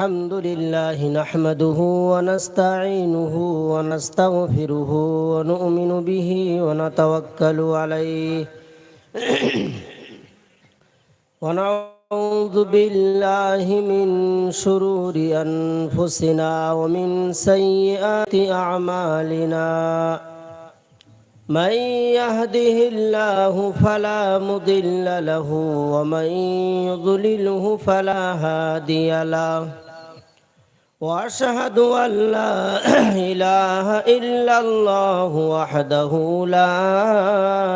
الحمد لله نحمده ونستعينه ونستغفره ونؤمن به ونتوكل عليه ونعوذ بالله من شرور أنفسنا ومن سيئات أعمالنا من يهده الله فلا مضل له ومن يضلله فلا هادي له وأشهد أن لا إله إلا الله وحده لا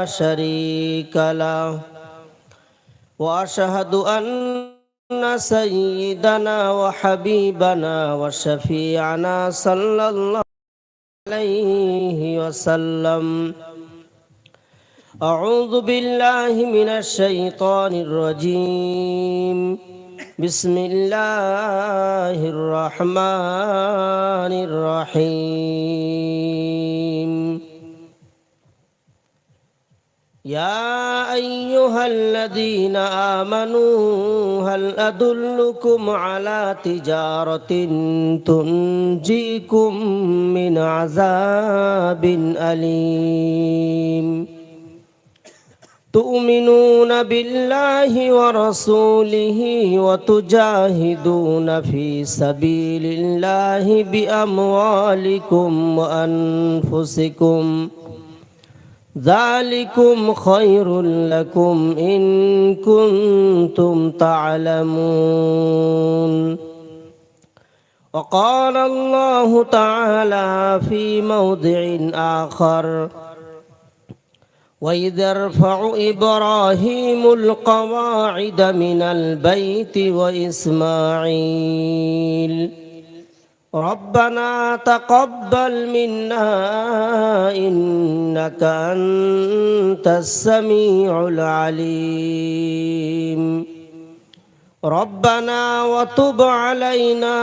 شريك له وأشهد أن سيدنا وحبيبنا وشفيعنا صلى الله عليه وسلم أعوذ بالله من الشيطان الرجيم بسم الله الرحمن الرحيم يا أيها الذين آمنوا هل أدلكم على تجارة تنجيكم من عذاب أليم تؤمنون بالله ورسوله وتجاهدون في سبيل الله بأموالكم وأنفسكم ذلكم خير لكم إن كنتم تعلمون وقال الله تعالى في موضع آخر وإذ يرفع إبراهيم القواعد من البيت وإسماعيل ربنا تقبل منا إنك أنت السميع العليم ربنا وتب علينا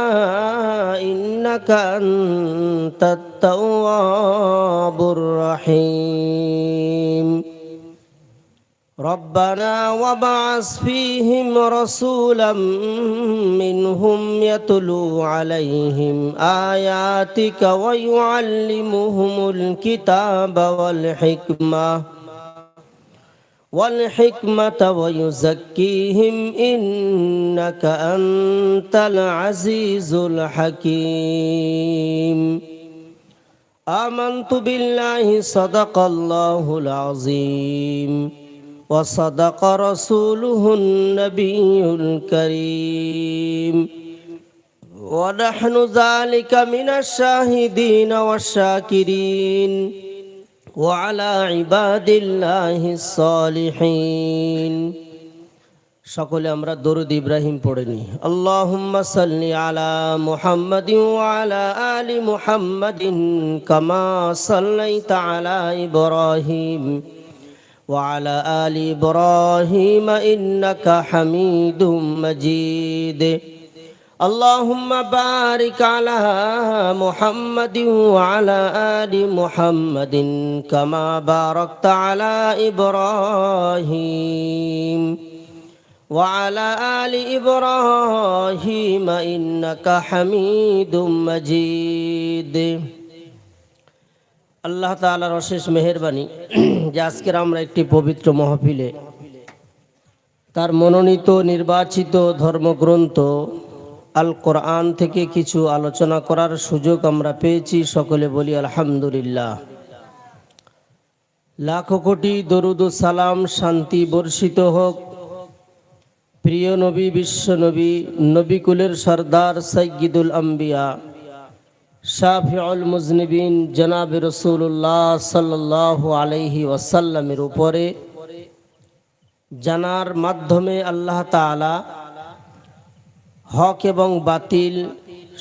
إنك أنت التواب الرحيم ربنا وابعث فيهم رسولا منهم يتلو عليهم آياتك ويعلمهم الكتاب والحكمة ويزكيهم إنك أنت العزيز الحكيم آمنت بالله صدق الله العظيم وصدق رسوله النبي الكريم ونحن ذلك من الشاهدين والشاكرين وعلى عباد الله الصالحين সকলে আমরা দরুদ ইব্রাহিম পড়ে নিই আল্লাহুম্মা সাল্লি আলা মুহাম্মাদিন ওয়া আলা আলি মুহাম্মাদিন কামা সাল্লাইতা আলা ইব্রাহিম ওয়া আলা আলি ইব্রাহিম ইন্নাকা হামিদুম মাজিদ اللهم بارك على محمد وعلى آل محمد كما باركت على إبراهيم وعلى آل إبراهيم إنك حميد مجيد আল্লাহ তাআলার অশেষ মেহেরবানি যে আজকের আমরা একটি পবিত্র মাহফিলে তার মনোনীত নির্বাচিত ধর্মগ্রন্থ আল কোরআন থেকে কিছু আলোচনা করার সুযোগ আমরা পেয়েছি। সকলে বলি আলহামদুলিল্লাহ। লাখো কোটি দরুদ ও সালাম শান্তি বর্ষিত হোক প্রিয় নবী বিশ্ব নবী নবীকুলের সরদার সাইয়্যিদুল আম্বিয়া শাফিউল মুজনিবিন জনাব রাসূলুল্লাহ সাল্লাল্লাহু আলাইহি ওয়াসাল্লামের উপরে, জানার মাধ্যমে আল্লাহ তাআলা হক এবং বাতিল,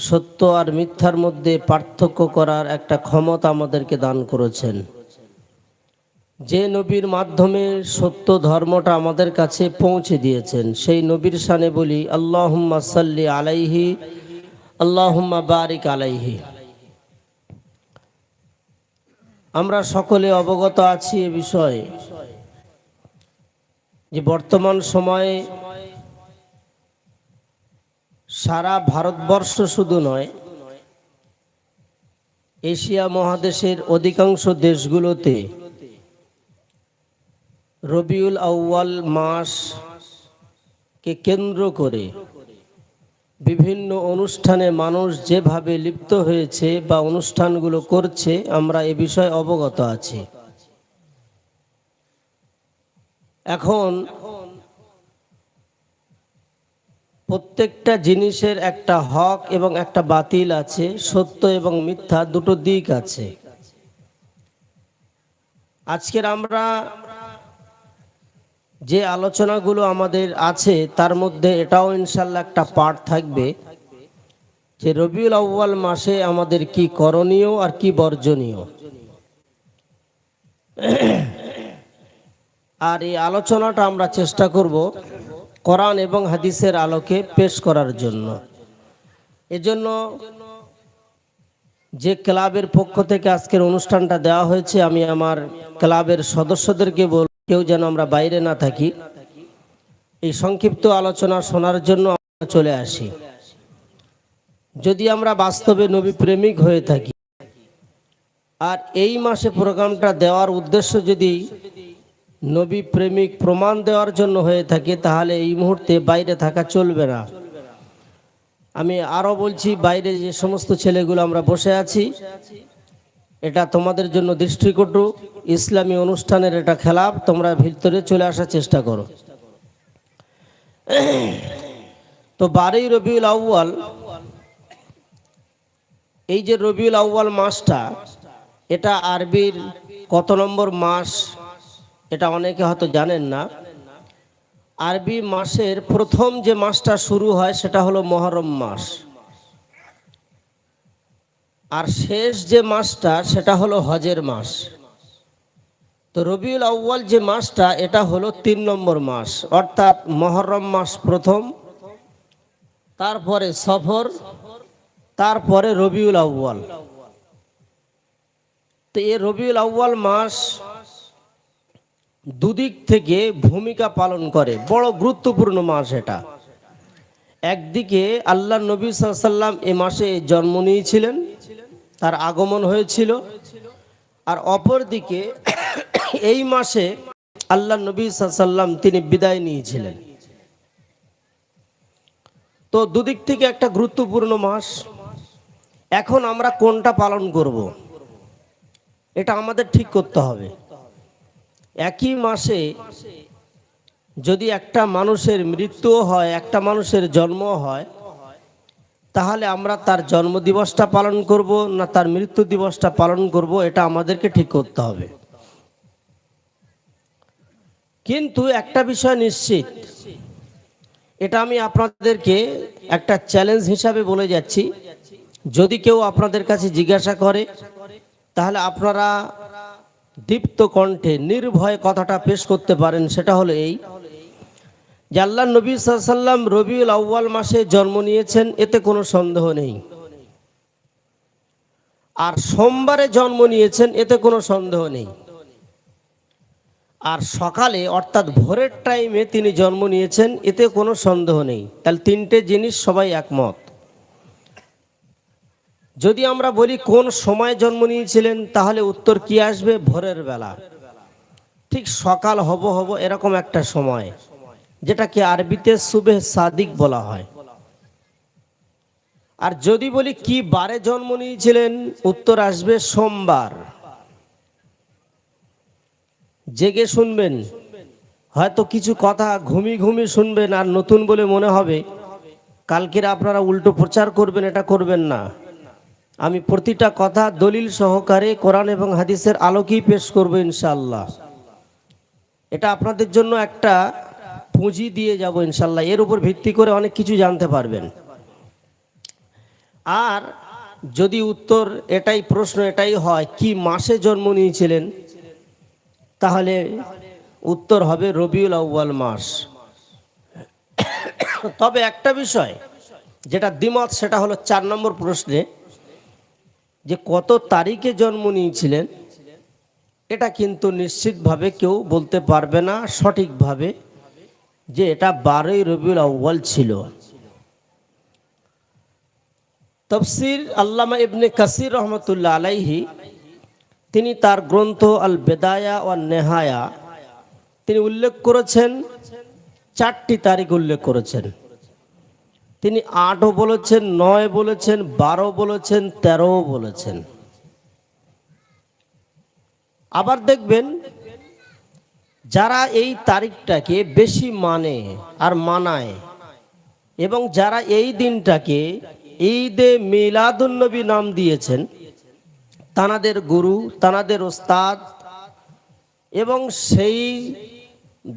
সত্য আর মিথ্যার মধ্যে পার্থক্য করার একটা ক্ষমতা আমাদেরকে দান করেছেন। যে নবীর মাধ্যমে সত্য ধর্মটা আমাদের কাছে পৌঁছে দিয়েছেন সেই নবীর শানে বলি আল্লাহুম্মা সাল্লি আলাইহি আল্লাহুম্মা বারিক আলাইহি। আমরা সকলে অবগত আছি এ বিষয়ে যে বর্তমান সময়ে সারা ভারতবর্ষ শুধু নয়, এশিয়া মহাদেশের অধিকাংশ দেশগুলোতে রবিউল আউয়াল মাসকে কেন্দ্র করে বিভিন্ন অনুষ্ঠানে মানুষ যেভাবে লিপ্ত হয়েছে বা অনুষ্ঠানগুলো করছে, আমরা এ বিষয়ে অবগত আছি। এখন প্রত্যেকটা জিনিসের একটা হক এবং একটা বাতিল আছে, সত্য এবং মিথ্যা দুটো দিক আছে। আজকের আমরা যে আলোচনাগুলো আমাদের আছে তার মধ্যে এটাও ইনশাল্লাহ একটা পার্ট থাকবে যে রবিউল আউয়াল মাসে আমাদের কি করণীয় আর কি বর্জনীয়। আর এই আলোচনাটা আমরা চেষ্টা করব কোরআন এবং হাদিসের আলোকে পেশ করার জন্য। এজন্য যে ক্লাবের পক্ষ থেকে আজকের অনুষ্ঠানটা দেওয়া হয়েছে, আমি আমার ক্লাবের সদস্যদেরকে বলব কেউ যেন আমরা বাইরে না থাকি, এই সংক্ষিপ্ত আলোচনা শোনার জন্য আমরা চলে আসি। যদি আমরা বাস্তবে নবী প্রেমিক হয়ে থাকি আর এই মাসে প্রোগ্রামটা দেওয়ার উদ্দেশ্য যদি নবী প্রেমিক প্রমাণ দেওয়ার জন্য হয়ে থাকে, তাহলে এই মুহূর্তে বাইরে থাকা চলবে না। আমি আরও বলছি, বাইরে যে সমস্ত ছেলেগুলো আমরা বসে আছি, এটা তোমাদের জন্য দৃষ্টিকটু, ইসলামী অনুষ্ঠানের এটা খেলাফ, তোমরা ভিতরে চলে আসার চেষ্টা করো। তো 12ই রবিউল আউয়াল, এই যে রবিউল আউয়াল মাসটা, এটা আরবির কত নম্বর মাস এটা অনেকে হয়তো জানেন না। আরবি মাসের প্রথম যে মাসটা শুরু হয় সেটা হলো মুহররম মাস, আর শেষ যে মাসটা সেটা হলো হজের মাস। তো রবিউল আউয়াল যে মাসটা, এটা হলো 3 নম্বর মাস, অর্থাৎ মুহররম মাস প্রথম, তারপরে সফর, তারপরে রবিউল আউয়াল। তো এই রবিউল আউয়াল মাস দুদিক থেকে ভূমিকা পালন করে, বড় গুরুত্বপূর্ণ মাস এটা। একদিকে আল্লাহ নবী সাল্লাল্লাহু আলাইহি ওয়াসাল্লাম এ মাসে জন্ম নিয়েছিলেন, তার আগমন হয়েছিল, আর অপরদিকে এই মাসে আল্লাহ নবী সাল্লাল্লাহু আলাইহি ওয়াসাল্লাম তিনি বিদায় নিয়েছিলেন। তো দুদিক থেকে একটা গুরুত্বপূর্ণ মাস। এখন আমরা কোনটা পালন করব, এটা আমাদের ঠিক করতে হবে। একই মাসে যদি একটা মানুষের মৃত্যুও হয়, একটা মানুষের জন্ম হয়, তাহলে আমরা তার জন্মদিবসটা পালন করব না তার মৃত্যু দিবসটা পালন করব, এটা আমাদেরকে ঠিক করতে হবে। কিন্তু একটা বিষয় নিশ্চিত, এটা আমি আপনাদেরকে একটা চ্যালেঞ্জ হিসাবে বলে যাচ্ছি, যদি কেউ আপনাদের কাছে জিজ্ঞাসা করে তাহলে আপনারা দীপ্ত কণ্ঠে নির্ভয়ে কথাটা পেশ করতে পারেন। সেটা হলো এই যে আল্লাহ নবী সাল্লাল্লাহু আলাইহি ওয়াসাল্লাম রবিউল আউয়াল মাসে জন্ম নিয়েছেন, এতে কোনো সন্দেহ নেই। আর সোমবারে জন্ম নিয়েছেন, এতে কোনো সন্দেহ নেই। আর সকালে অর্থাৎ ভোরের টাইমে তিনি জন্ম নিয়েছেন, এতে কোনো সন্দেহ নেই। তাহলে তিনটে জিনিস সবাই একমত। যদি আমরা বলি কোন সময় জন্ম নিয়েছিলেন, তাহলে উত্তর কি আসবে? ভোরের বেলা, ঠিক সকাল হব এরকম একটা সময়, যেটাকে আরবিতে সুবহ সাদিক বলা হয়। আর যদি বলি কি বারে জন্ম নিয়েছিলেন, উত্তর আসবে সোমবার। জেগে শুনবেন, হয়তো কিছু কথা ঘুমি শুনবেন, আর নতুন বলে মনে হবে। কালকের আপনারা উল্টো প্রচার করবেন, এটা করবেন না। আমি প্রতিটা কথা দলিল সহকারে কোরআন এবং হাদিসের আলোকেই পেশ করব ইনশাআল্লাহ। এটা আপনাদের জন্য একটা পুঁজি দিয়ে যাব ইনশাআল্লাহ, এর উপর ভিত্তি করে অনেক কিছু জানতে পারবেন। আর যদি উত্তর এটাই, প্রশ্ন এটাই হয় কি মাসে জন্ম নিয়েছিলেন, তাহলে উত্তর হবে রবিউল আউয়াল মাস। তবে একটা বিষয় যেটা দ্বিমত, সেটা হলো 4 নম্বর প্রশ্নে, যে কত তারিখে জন্ম নিয়েছিলেন, এটা কিন্তু নিশ্চিতভাবে কেউ বলতে পারবে না সঠিকভাবে যে এটা 12ই রবিউল আউয়াল ছিল। তফসির আল্লামা ইবনে কাসির রহমতুল্লাহ আলাইহি তিনি তার গ্রন্থ আল বেদায়া ওয়ান নেহায়া তিনি উল্লেখ করেছেন, 4টি তারিখ উল্লেখ করেছেন। তিনি 8ও বলেছেন, 9 বলেছেন, 12 বলেছেন, 13ও বলেছেন। আবার দেখবেন যারা এই তারিখটাকে বেশি মানে আর মানায় এবং যারা এই দিনটাকে ঈদে মিলাদুন্নবী নাম দিয়েছেন, তানাদের গুরু, তানাদের ওস্তাদ এবং সেই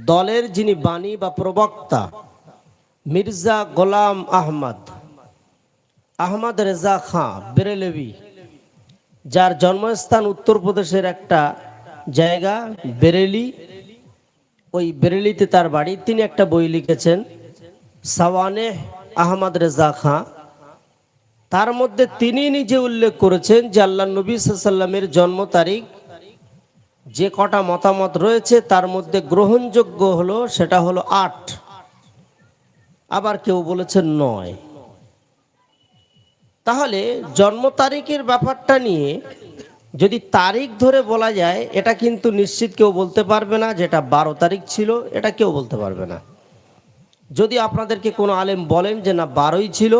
দলের যিনি বাণী বা প্রবক্তা মির্জা গোলাম আহমদ রেজা খাঁ বেরেলভি, যার জন্মস্থান উত্তরপ্রদেশের একটা জায়গা বেরেলি, ওই বেরেলিতে তার বাড়ি। তিনি একটা বই লিখেছেন সাওয়ানেহ আহমদ রেজা খাঁ। তার মধ্যে তিনি নিজে উল্লেখ করেছেন যে আল্লাহ নবী সাল্লাল্লাহু আলাইহি ওয়াসাল্লামের জন্ম তারিখ যে কটা মতামত রয়েছে তার মধ্যে গ্রহণযোগ্য হলো সেটা হলো 8, আবার কেউ বলেছেন 9। তাহলে জন্ম তারিখের ব্যাপারটা নিয়ে যদি তারিখ ধরে বলা যায়, এটা কিন্তু নিশ্চিত কেউ বলতে পারবে না যেটা 12 তারিখ ছিল, এটা কেউ বলতে পারবে না। যদি আপনাদেরকে কোনো আলেম বলেন যে না 12ই ছিল,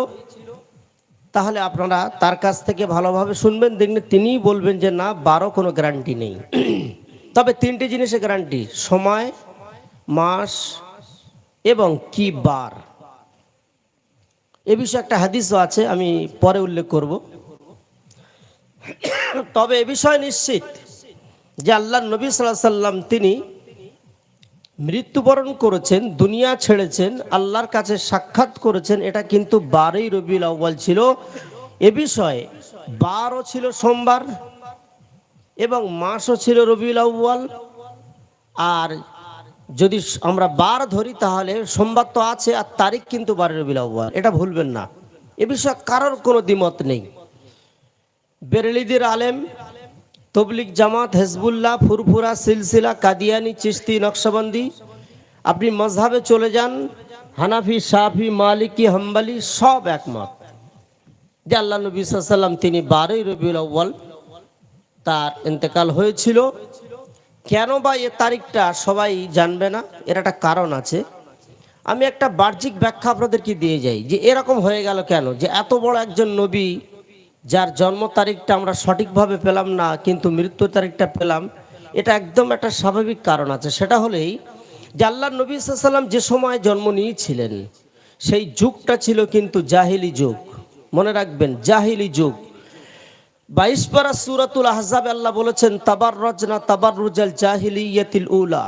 তাহলে আপনারা তার কাছ থেকে ভালোভাবে শুনবেন, দেখবেন তিনিই বলবেন যে না 12 কোনো গ্যারান্টি নেই। তবে 3টি জিনিসের গ্যারান্টি: সময়, মাস এবং কি বার। এ বিষয়ে একটা হাদিসও আছে, আমি পরে উল্লেখ করব। তবে এ বিষয় নিশ্চিত যে আল্লাহ নবী সাল্লাল্লাহু আলাইহি ওয়াসাল্লাম তিনি মৃত্যুবরণ করেছেন, দুনিয়া ছেড়েছেন, আল্লাহর কাছে সাক্ষাৎ করেছেন, এটা কিন্তু 12ই রবিউল আউয়াল ছিল। এ বিষয়ে 12 ছিল সোমবার এবং মাসও ছিল রবিউল আউয়াল। আর যদি আমরা বার ধরি তাহলে সোমবার তো আছে আর তারিখ কিন্তু 12 রবিউল আউয়াল, এটা ভুলবেন না। এ বিষয়ে কারোর কোনো দ্বিমত নেই। বেরেলিদের আলেম, তবলিগ জামাত, হেজবুল্লাহ, ফুরফুরা, সিলসিলা, কাদিয়ানি, চিশতি, নকশবন্দি, আপনি মজহাবে চলে যান, হানাফি, শাফি, মালিকি, হাম্বলি, সব একমত যে আল্লাহ নবী সাল্লাল্লাহু আলাইহি ওয়াসাল্লাম তিনি 12ই রবিউল আউয়াল তার ইন্তেকাল হয়েছিল। কেন বা এ তারিখটা সবাই জানবে না, এর একটা কারণ আছে। আমি একটা বাহ্যিক ব্যাখ্যা আপনাদেরকে দিয়ে যাই যে এরকম হয়ে গেল কেন, যে এত বড় একজন নবী যার জন্ম তারিখটা আমরা সঠিকভাবে পেলাম না কিন্তু মৃত্যু তারিখটা পেলাম। এটা একদম একটা স্বাভাবিক কারণ আছে। সেটা হলেই যে আল্লাহ নবী সাল্লাল্লাহু আলাইহি ওয়াসাল্লাম যে সময় জন্ম নিয়েছিলেন সেই যুগটা ছিল কিন্তু জাহিলি যুগ। মনে রাখবেন, জাহিলি যুগ। 22 পারা সূরাতুল আহজাবে আল্লাহ বলেছেন তাবাররাজনা তাবাররুজাল জাহিলিয়াতিল উলা,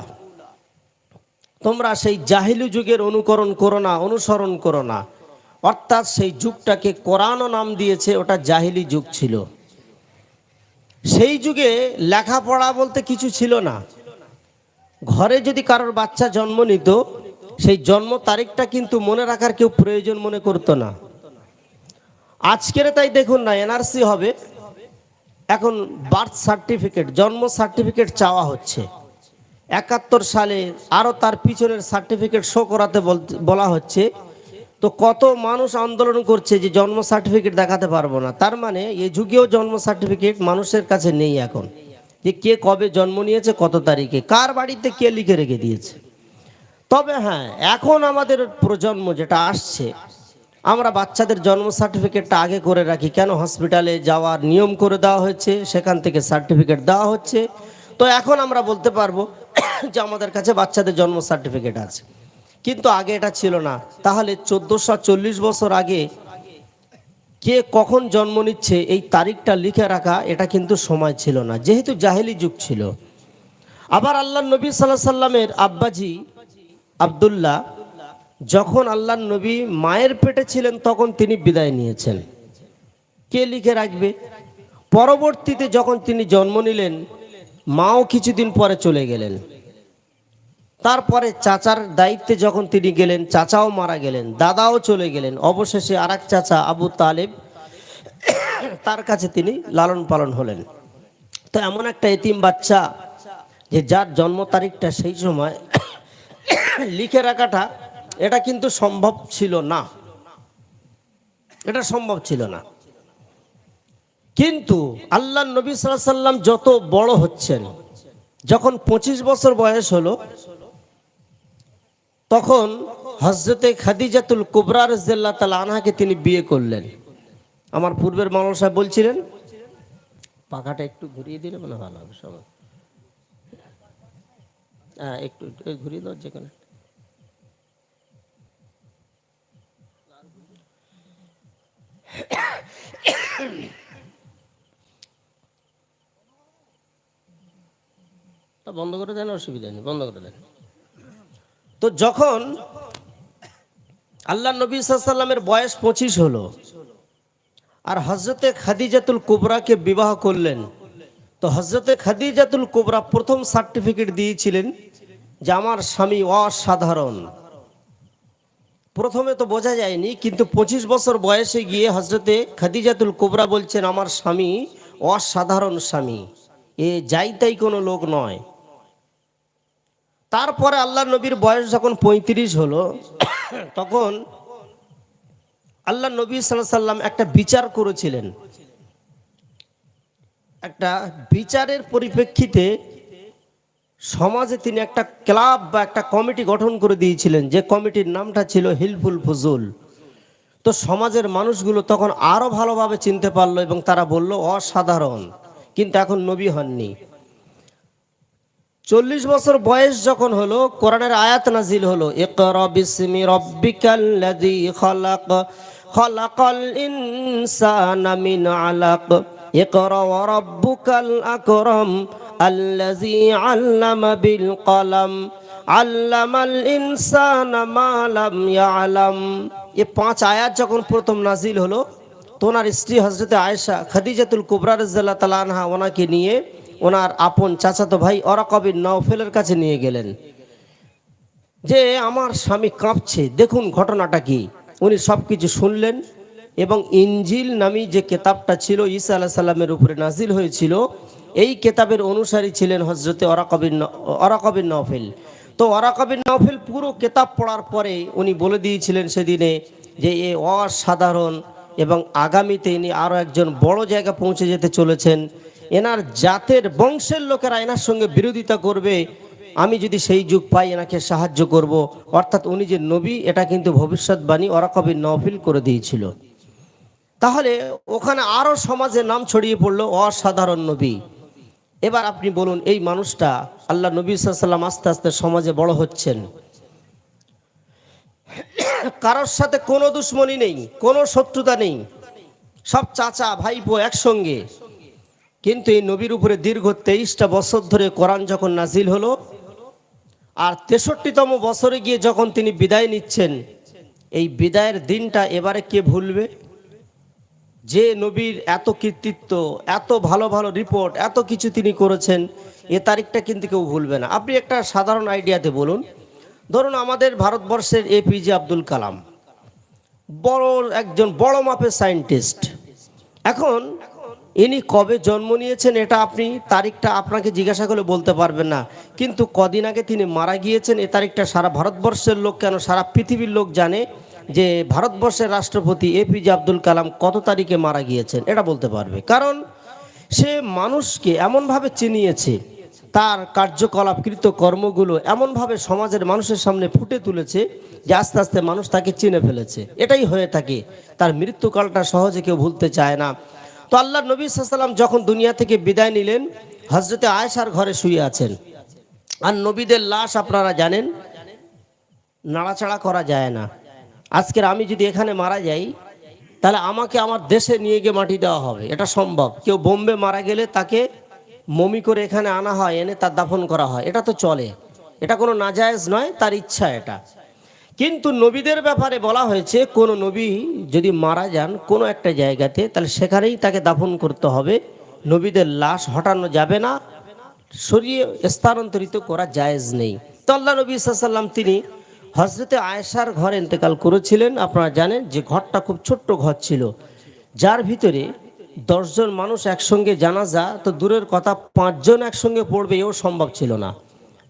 তোমরা সেই জাহিলি যুগের অনুকরণ করো না, অনুসরণ করো না। অর্থাৎ সেই যুগটাকে কোরআনও নাম দিয়েছে, ওটা জাহিলি যুগ ছিল। সেই যুগে লেখাপড়া বলতে কিছু ছিল না। ঘরে যদি কারোর বাচ্চা জন্ম নিত, সেই জন্ম তারিখটা কিন্তু মনে রাখার কেউ প্রয়োজন মনে করতো না। আজকের তাই দেখুন না, এনআরসি হবে, এখন বার্থ সার্টিফিকেট, জন্ম সার্টিফিকেট চাওয়া হচ্ছে। 71 সালে আরও তার পিছনের সার্টিফিকেট শো করাতে বলা হচ্ছে। তো কত মানুষ আন্দোলন করছে যে জন্ম সার্টিফিকেট দেখাতে পারবো না। তার মানে এই যুগেও জন্ম সার্টিফিকেট মানুষের কাছে নেই এখন, যে কে কবে জন্ম নিয়েছে, কত তারিখে, কার বাড়িতে কে লিখে রেখে দিয়েছে। তবে হ্যাঁ, এখন আমাদের প্রজন্ম যেটা আসছে, আমরা বাচ্চাদের জন্ম সার্টিফিকেটটা আগে করে রাখি। কেন? হসপিটালে যাওয়ার নিয়ম করে দেওয়া হয়েছে, সেখান থেকে সার্টিফিকেট দেওয়া হচ্ছে। তো এখন আমরা বলতে পারবো যে আমাদের কাছে বাচ্চাদের জন্ম সার্টিফিকেট আছে, কিন্তু আগে এটা ছিল না। তাহলে 1440 বছর আগে কে কখন জন্ম নিচ্ছে এই তারিখটা লিখে রাখা, এটা কিন্তু সময় ছিল না, যেহেতু জাহেলি যুগ ছিল। আবার আল্লাহ নবী সাল্লাল্লাহু আলাইহি ওয়াসাল্লামের আব্বাজি আব্দুল্লাহ যখন আল্লাহ নবী মায়ের পেটে ছিলেন তখন তিনি বিদায় নিয়েছেন, কে লিখে রাখবে? পরবর্তীতে যখন তিনি জন্ম নিলেন, মাও কিছুদিন পরে চলে গেলেন। তারপরে চাচার দায়িত্বে যখন তিনি গেলেন, চাচাও মারা গেলেন, দাদাও চলে গেলেন। অবশেষে আরেক চাচা আবু তালেব, তার কাছে তিনি লালন পালন হলেন। তো এমন একটা এতিম বাচ্চা যে যার জন্ম তারিখটা সেই সময় লিখে রাখাটা, এটা কিন্তু সম্ভব ছিল না, এটা সম্ভব ছিল না। কিন্তু আল্লাহ নবী সাল্লাল্লাহু আলাইহি সাল্লাম যত বড় হচ্ছেন, যখন 25 বছর বয়স হলো, তখন হযরতে খাদিজাতুল কুবরা রাদিয়াল্লাহু তাআলা আনহাকে তিনি বিয়ে করলেন। আমার পূর্বের মাওলানা সাহেব বলছিলেন, পাখাটা একটু ঘুরিয়ে দিলে মনে ভালো হবে সবাই। হ্যাঁ, একটু ঘুরিয়ে দাও যেখানে। বন্ধ করে দেন, অসুবিধা নেই, বন্ধ করে দেন। তো যখন আল্লাহ নবী সাল্লাল্লাহু আলাইহি সাল্লামের বয়স 25 হলো আর হযরতে খাদিজাতুল কুবরাকে বিবাহ করলেন, তো হযরতে খাদিজাতুল কুবরা প্রথম সার্টিফিকেট দিয়েছিলেন যে আমার স্বামী অসাধারণ। প্রথমে তো বোঝা যায়নি, কিন্তু 25 বছর বয়সে গিয়ে হযরতে খাদিজাতুল কুবরা বলছেন আমার স্বামী অসাধারণ স্বামী, এ যাই তাই কোনো লোক নয়। তারপরে আল্লাহ নবীর বয়স যখন 35 হলো, তখন আল্লাহ নবী সাল্লাল্লাহু আলাইহি সাল্লাম একটা বিচার করেছিলেন। একটা বিচারের পরিপ্রেক্ষিতে সমাজে তিনি একটা ক্লাব বা একটা কমিটি গঠন করে দিয়েছিলেন, যে কমিটির নামটা ছিল হিলফুল ফুজুল। তো সমাজের মানুষগুলো তখন আরো ভালোভাবে চিনতে পারলো এবং তারা বলল অসাধারণ, কিন্তু এখন নবী হননি। 40 বছর বয়স যখন হলো, কোরআনের আয়াত নাজিল হলো, ইকরা বিসমি রাব্বিকাল্লাযী খালাক খালাকাল ইনসানা মিন আলাক ইকরা ওয়া রাব্বুকাল আকরাম আল্লাযী আল্লামা বিল কলম আল্লামাল ইনসানা মা লাম ইয়ালাম। এই 5 আয়াত যখন প্রথম নাজিল হলো, তো ওনার স্ত্রী হযরতে আয়েশা খাদিজাতুল কুবরা রাদিয়াল্লাহু তাআলা আনহা ওনাকে নিয়ে ওনার আপন চাচাতো ভাই ওরাকা বিন নওফেলের কাছে নিয়ে গেলেন, যে আমার স্বামী কাঁপছে, দেখুন ঘটনাটা কি। উনি সব কিছু শুনলেন এবং ইনজিল নামী যে কেতাবটা ছিল ঈসা আলাইহিস সালামের উপরে নাজিল হয়েছিল, এই কেতাবের অনুসারী ছিলেন হযরতে ওরাকা বিন নওফেল। তো ওরাকা বিন নওফেল পুরো কেতাব পড়ার পরে উনি বলে দিয়েছিলেন সেদিনে যে এ অসাধারণ এবং আগামীতে ইনি আরও একজন বড় জায়গা পৌঁছে যেতে চলেছেন, এনার জাতের বংশের লোকেরা এনার সঙ্গে বিরোধিতা করবে, আমি যদি সেই যুগ পাই এনাকে সাহায্য করব। অর্থাৎ উনি যে নবী, এটা কিন্তু ভবিষ্যৎবাণী ওরাকা বিন নওফেল করে দিয়েছিল। তাহলে ওখানে আরো সমাজের নাম ছড়িয়ে পড়লো অসাধারণ নবী। এবার আপনি বলুন, এই মানুষটা আল্লাহ নবী সাল্লাল্লাহু আলাইহি ওয়াসাল্লাম আস্তে আস্তে সমাজে বড় হচ্ছেন, কারোর সাথে কোনো দুশ্মনী নেই, কোনো শত্রুতা নেই, সব চাচা ভাইপো একসঙ্গে। কিন্তু এই নবীর উপরে দীর্ঘ 23টা বছর ধরে কোরআন যখন নাজিল হলো, আর 63তম বছরে গিয়ে যখন তিনি বিদায় নিচ্ছেন, এই বিদায়ের দিনটা এবারে কে ভুলবে? যে নবীর এত কৃতিত্ব, এত ভালো ভালো রিপোর্ট, এত কিছু তিনি করেছেন, এ তারিখটা কিন্তু কেউ ভুলবে না। আপনি একটা সাধারণ আইডিয়াতে বলুন, ধরুন আমাদের ভারতবর্ষের এপিজে আব্দুল কালাম বড় একজন বড় মাপের সায়েন্টিস্ট। এখন ইনি কবে জন্ম নিয়েছেন এটা আপনি তারিখটা আপনাকে জিজ্ঞাসা করলে বলতে পারবেন না, কিন্তু কদিন আগে তিনি মারা গিয়েছেন, এ তারিখটা সারা ভারতবর্ষের লোক কেন সারা পৃথিবীর লোক জানে যে ভারতবর্ষের রাষ্ট্রপতি এপিজে আব্দুল কালাম কত তারিখে মারা গিয়েছেন, এটা বলতে পারবে। কারণ সে মানুষকে এমনভাবে চিনিয়েছে, তার কার্যকলাপ কৃতকর্মগুলো এমনভাবে সমাজের মানুষের সামনে ফুটে তুলেছে যে আস্তে আস্তে মানুষ তাকে চিনে ফেলেছে। এটাই হয়ে থাকে, তার মৃত্যুকালটা সহজে কেউ ভুলতে চায় না। তো আল্লাহ নবী সাল্লাল্লাহু আলাইহি ওয়াসাল্লাম যখন দুনিয়া থেকে বিদায় নিলেন, হযরতে আয়েশার ঘরে শুয়ে আছেন। আর নবীদের লাশ আপনারা জানেন নাড়াচাড়া করা যায় না। আজকের আমি যদি এখানে মারা যাই, তাহলে আমাকে আমার দেশে নিয়ে গিয়ে মাটি দেওয়া হবে, এটা সম্ভব। কেউ বোম্বে মারা গেলে তাকে মমি করে এখানে আনা হয়, এনে তার দাফন করা হয়, এটা তো চলে, এটা কোনো নাজায়েজ নয়, তার ইচ্ছা এটা। কিন্তু নবীদের ব্যাপারে বলা হয়েছে, কোনো নবী যদি মারা যান কোনো একটা জায়গাতে, তাহলে সেখানেই তাকে দাফন করতে হবে, নবীদের লাশ হটানো যাবে না, সরিয়ে স্থানান্তরিত করা জায়েজ নেই। তো আল্লাহ নবী সাল্লাল্লাহু আলাইহি ওয়াসাল্লাম তিনি হযরতে আয়েশার ঘরে ইন্তেকাল করেছিলেন। আপনারা জানেন যে ঘরটা খুব ছোট্ট ঘর ছিল, যার ভিতরে 10 জন মানুষ একসঙ্গে জানাজা, তো দূরের কথা 5 জন একসঙ্গে পড়বে এও সম্ভব ছিল না।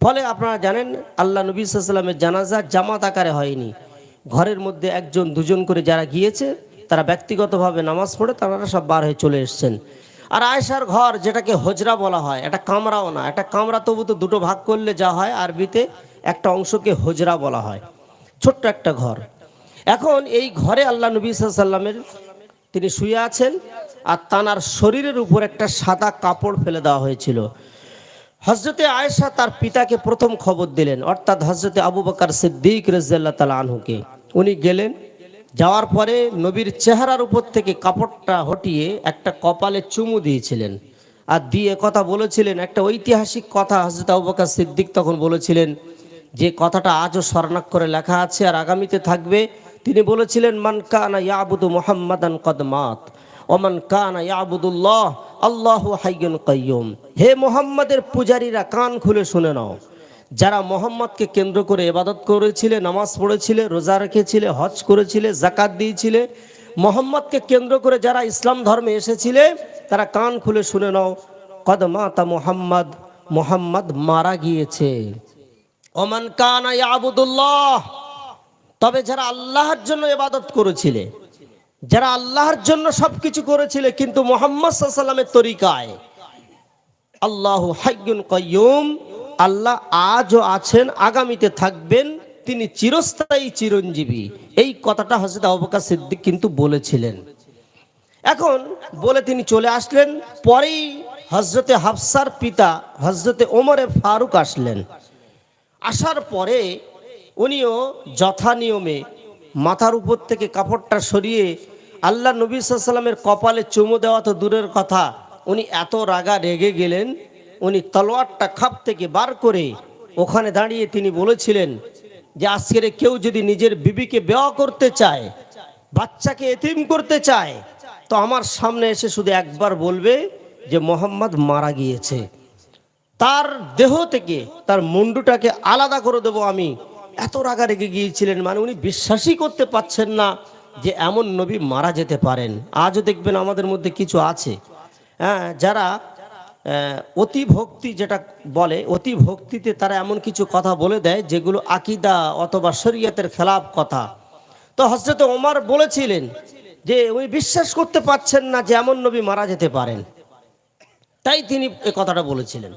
ফলে আপনারা জানেন আল্লাহ নবী সাল্লাল্লাহু আলাইহি ওয়াসাল্লামের জানাজা জামাত আকারে হয়নি, ঘরের মধ্যে 1 জন 2 জন করে যারা গিয়েছে তারা ব্যক্তিগতভাবে নামাজ পড়ে তারা সব বার হয়ে চলে এসছেন। আর আয়েশার ঘর, যেটাকে হজরা বলা হয়, এটা কামরাও না, এটা কামরা তবু তো দুটো ভাগ করলে যা হয়, আরবিতে একটা অংশকে হজরা বলা হয়, ছোট্ট একটা ঘর। এখন এই ঘরে আল্লাহ নবী সাল্লাল্লাহু আলাইহি ওয়াসাল্লামের তিনি শুয়ে আছেন, আর তানার শরীরের উপর একটা সাদা কাপড় ফেলে দেওয়া হয়েছিল। হজরতে আয়েশা তার পিতাকে প্রথম খবর দিলেন, অর্থাৎ হজরতে আবু বকর সিদ্দিক রাদিয়াল্লাহু তাআলা আনহুকে। উনি গেলেন, যাওয়ার পরে নবীর চেহারার উপর থেকে কাপড়টা হটিয়ে একটা কপালে চুমু দিয়েছিলেন, আর দিয়ে কথা বলেছিলেন একটা ঐতিহাসিক কথা। হজরত আবু বকর সিদ্দিক তখন বলেছিলেন, যে কথাটা আজও স্বর্ণাক্ষরে লেখা আছে আর আগামীতে থাকবে। তিনি বলেছিলেন, মান কানা ইয়াবুদু মুহাম্মাদান কদ মাত ওমান কানা ইয়াবুদুল্লাহ আল্লাহু হাইয়ুন কাইয়ুম। হে মুহাম্মাদের পূজারীরা, কান খুলে শুনে নাও, যারা মোহাম্মদকে কেন্দ্র করে ইবাদত করেছিলে, নামাজ পড়েছিলে, রোজা রেখেছিলে, হজ করেছিলে, যাকাত দিয়েছিলে, মোহাম্মদকে কেন্দ্র করে যারা ইসলাম ধর্মে এসেছিলে, তারা কান খুলে শুনে নাও, কদ মাতা মুহাম্মদ, মুহাম্মদ মারা গিয়েছে। ওমান কানা ইয়াবুদুল্লাহ, তবে যারা আল্লাহর জন্য ইবাদত করেছিলে, যারা আল্লাহর জন্য সবকিছু করেছিলে, কিন্তু মুহাম্মদ সাল্লাল্লাহু আলাইহি ওয়াসাল্লামের তরিকায়, আল্লাহু হাইয়ুন কাইয়ুম, আল্লাহ আজও আছেন, আগামীতে থাকবেন, তিনি চিরস্থায়ী চিরঞ্জীবী। এই কথাটা হযরত আবু বকর সিদ্দিক কিন্তু বলেছিলেন। এখন বলে তিনি চলে আসলেন। পরেই হযরতে হাফসার পিতা হযরতে ওমরে ফারুক আসলেন। আসার পরে উনিও যথা নিয়মে মাথার উপর থেকে কাপড়টা সরিয়ে আল্লাহ নবী সাল্লাল্লাহু আলাইহি ওয়াসাল্লামের কপালে চুমু দেওয়া তো দূরের কথা, উনি এত রাগা রেগে গেলেন, উনি তলোয়ারটা খাপ থেকে বার করে ওখানে দাঁড়িয়ে তিনি বলেছিলেন যে আজকের কেউ যদি নিজের বিবিকে বিয়ে করতে চায়, বাচ্চাকে এতিম করতে চায়, তো আমার সামনে এসে শুধু একবার বলবে যে মোহাম্মদ মারা গিয়েছে, তার দেহ থেকে তার মুন্ডুটাকে আলাদা করে দেবো আমি। এত রাগা রেগে গিয়েছিলেন, মানে উনি বিশ্বাসই করতে পারছেন না যে এমন নবী মারা যেতে পারেন। আজও দেখবেন আমাদের মধ্যে কিছু আছে, হ্যাঁ, যারা অতি ভক্তি যেটা বলে, অতি ভক্তিতে তারা এমন কিছু কথা বলে দেয় যেগুলো আকীদা অথবা শরীয়তের খেলাফ কথা। তো হযরত ওমর বলেছিলেন যে উনি বিশ্বাস করতে পারছেন না যে এমন নবী মারা যেতে পারেন, তাই তিনি এই কথাটা বলেছিলেন।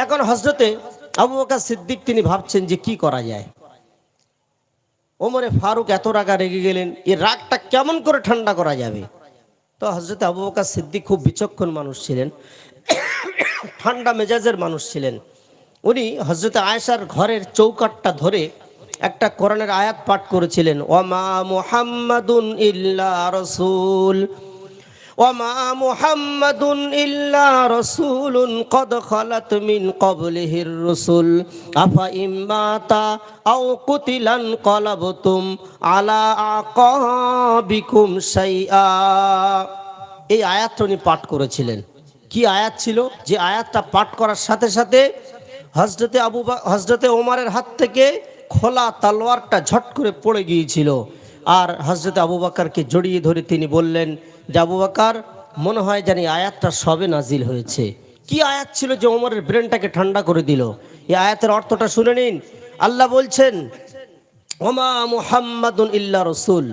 এখন হযরতে আবু বকর সিদ্দিক তিনি ভাবছেন যে কি করা যায়। ওমরে ফারুক এত রাগা রেগে গেলেন, এই রাগটা কেমন করে ঠান্ডা করা যাবে। তো হযরতে আবু বকর সিদ্দিক খুব বিচক্ষণ মানুষ ছিলেন, ঠান্ডা মেজাজের মানুষ ছিলেন। উনি হযরতে আয়েশার ঘরের চৌকাঠটা ধরে একটা কোরআনের আয়াত পাঠ করেছিলেন, ওয়ামা মুহাম্মাদুন ইল্লা রাসূল, ওয়ামা মুহাম্মাদুন ইল্লা রাসূলুন কদ খালাত মিন ক্বাবলিহির রাসূল আফা ইম্মাতা আও কুতিলান ক্বালাবতুম আলা আকাবিকুম শাইআ। এই আয়াতটা উনি পাঠ করেছিলেন। কি আয়াত ছিল? যে আয়াতটা পাঠ করার সাথে সাথে হযরতে ওমরের হাত থেকে খোলা তলোয়ারটা ঝট করে পড়ে গিয়েছিল। আর হযরতে আবু বকরকে জড়িয়ে ধরে তিনি বললেন যে আবু বকর, মনে হয় জানি আয়াতটা সবে নাজিল হয়েছে। কি আয়াত ছিল যে ওমরের ব্রেনটাকে ঠান্ডা করে দিল? এই আয়াতের অর্থটা শুনে নিন। আল্লাহ বলছেন, ওমা মুহাম্মাদুন ইল্লা রাসূল,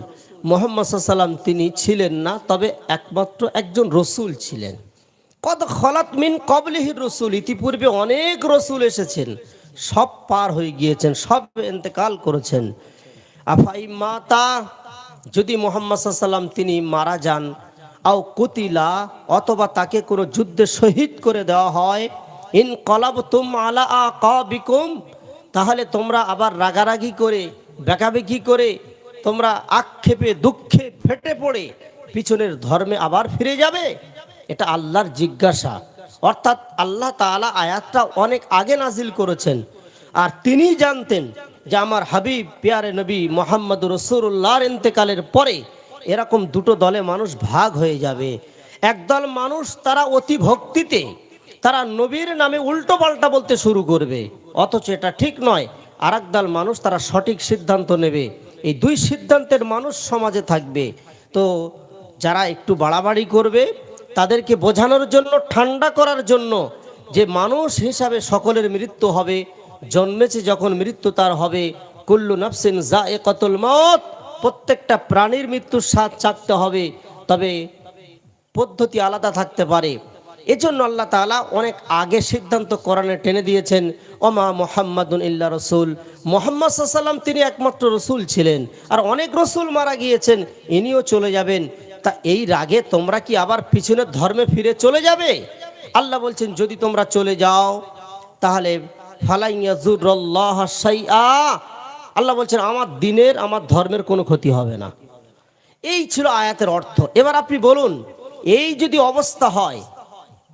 মুহাম্মদ সাল্লাল্লাহু আলাইহি ওয়াসাল্লাম তিনি ছিলেন না, তবে একমাত্র একজন রসুল ছিলেন। কদ খালাত মিন ক্বাবলিহির রাসূল, ইতিপূর্বে অনেক রসুল এসেছেন, সব পার হয়ে গিয়েছেন, সব ইন্তেকাল করেছেন। আফাই মাতা, যদি মুহাম্মদ সাল্লাল্লাহু আলাইহি ওয়াসাল্লাম তিনি মারা যান, আও কুতিলা, অথবা তাকে কোনো যুদ্ধে শহীদ করে দেওয়া হয়, ইন ক্বালাবতুম আলা আকাবিকুম, তাহলে তোমরা আবার রাগারাগি করে, বেকাবেকি করে, তোমরা আক্ষেপে দুঃখে ফেটে পড়ে পিছনের ধর্মে আবার ফিরে যাবে? এটা আল্লাহর জিজ্ঞাসা। অর্থাৎ আল্লাহ তাআলা আয়াতটা অনেক আগে নাজিল করেছেন, আর তিনি জানতেন যে আমার হাবিব প্যারে নবী মুহাম্মদুর রাসূলুল্লাহর ইন্তেকালের পরে এরকম দুটো দলে মানুষ ভাগ হয়ে যাবে। একদল মানুষ তারা অতি ভক্তিতে তারা নবীর নামে উল্টো পাল্টা বলতে শুরু করবে, অথচ এটা ঠিক নয়। আর একদল মানুষ তারা সঠিক সিদ্ধান্ত নেবে। এই দুই সিদ্ধান্তের মানুষ সমাজে থাকবে। তো যারা একটু বাড়াবাড়ি করবে তাদেরকে বোঝানোর জন্য, ঠান্ডা করার জন্য, যে মানুষ হিসাবে সকলের মৃত্যু হবে, জন্মেছে যখন মৃত্যু তার হবে, কুল্লু নাফসিন যায়কাতুল মউত, প্রত্যেকটা প্রাণীর মৃত্যুর স্বাদ চাখতে হবে, তবে পদ্ধতি আলাদা থাকতে পারে। এজন্য আল্লাহ তাআলা অনেক আগে সিদ্ধান্ত কোরআনে টেনে দিয়েছেন, ওমা মুহাম্মাদুন ইল্লা রাসূল, মুহাম্মদ সাল্লাল্লাহু আলাইহি ওয়াসাল্লাম তিনি একমাত্র রসুল ছিলেন, আর অনেক রসুল মারা গিয়েছেন, ইনিও চলে যাবেন। তা এই রাগে তোমরা কি আবার পিছনের ধর্মে ফিরে চলে যাবে? আল্লাহ বলছেন যদি তোমরা চলে যাও তাহলে ফালাই ইয়াজুরুল্লাহ শাইআ, আল্লাহ বলছেন আমার দিনের আমার ধর্মের কোনো ক্ষতি হবে না। এই ছিল আয়াতের অর্থ। এবার আপনি বলুন, এই যদি অবস্থা হয়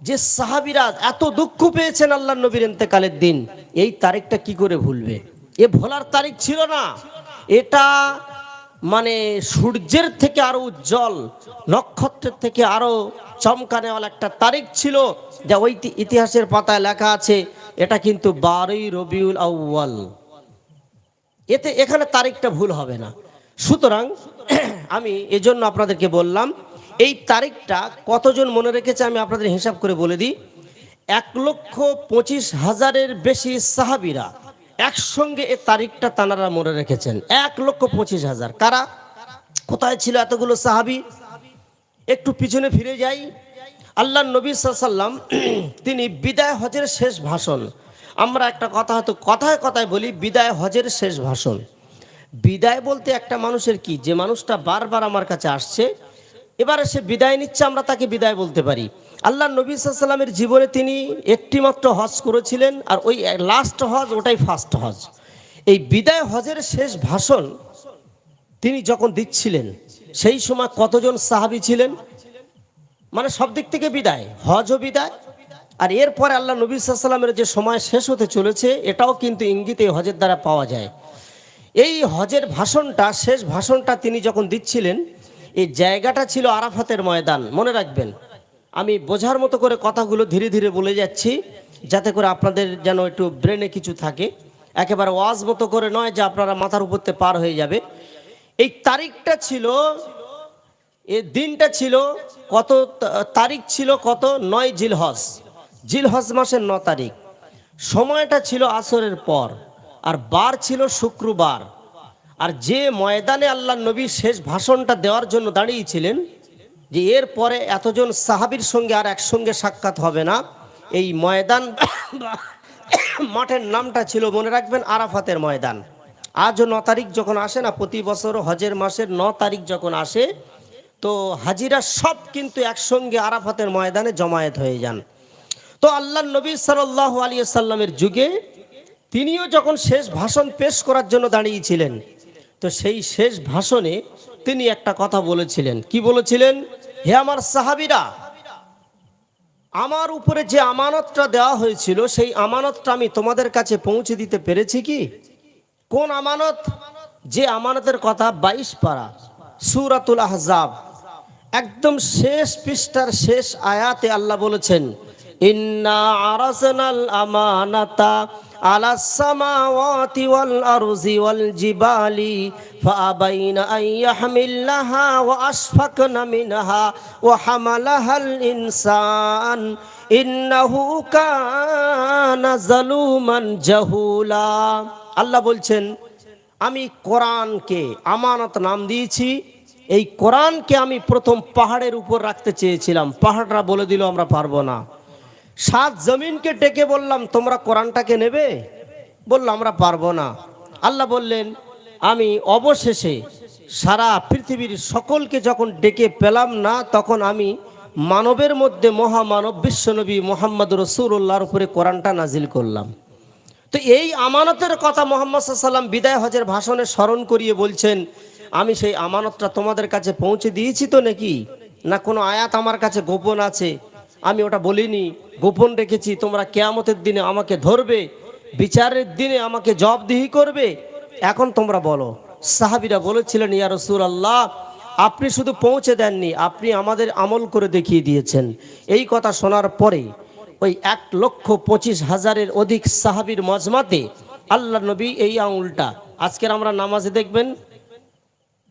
যে সাহাবীরা এত দুঃখ পেয়েছেন আল্লাহর নবীর ইন্তেকালের দিন, এই তারিখটা কি করে ভুলবে? এ ভোলার তারিখ ছিল না, এটা মানে সূর্যের থেকে আরো উজ্জ্বল, নক্ষত্রের থেকে আরো চমকানেওয়ালা একটা তারিখ ছিল, যা ওই ইতিহাসের পাতায় লেখা আছে এটা কিন্তু 12ই রবিউল আউয়াল। এখানে তারিখটা ভুল হবে না। সুতরাং আমি এজন্য আপনাদেরকে বললাম, এই তারিখটা কতজন মনে রেখেছে আমি আপনাদের হিসাব করে বলে দিই। 1,25,000-এর বেশি সাহাবীরা একসঙ্গে এই তারিখটা তানারা মনে রেখেছেন। 1,25,000। কারা কোথায় ছিল এতগুলো সাহাবী? একটু পিছনে ফিরে যাই। আল্লাহর নবী সাল্লাল্লাহু আলাইহি ওয়াসাল্লাম তিনি বিদায় হজের শেষ ভাষণ, আমরা একটা কথা হয়তো কথায় কথায় বলি বিদায় হজের শেষ ভাষণ। বিদায় বলতে একটা মানুষের কি, যে মানুষটা বারবার আমার কাছে আসছে, এবারে সে বিদায় নিচ্ছে, আমরা তাকে বিদায় বলতে পারি। আল্লাহর নবী সাল্লাল্লাহু আলাইহি ওয়াসাল্লামের জীবনে তিনি একটি মাত্র হজ করেছিলেন, আর ওই লাস্ট হজ ওটাই ফার্স্ট হজ। এই বিদায় হজের শেষ ভাষণ তিনি যখন দিচ্ছিলেন সেই সময় কতজন সাহাবী ছিলেন? মানে সব দিক থেকে বিদায়, হজও বিদায়, আর এরপরে আল্লাহ নবী সাল্লাল্লাহু আলাইহি ওয়াসাল্লামের যে সময় শেষ হতে চলেছে এটাও কিন্তু ইঙ্গিত এই হজের দ্বারা পাওয়া যায়। এই হজের ভাষণটা, শেষ ভাষণটা তিনি যখন দিচ্ছিলেন, এই জায়গাটা ছিল আরাফাতের ময়দান। মনে রাখবেন, আমি বোঝার মতো করে কথাগুলো ধীরে ধীরে বলে যাচ্ছি, যাতে করে আপনাদের যেন একটু ব্রেনে কিছু থাকে, একেবারে ওয়াজ মতো করে নয় যে আপনারা মাথার উপরতে পার হয়ে যাবে। এই তারিখটা ছিল, এই দিনটা ছিল কত তারিখ ছিল? কত? 9 জিলহজ, জিলহজ মাসের 9 তারিখ। সময়টা ছিল আসরের পর, আর বার ছিল শুক্রবার। আর যে ময়দানে আল্লাহ নবী শেষ ভাষণটা দেওয়ার জন্য দাঁড়িয়েছিলেন, যে এর পরে এতজন সাহাবীর সঙ্গে আর একসঙ্গে সাক্ষাৎ হবে না, এই ময়দান মাঠের নামটা ছিল, মনে রাখবেন, আরাফাতের ময়দান। আজও 9 তারিখ যখন আসে না, প্রতি বছর হজের মাসের 9 তারিখ যখন আসে, তো হাজিরা সব কিন্তু একসঙ্গে আরাফাতের ময়দানে জমায়েত হয়ে যান। তো আল্লাহর নবী সাল্লাল্লাহু আলাইহি ওয়াসাল্লামের যুগে তিনিও যখন শেষ ভাষণ পেশ করার জন্য দাঁড়িয়েছিলেন, তো সেই শেষ ভাষণে তিনি একটা কথা বলেছিলেন। কি বলেছিলেন? হে আমার সাহাবীরা, আমার উপরে যে আমানতটা দেওয়া হয়েছিল সেই আমানতটা আমি তোমাদের কাছে পৌঁছে দিতে পেরেছি কি? কোন আমানত? যে আমানতের কথা 22 পারা সূরাতুল আহজাব একদম শেষ পৃষ্ঠার শেষ আয়াতে আল্লাহ বলেছেন, ইন্না আরাসনাল আমানাতা আলাস সামাওয়াতি ওয়াল আরজি ওয়াল জিবালি ফাআবাইনা আন ইয়াহমিলাহা ওয়া আশফাকনা মিনহা ওয়া হামালাহাল ইনসান ইন্নাহু কানা যালুমান জাহুলা। আল্লাহ বলছেন, আমি কোরআনকে আমানত নাম দিয়েছি। এই কোরআনকে আমি প্রথম পাহাড়ের উপর রাখতে চেয়েছিলাম, পাহাড়রা বলে দিল আমরা পারবো না। 7 জমিনকে ডেকে বললাম তোমরা কোরআনটাকে নেবে, বললো আমরা পারবো না। আল্লাহ বললেন, আমি অবশেষে সারা পৃথিবীর সকলকে যখন ডেকে পেলাম না, তখন আমি মানবের মধ্যে মহামানব বিশ্বনবী মুহাম্মদ রাসূলুল্লাহর উপরে কোরআনটা নাজিল করলাম। তো এই আমানতের কথা মুহাম্মদ সাল্লাল্লাহু আলাইহি ওয়াসাল্লাম বিদায় হজের ভাষণে স্মরণ করিয়ে বলছেন, আমি সেই আমানতটা তোমাদের কাছে পৌঁছে দিয়েছি তো নাকি? না কোনো আয়াত আমার কাছে গোপন আছে, আমি ওটা বলিনি, গোপন রেখেছি, তোমরা কিয়ামতের দিনে আমাকে ধরবে, বিচারের দিনে আমাকে জবাবদিহি করবে, এখন তোমরা বলো। সাহাবীরা বলেছিলেন, ইয়া রাসূলুল্লাহ, আপনি শুধু পৌঁছে দেননি, আপনি আমাদের আমল করে দেখিয়ে দিয়েছেন। এই কথা শোনার পরে ওই 1,25,000-এর অধিক সাহাবীর মজমাতে আল্লাহ নবী এই আঙুলটা, আজকের আমরা নামাজে দেখবেন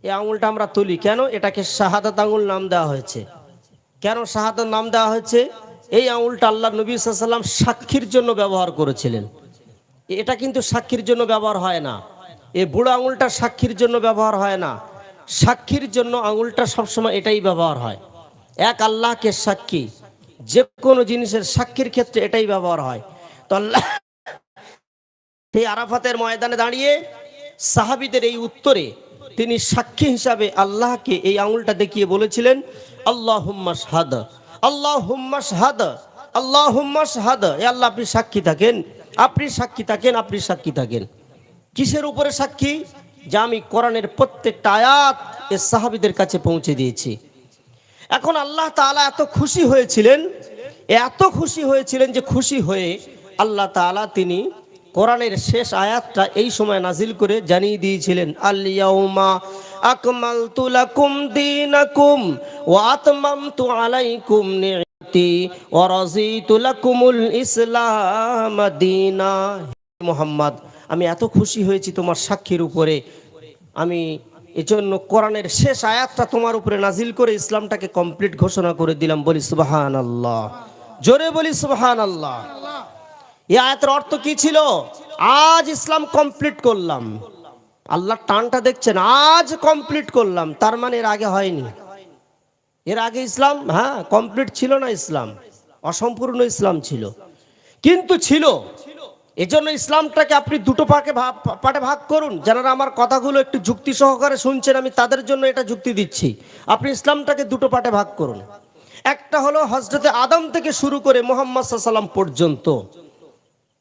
এই আঙুলটা আমরা তুলি, কেন? এটাকে শাহাদাত আঙুল নাম দেওয়া হয়েছে। কেন শাহাদাত নাম দেওয়া হয়েছে? এই আঙুলটা আল্লাহ নবী সাল্লাল্লাহু আলাইহি ওয়াসাল্লাম সাক্ষীর জন্য ব্যবহার করেছিলেন। এটা কিন্তু সাক্ষীর জন্য ব্যবহার হয় না, এই বুড়ো আঙুলটা সাক্ষীর জন্য ব্যবহার হয় না। সাক্ষীর জন্য আঙুলটা সবসময় এটাই ব্যবহার হয়, এক আল্লাহকে সাক্ষী, যে কোনো জিনিসের সাক্ষীর ক্ষেত্রে এটাই ব্যবহার হয়। তো আল্লাহ এই আরাফাতের ময়দানে দাঁড়িয়ে সাহাবীদের এই উত্তরে তিনি সাক্ষী হিসাবে আল্লাহকে এই আঙুলটা দেখিয়ে বলেছিলেন, আল্লাহুম্মা শাহাদ, আল্লাহুম্মা শাহাদ, আল্লাহুম্মা শাহাদ। এ আল্লাহ আপনি সাক্ষী থাকেন, আপনি সাক্ষী থাকেন, আপনি সাক্ষী থাকেন। কিসের উপরে সাক্ষী? যে আমি কোরআনের প্রত্যেকটা আয়াত এ সাহাবীদের কাছে পৌঁছে দিয়েছি। এখন আল্লাহ তাআলা এত খুশি হয়েছিলেন, এত খুশি হয়েছিলেন যে খুশি হয়ে আল্লাহ তাআলা তিনি কোরআনের শেষ আয়াতটা এই সময় নাজিল করে জানিয়ে দিয়েছিলেন, আল ইয়াউমা আকমালতু লাকুম দীনাকুম ওয়া আতমামতু আলাইকুম নি'মাতি ওয়া রাযীতু লাকুমুল ইসলাম দীনা। মুহাম্মদ, আমি এত খুশি হয়েছি তোমার সাক্ষীর উপরে, আমি এজন্য কোরআনের শেষ আয়াতটা তোমার উপরে নাজিল করে ইসলামটাকে কমপ্লিট ঘোষণা করে দিলাম। বলি সুবহানাল্লাহ, জোরে বলি সুবহানাল্লাহ। এই আয়াতের অর্থ কি ছিল? আজ ইসলাম কমপ্লিট করলাম। আল্লাহ টানটা দেখছেন, আজ কমপ্লিট করলাম, তার মানে এর আগে হয়নি। এর আগে ইসলাম কমপ্লিট ছিল না, ইসলাম অসম্পূর্ণ ইসলাম ছিল, কিন্তু ছিল। এজন্য ইসলামটাকে আপনি দুটো পার্টে ভাগ করুন। যারা আমার কথাগুলো একটু যুক্তি সহকারে শুনছেন, আমি তাদের জন্য এটা যুক্তি দিচ্ছি। আপনি ইসলামটাকে দুটো পার্টে ভাগ করুন। একটা হলো হযরতে আদম থেকে শুরু করে মুহাম্মদ সাল্লাল্লাহু আলাইহি ওয়াসাল্লাম পর্যন্ত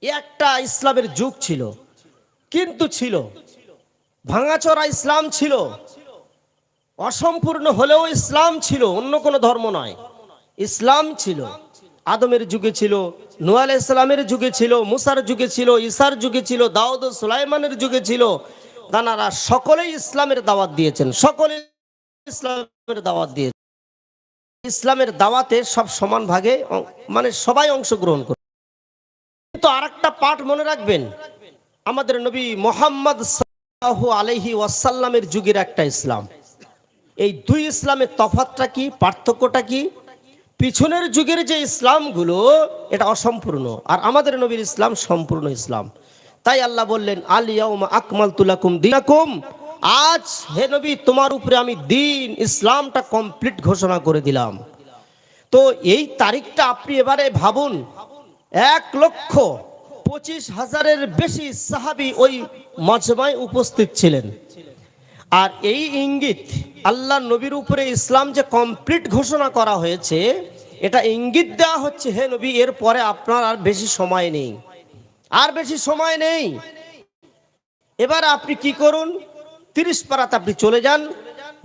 একটা ইসলামের যুগ ছিল, কিন্তু ছিল ভাঙাচোরা ইসলাম ছিল, অসম্পূর্ণ হলেও ইসলাম ছিল, অন্য কোনো ধর্ম নয়, ইসলাম ছিল। আদমের যুগে ছিল, নূহ আলাইহিস সালামের যুগে ছিল, মুসার যুগে ছিল, ঈসার যুগে ছিল, দাউদ ও সুলাইমানের যুগে ছিল। তারা সকলেই ইসলামের দাওয়াত দিয়েছেন, সকলে ইসলামের দাওয়াত দিয়েছেন। ইসলামের দাওয়াতে সব সমান ভাগে মানে সবাই অংশগ্রহণ করে। কিন্তু আরেকটা পাঠ মনে রাখবেন, আমাদের নবী মুহাম্মদ সাল্লাল্লাহু আলাইহি ওয়াসাল্লামের যুগের একটা ইসলাম। এই দুই ইসলামের তফাৎটা কি, পার্থক্যটা কি? পিছনের যুগের যে ইসলামগুলো এটা অসম্পূর্ণ, আর আমাদের নবীর ইসলাম সম্পূর্ণ ইসলাম। তাই আল্লাহ বললেন, আল ইয়াউমা আকমালতু লাকুম দীনাকুম, আজ হে নবী তোমার উপরে আমি দ্বীন ইসলামটা কমপ্লিট ঘোষণা করে দিলাম। তো এই তারিখটা আপনি এবারে ভাবুন, 1,25,000-এর বেশি সাহাবী ওই মজমায় উপস্থিত ছিলেন। আর এই ইঙ্গিত আল্লাহ নবীর উপরে ইসলাম যে কমপ্লিট ঘোষণা করা হয়েছে, এটা ইঙ্গিত দেওয়া হচ্ছে, হে নবী এর পরে আপনার আর বেশি সময় নেই, আর বেশি সময় নেই। এবার আপনি কি করুন, 30 পারাতে আপনি চলে যান,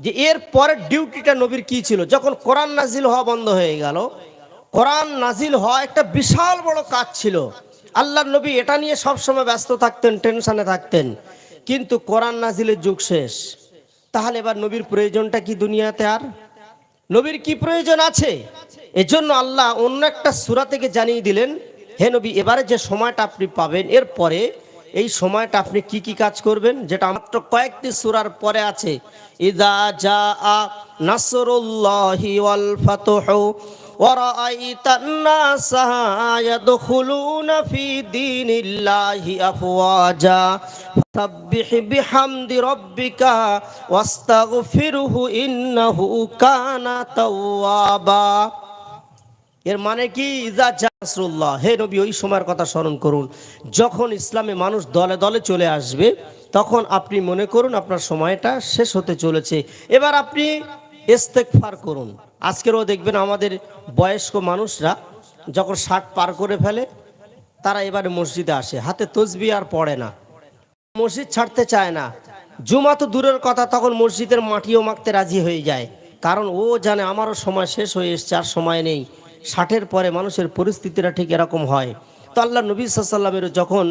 যে এর পরের ডিউটিটা নবীর কি ছিল। যখন কোরআন নাজিল হওয়া বন্ধ হয়ে গেল, কোরআন নাজিল হওয়া একটা বিশাল বড় কাজ ছিল, আল্লাহর নবী এটা নিয়ে সবসময় ব্যস্ত থাকতেন, টেনশনে থাকতেন। কিন্তু কোরআন নাজিলের যুগ শেষ, তাহলে এবার নবীর প্রয়োজনটা কি দুনিয়াতে? আর নবীর কি প্রয়োজন আছে? এজন্য আল্লাহ অন্য একটা সূরা থেকে জানিয়ে দিলেন, হে নবী এবারে যে সময়টা আপনি পাবেন, এর পরে এই সময়টা আপনি কি কি কাজ করবেন, যেটা মাত্র কয়েকটি সূরার পরে আছে। ইযা জাআ নাসরুল্লাহি ওয়াল ফাতহু ওয়া রাআইতান নাসা ইয়াদখুলুনা ফি দীনিল্লাহি আফওয়াজা ফাসাব্বিহ বিহামদি রাব্বিকা ওয়াস্তাগফিরহু ইন্নাহু কানা তাওয়াবা। এর মানে কি? ইযা জাআ নাসরুল্লাহ, হে নবী ওই সময়ের কথা স্মরণ করুন যখন ইসলামে মানুষ দলে দলে চলে আসবে, তখন আপনি মনে করুন আপনার সময়টা শেষ হতে চলেছে। এবার আপনি ইস্তেগফার করুন। আজকেরও দেখবেন আমাদের বয়স্ক মানুষরা যখন 60 পার করে ফেলে, তারা এবারে মসজিদে আসে, হাতে তসবিহ আর পড়ে না, মসজিদ ছাড়তে চায় না। জুমা তো দূরের কথা, তখন মসজিদের মাটিও মাখতে রাজি হয়ে যায়, কারণ ও জানে আমারও সময় শেষ হয়ে এসছে, আর সময় নেই। 60-এর পরে মানুষের পরিস্থিতিটা ঠিক এরকম হয়। তো আল্লাহ নবী সাল্লাল্লাহু আলাইহি ওয়াসাল্লামের যখন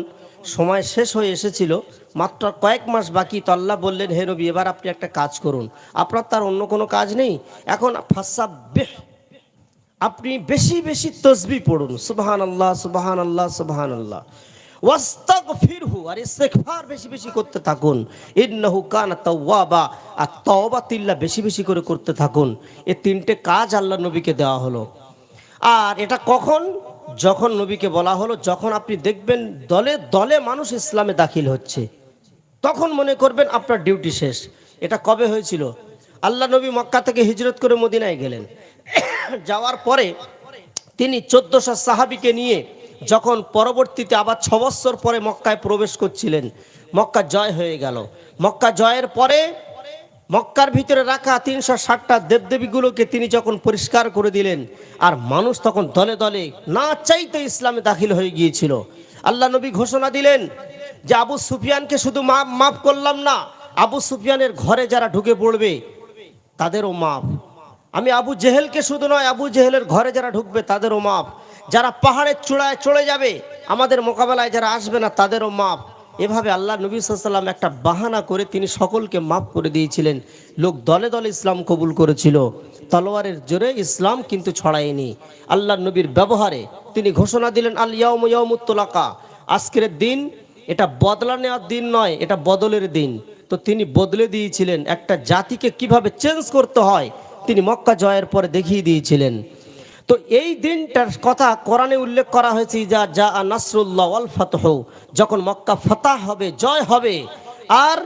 সময় শেষ হয়ে এসেছিল, মাত্র কয়েক মাস বাকি, তো আল্লাহ বললেন, হে নবী এবার আপনি একটা কাজ করুন, আপনার তার অন্য কোনো কাজ নেই, এখন ফাসাব্বিহ, আপনি বেশি বেশি তাসবিহ পড়ুন, সুবহানাল্লাহ সুবহানাল্লাহ সুবহানাল্লাহ, ওয়াস্তাগফিরহু, আর ইস্তেগফার বেশি বেশি করতে থাকুন, ইন্নাহু কানা তাওয়াবা, আর তওবা তিল্লা বেশি বেশি করে করতে থাকুন। এই তিনটে কাজ আল্লাহ নবীকে দেওয়া হলো। আর এটা কখন? যখন নবীকে বলা হলো, যখন আপনি দেখবেন দলে দলে মানুষ ইসলামে দাখিল হচ্ছে, তখন মনে করবেন আপনার ডিউটি শেষ। এটা কবে হয়েছিল? আল্লাহ নবী মক্কা থেকে হিজরত করে মদিনায় গেলেন। যাওয়ার পরে তিনি 1400 সাহাবীকে নিয়ে যখন পরবর্তীতে আবার 6 বছর পরে মক্কায় প্রবেশ করছিলেন, মক্কা জয় হয়ে গেল। মক্কা জয়ের পরে মক্কার ভিতরে রাখা 360টা দেবদেবীগুলোকে তিনি যখন পরিষ্কার করে দিলেন, আর মানুষ তখন দলে দলে না চাইতে ইসলামে দাখিল হয়ে গিয়েছিল। আল্লাহ নবী ঘোষণা দিলেন যে আবু সুফিয়ানকে শুধু মাফ করলাম না, আবু সুফিয়ানের ঘরে যারা ঢুকে পড়বে তাদেরও মাফ। আমি আবু জেহেলকে শুধু নয়, আবু জেহেলের ঘরে যারা ঢুকবে তাদেরও মাফ। যারা পাহাড়ের চূড়ায় চলে যাবে আমাদের মোকাবেলায় যারা আসবে না তাদেরও মাফ। এভাবে আল্লাহ নবী সাল্লাল্লাহু আলাইহি ওয়াসাল্লাম একটা বাহানা করে তিনি সকলকে মাফ করে দিয়েছিলেন। লোক দলে দলে ইসলাম কবুল করেছিল, তলোয়ারের জোরে ইসলাম কিন্তু ছড়ায়নি। আল্লাহ নবীর ব্যবহারে তিনি ঘোষণা দিলেন আল ইয়াউমু ইয়াউমুত তুলাকা, আজকের দিন এটা বদলা নেওয়ার দিন নয়, এটা বদলের দিন। তো তিনি বদলে দিয়েছিলেন, একটা জাতিকে কিভাবে চেঞ্জ করতে হয় তিনি মক্কা জয়ের পরে দেখিয়ে দিয়েছিলেন। তো এই দিনটার কথা কোরআনে উল্লেখ করা হয়েছে, যা যা নাসরুল্লাহ ওয়াল ফাতহ, যখন মক্কা ফাতাহ হবে, জয় হবে। আর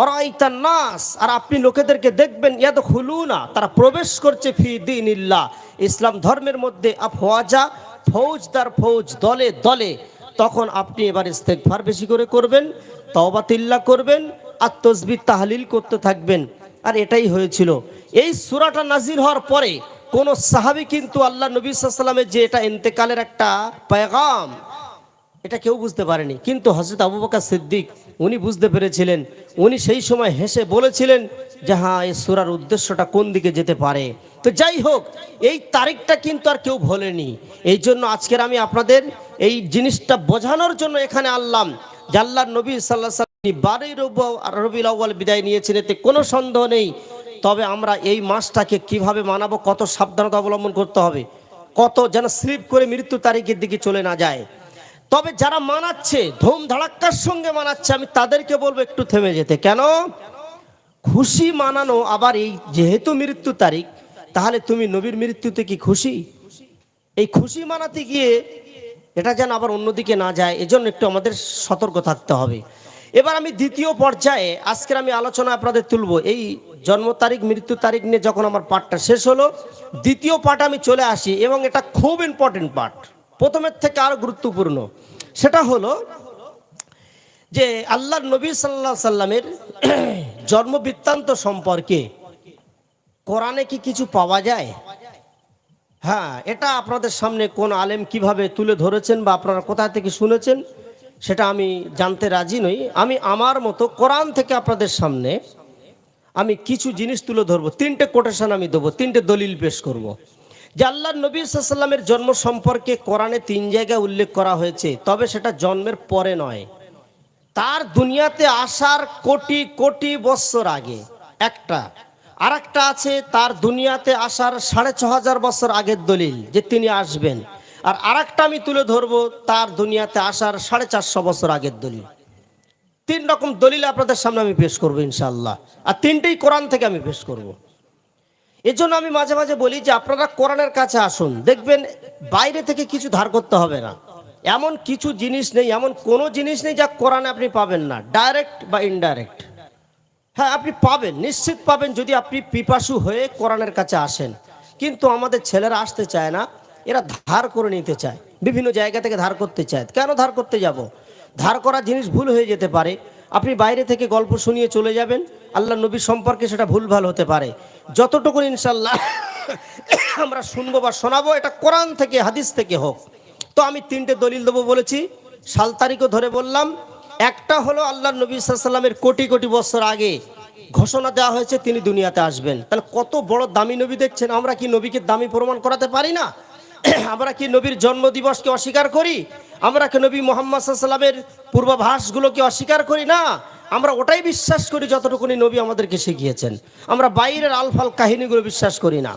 ওরাইতান নাস, আর আপনি লোকেদেরকে দেখবেন ইয়াদখুলুনা, তারা প্রবেশ করছে ফি দীনিল্লাহ, ইসলাম ধর্মের মধ্যে, আফওয়াজা, ফৌজদার ফৌজ, দলে দলে। তখন আপনি এবার ইস্তেগফার বেশি করে করবেন, তওবাতিল্লাহ করবেন, আর তাসবিহ তাহলিল করতে থাকবেন। আর এটাই হয়েছিল। এই সূরাটা নাজিল হওয়ার পরে কোন সাহাবী কিন্তু আল্লাহ নবী সাল্লাল্লাহু আলাইহি ওয়াসাল্লামের যে এটা ইন্তেকালের একটা পেগাম, এটা কেউ বুঝতে পারেনি। কিন্তু হযরত আবু বকর সিদ্দিক উনি বুঝতে পেরেছিলেন। উনি সেই সময় হেসে বলেছিলেন যে হ্যাঁ, এই সূরার উদ্দেশ্যটা কোন দিকে যেতে পারে। তো যাই হোক, এই তারিখটা কিন্তু আর কেউ ভোলেনি। এই জন্য আজকের আমি আপনাদের এই জিনিসটা বোঝানোর জন্য এখানে আনলাম যে আল্লাহর নবী সাল্লাল্লাহু আলাইহি ওয়াসাল্লাম 12 রবিউল আউয়াল বিদায় নিয়েছেন, এতে কোনো সন্দেহ নেই। তবে আমরা এই মাসটাকে কিভাবে মানাবো, কত সাবধানতা অবলম্বন করতে হবে, কত যেন স্লিপ করে মৃত্যু তারিখের দিকে চলে না যায়। তবে যারা মানাচ্ছে, ধুম ধাড়াক্কার সঙ্গে মানাচ্ছে, আমি তাদেরকে বলবো একটু থেমে যেতে। কেন? খুশি মানানো আবার এই যেহেতু মৃত্যু তারিখ, তাহলে তুমি নবীর মৃত্যুতে কি খুশি? এই খুশি মানাতে গিয়ে এটা যেন আবার অন্যদিকে না যায়, এজন্য একটু আমাদের সতর্ক থাকতে হবে। এবার আমি দ্বিতীয় পর্যায়ে আজকের আমি আলোচনা আপনাদের তুলব। এই জন্ম তারিখ মৃত্যু তারিখ নিয়ে যখন আমার পাঠটা শেষ হলো, দ্বিতীয় পাঠ আমি চলে আসি, এবং এটা খুব ইম্পর্টেন্ট পাঠ, প্রথমের থেকে আরো গুরুত্বপূর্ণ। সেটা হলো যে আল্লাহর নবী সাল্লাল্লাহু আলাইহি সাল্লামের জন্ম বৃত্তান্ত সম্পর্কে কোরআনে কি কিছু পাওয়া যায়? হ্যাঁ, এটা আপনাদের সামনে কোন আলেম কিভাবে তুলে ধরেছেন বা আপনারা কোথা থেকে শুনেছেন সেটা আমি জানতে রাজি নই। আমি আমার মতো কোরআন থেকে আপনাদের সামনে আমি কিছু জিনিস তুলে ধরবো। 3টে কোটেশন আমি দেবো, 3টে দলিল পেশ করব। যে আল্লাহর নবী সাল্লাল্লাহু আলাইহি সাল্লামের জন্ম সম্পর্কে কোরআনে 3 জায়গায় উল্লেখ করা হয়েছে, তবে সেটা জন্মের পরে নয়, তার দুনিয়াতে আসার কোটি কোটি বছর আগে একটা। আর একটা আছে তার দুনিয়াতে আসার 6500 বছর আগের দলিল যে তিনি আসবেন। আর আরেকটা আমি তুলে ধরবো তার দুনিয়াতে আসার 450 বছর আগের দলিল। 3 রকম দলিল আপনাদের সামনে আমি পেশ করবো ইনশাআল্লাহ, আর 3টেই কোরআন থেকে আমি পেশ করব। এজন্য আমি মাঝে মাঝে বলি যে আপনারা কোরআনের কাছে আসুন, দেখবেন বাইরে থেকে কিছু ধার করতে হবে না। এমন কিছু জিনিস নেই, এমন কোনো জিনিস নেই যা কোরআনে আপনি পাবেন না, ডাইরেক্ট বা ইনডাইরেক্ট। হ্যাঁ, আপনি পাবেন, নিশ্চিত পাবেন যদি আপনি পিপাসু হয়ে কোরআনের কাছে আসেন। কিন্তু আমাদের ছেলেরা আসতে চায় না, এরা ধার করে নিতে চায়, বিভিন্ন জায়গা থেকে ধার করতে চায়। কেন ধার করতে যাব? ধার করা জিনিস ভুল হয়ে যেতে পারে। আপনি বাইরে থেকে গল্প শুনিয়ে চলে যাবেন, আল্লাহ নবী সম্পর্কে সেটা ভুলভাল হতে পারে। যতটুকু ইনশাল্লাহ আমরা শুনবো বা শোনাবো, এটা কোরআন থেকে হাদিস থেকে হোক। তো আমি 3টে দলিল দেবো বলেছি, সাল তারিখও ধরে বললাম। একটা হলো আল্লাহ নবী সাল্লাল্লাহু আলাইহি সাল্লামের কোটি কোটি বছর আগে ঘোষণা দেওয়া হয়েছে তিনি দুনিয়াতে আসবেন। তাহলে কত বড় দামি নবী দেখছেন। আমরা কি নবীকে দামি প্রমাণ করাতে পারি না? আমরা কি নবীর জন্মদিবসকে অস্বীকার করি? আমরা কি নবী মুহাম্মদ সাল্লাল্লাহু আলাইহি সাল্লামের পূর্বাভাসগুলোকে অস্বীকার করি না? আমরা ওটাই বিশ্বাস করি যতটুকুনি নবী আমাদেরকে শিখিয়েছেন। আমরা বাইরের আলফাল কাহিনীগুলো বিশ্বাস করি না।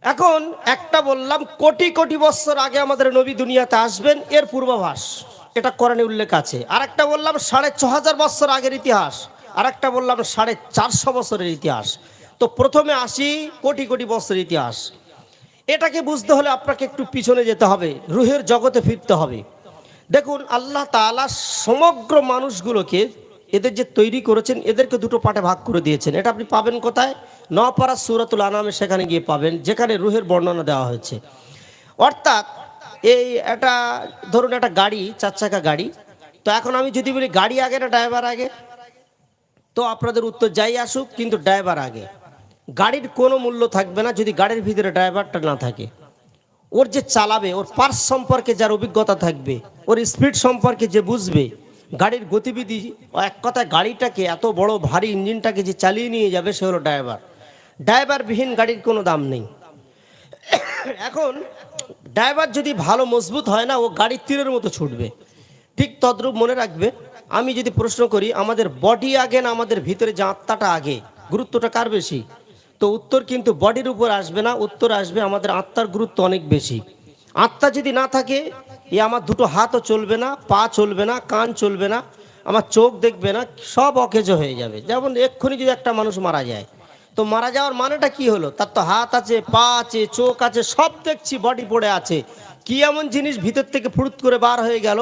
এখন একটা বললাম কোটি কোটি বছর আগে আমাদের নবী দুনিয়াতে আসবেন, এর পূর্বাভাস, এটা কোরআনে উল্লেখ আছে। আর একটা বললাম 6500 বছর আগের ইতিহাস, আর একটা বললাম 450 বছরের ইতিহাস। তো প্রথমে আসি কোটি কোটি বছরের ইতিহাস। এটাকে বুঝতে হলে আপনাকে একটু পিছনে যেতে হবে, রুহের জগতে ফিরতে হবে। দেখুন, আল্লাহ তাআলা সমগ্র মানুষগুলোকে এদের যে তৈরি করেছেন এদেরকে দুটো পার্টে ভাগ করে দিয়েছেন। এটা আপনি পাবেন কোথায়? 9 পারা সূরাতুল আনামে, সেখানে গিয়ে পাবেন, যেখানে রুহের বর্ণনা দেওয়া হয়েছে। অর্থাৎ এই একটা ধরুন একটা গাড়ি, 4 চাকা গাড়ি। তো এখন আমি যদি বলি গাড়ি আগে না ড্রাইভার আগে, তো আপনাদের উত্তর যাই আসুক, কিন্তু ড্রাইভার আগে। গাড়ির কোনো মূল্য থাকবে না যদি গাড়ির ভিতরে ড্রাইভারটা না থাকে। ওর যে চালাবে, ওর পার্স সম্পর্কে যার অভিজ্ঞতা থাকবে, ওর স্পিড সম্পর্কে যে বুঝবে, গাড়ির গতিবিধি, এক কথায় গাড়িটাকে, এত বড় ভারী ইঞ্জিনটাকে যে চালিয়ে নিয়ে যাবে, সে হলো ড্রাইভার। ড্রাইভারবিহীন গাড়ির কোনো দাম নেই। এখন ড্রাইভার যদি ভালো মজবুত হয় না, ও গাড়ির তীরের মতো ছুটবে। ঠিক তদ্রূপ মনে রাখবে, আমি যদি প্রশ্ন করি আমাদের বডি আগে না আমাদের ভিতরে যে আত্মাটা আগে, গুরুত্বটা কার বেশি? তো উত্তর কিন্তু বডির উপর আসবে না, উত্তর আসবে আমাদের আত্মার গুরুত্ব অনেক বেশি। আত্মা যদি না থাকে, আমার দুটো হাতও চলবে না, পা চলবে না, কান চলবে না, আমার চোখ দেখবে না, সব অকেজো হয়ে যাবে। যেমন এক্ষুনি যদি একটা মানুষ মারা যায়, তো মারা যাওয়ার মানেটা কি হলো? তার তো হাত আছে, পা আছে, চোখ আছে, সব দেখছি, বডি পড়ে আছে। কি এমন জিনিস ভিতর থেকে ফুরুত করে বার হয়ে গেল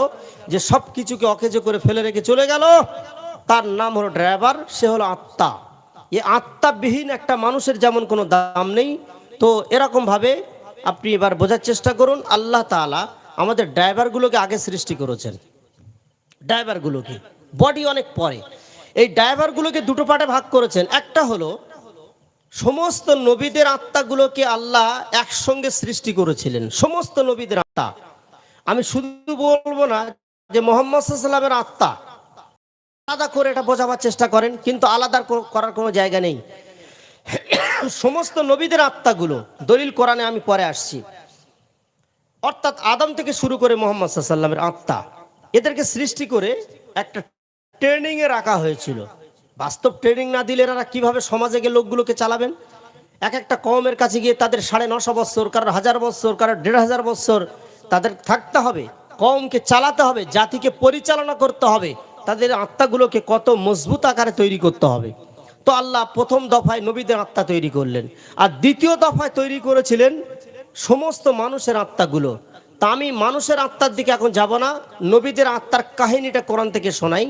যে সব কিছুকে অকেজো করে ফেলে রেখে চলে গেল? তার নাম হলো ড্রাইভার, সে হলো আত্মা। এই আত্মাবিহীন একটা মানুষের যেমন কোনো দাম নেই, তো এরকমভাবে আপনি এবার বোঝার চেষ্টা করুন, আল্লাহ তাআলা আমাদের ড্রাইভারগুলোকে আগে সৃষ্টি করেছেন। ড্রাইভারগুলোকে বডি অনেক পরে। এই ড্রাইভারগুলোকে দুটো পার্টে ভাগ করেছেন। একটা হলো সমস্ত নবীদের আত্মাগুলোকে আল্লাহ একসঙ্গে সৃষ্টি করেছিলেন, সমস্ত নবীদের আত্মা। আমি শুধু বলবো না যে মুহাম্মদ সাল্লাল্লাহু আলাইহি ওয়াসাল্লামের আত্মা, আলাদা করে এটা বোঝাবার চেষ্টা করেন, কিন্তু আলাদা করার কোনো জায়গা নেই। সমস্ত নবীদের আত্মাগুলো, দলিল কোরআনে আমি পরে আসছি, অর্থাৎ আদম থেকে শুরু করে মুহাম্মদ সাল্লাল্লাহু আলাইহি ওয়াসাল্লামের আত্মা, এদেরকে সৃষ্টি করে একটা ট্রেনিংয়ে রাখা হয়েছিল। বাস্তব ট্রেনিং না দিলে এরা কিভাবে সমাজে গিয়ে লোকগুলোকে চালাবেন? এক একটা কওমের কাছে গিয়ে তাদের 950 বছর, কারোর 1000 বছর, কারোর 1500 বছর তাদের থাকতে হবে, কওমকে চালাতে হবে, জাতিকে পরিচালনা করতে হবে, তাদের আত্মাগুলোকে কত মজবুত আকারে তৈরি করতে হবে। তো আল্লাহ প্রথম দফায় নবীদের আত্মা তৈরি করলেন, আর দ্বিতীয় দফায় তৈরি করেছিলেন সমস্ত মানুষের আত্মাগুলো। তা আমি মানুষের আত্মার দিকে এখন যাব না, নবীদের আত্মার কাহিনীটা কোরআন থেকে শোনাই।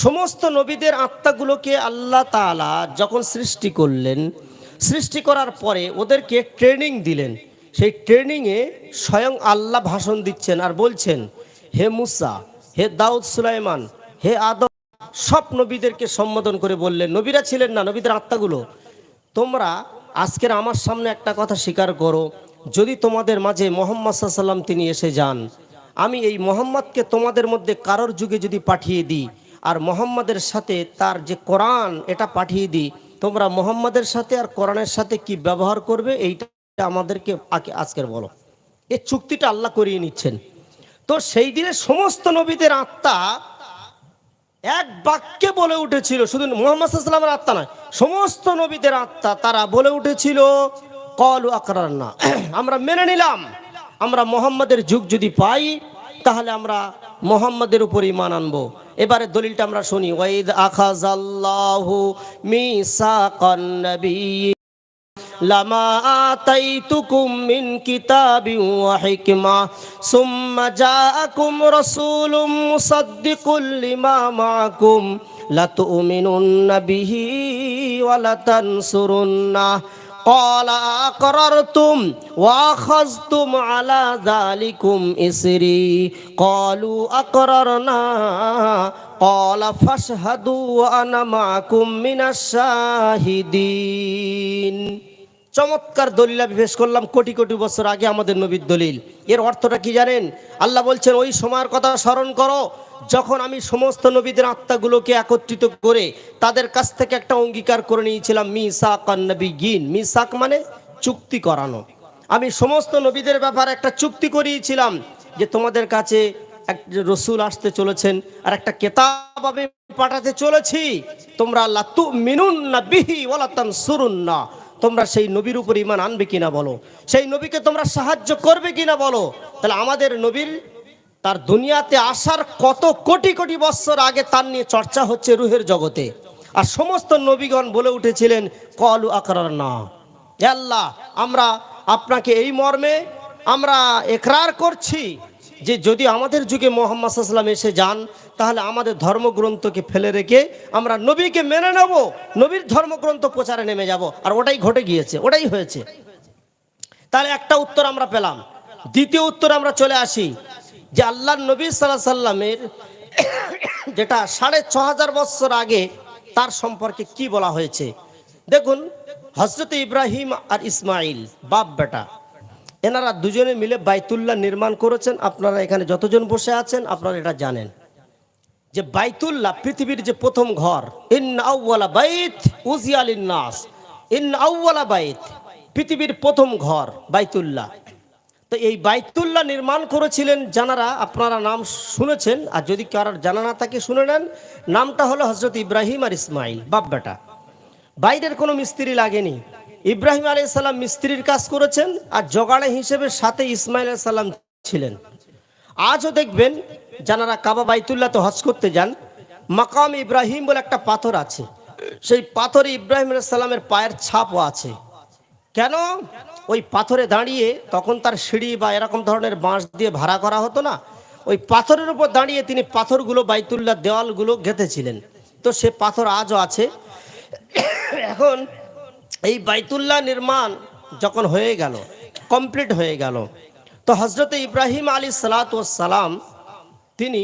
সমস্ত নবীদের আত্মাগুলোকে আল্লাহ তাআলা যখন সৃষ্টি করলেন, সৃষ্টি করার পরে ওদেরকে ট্রেনিং দিলেন। সেই ট্রেনিংয়ে স্বয়ং আল্লাহ ভাষণ দিচ্ছেন আর বলছেন, হে মুসা, হে দাউদ, সুলাইমান, হে আদম, সব নবীদেরকে সম্বোধন করে বললেন। নবীরা ছিলেন না, নবীদের আত্মাগুলো, তোমরা আজকের আমার সামনে একটা কথা স্বীকার করো, যদি তোমাদের মাঝে মুহাম্মদ সাল্লাল্লাহু আলাইহি ওয়াসাল্লাম তিনি এসে যান, আমি এই মুহাম্মদকে তোমাদের মধ্যে কারোর যুগে যদি পাঠিয়ে দিই, আর মুহাম্মাদের সাথে তার যে কোরআন এটা পাঠিয়ে দিই, তোমরা মুহাম্মাদের সাথে আর কোরআনের সাথে কি ব্যবহার করবে, এইটা আমাদেরকে আজকের বলো। এই চুক্তিটা আল্লাহ করিয়ে নিচ্ছেন। তো সেই দিনে সমস্ত নবীদের আত্মা এক বাক্যে বলে উঠেছিল, শুধু মুহাম্মদ সাল্লাল্লাহু আলাইহি ওয়াসাল্লামের আত্মা নয়, সমস্ত নবীদের আত্মা তারা বলে উঠেছিল, ক্বালু আকরারনা, আমরা মেনে নিলাম, আমরা মুহাম্মাদের যুগ যদি পাই তাহলে আমরা মুহাম্মাদের উপর ঈমান আনবো। এবারে দলিলটা আমরা শুনি, ওয়াইদ আখাযাল্লাহু মিসাকান নাবিয়্যিন লামা আতাইতুকুম মিন কিতাবিন ওয়া হিকমা সুম্মা জাআকুম রাসূলুম মুসাদ্দিকুল লিমা মাআকুম লাতুমিনুন্না বিহি ওয়া লাতানসুরুন্নাহ ক্বালা আকরারতুম ওয়া আখাযতুম আলা যালিকুম ইসরি ক্বালু আকরারনা ক্বালা ফাশহাদু ওয়া আনা মাআকুম মিনাশ শাহিদিন। চমৎকার দলিল আমি পেশ করলাম, কোটি কোটি বছর আগে আমাদের নবীর দলিল। এর অর্থটা কি জানেন? আল্লাহ বলছেন, ওই সময়ের কথা স্মরণ করো যখন আমি সমস্ত নবীদের আত্মাগুলোকে একত্রিত করে তাদের কাছ থেকে একটা অঙ্গীকার করে নিয়েছিলাম, মিসাকান নাবিয়্যিন। মিসাক মানে চুক্তি করানো। আমি সমস্ত নবীদের ব্যাপারে একটা চুক্তি করিয়েছিলাম যে তোমাদের কাছে এক রসুল আসতে চলেছেন আর একটা কিতাব আমি পাঠাতে চলেছি, তোমরা লাতুমিনুন্না বিহি ওয়া লাতানসুরুন্না, তোমরা সেই নবীর উপর ঈমান আনবে কিনা বলো, সেই নবীকে তোমরা সাহায্য করবে কিনা বলো। তাহলে আমাদের নবীর তার দুনিয়াতে আসার কত কোটি কোটি বছর আগে তার নিয়ে চর্চা হচ্ছে রুহের জগতে, আর সমস্ত নবীগণ বলে উঠেছিলেন, ক্বালু আকরারনা, আল্লাহ আমরা আপনাকে এই মর্মে আমরা ইকরার করছি যে যদি আমাদের যুগে মুহাম্মদ সাল্লাল্লাহু আলাইহি ওয়াসাল্লাম এসে যান, তাহলে আমাদের ধর্মগ্রন্থকে ফেলে রেখে আমরা নবীকে মেনে নেব, নবীর ধর্মগ্রন্থ প্রচারে নেমে যাব। আর ওটাই ঘটে গিয়েছে, ওটাই হয়েছে। তাহলে একটা উত্তর আমরা পেলাম। দ্বিতীয় উত্তর আমরা চলে আসি যে আল্লাহর নবী সাল্লাল্লাহু আলাইহি ওয়াসাল্লামের যেটা ৬৫০০ বছর আগে, তার সম্পর্কে কি বলা হয়েছে। দেখুন, হযরত ইব্রাহিম আর ইসমাইল বাপ বেটা, এনারা দুজনে মিলে বাইতুল্লাহ নির্মাণ করেছেন। আপনারা এখানে যতজন বসে আছেন আপনারা এটা জানেন যে বাইতুল্লাহ পৃথিবীর যে প্রথম ঘর। ইন্না আউওয়ালা বাইত উযিয়া লিন-নাস, ইন্না আউওয়ালা বাইত, পৃথিবীর প্রথম ঘর বাইতুল্লাহ। তো এই বাইতুল্লাহ নির্মাণ করেছিলেন যারা, আপনারা নাম শুনেছেন, আর যদি কারোর জানা না থাকে শুনে নেন। নামটা হলো হযরত ইব্রাহিম আর ইসমাইল, বাপ বেটা। বাইরের কোনো মিস্ত্রি লাগেনি। ইব্রাহিম আলাইহিস সালাম মিস্ত্রির কাজ করেছেন, আর জোগাড়ে হিসেবে সাথে ইসমাইল আলাইহিস সালাম ছিলেন। আজও দেখবেন যারা কাবা বাইতুল্লাহতে হজ করতে যান, মাকাম ইব্রাহিম বলে একটা পাথর আছে, সেই পাথরে ইব্রাহিম আলাইহিস সালামের পায়ের ছাপও আছে। কেন? ওই পাথরে দাঁড়িয়ে, তখন তার সিঁড়ি বা এরকম ধরনের বাঁশ দিয়ে ভাড়া করা হতো না, ওই পাথরের উপর দাঁড়িয়ে তিনি পাথরগুলো বাইতুল্লাহ দেওয়ালগুলো গেঁথেছিলেন। তো সে পাথর আজও আছে। এখন এই বাইতুল্লাহ নির্মাণ যখন হয়ে গেল, কমপ্লিট হয়ে গেল, তো হযরত ইব্রাহিম আলাইহিস সালাম তিনি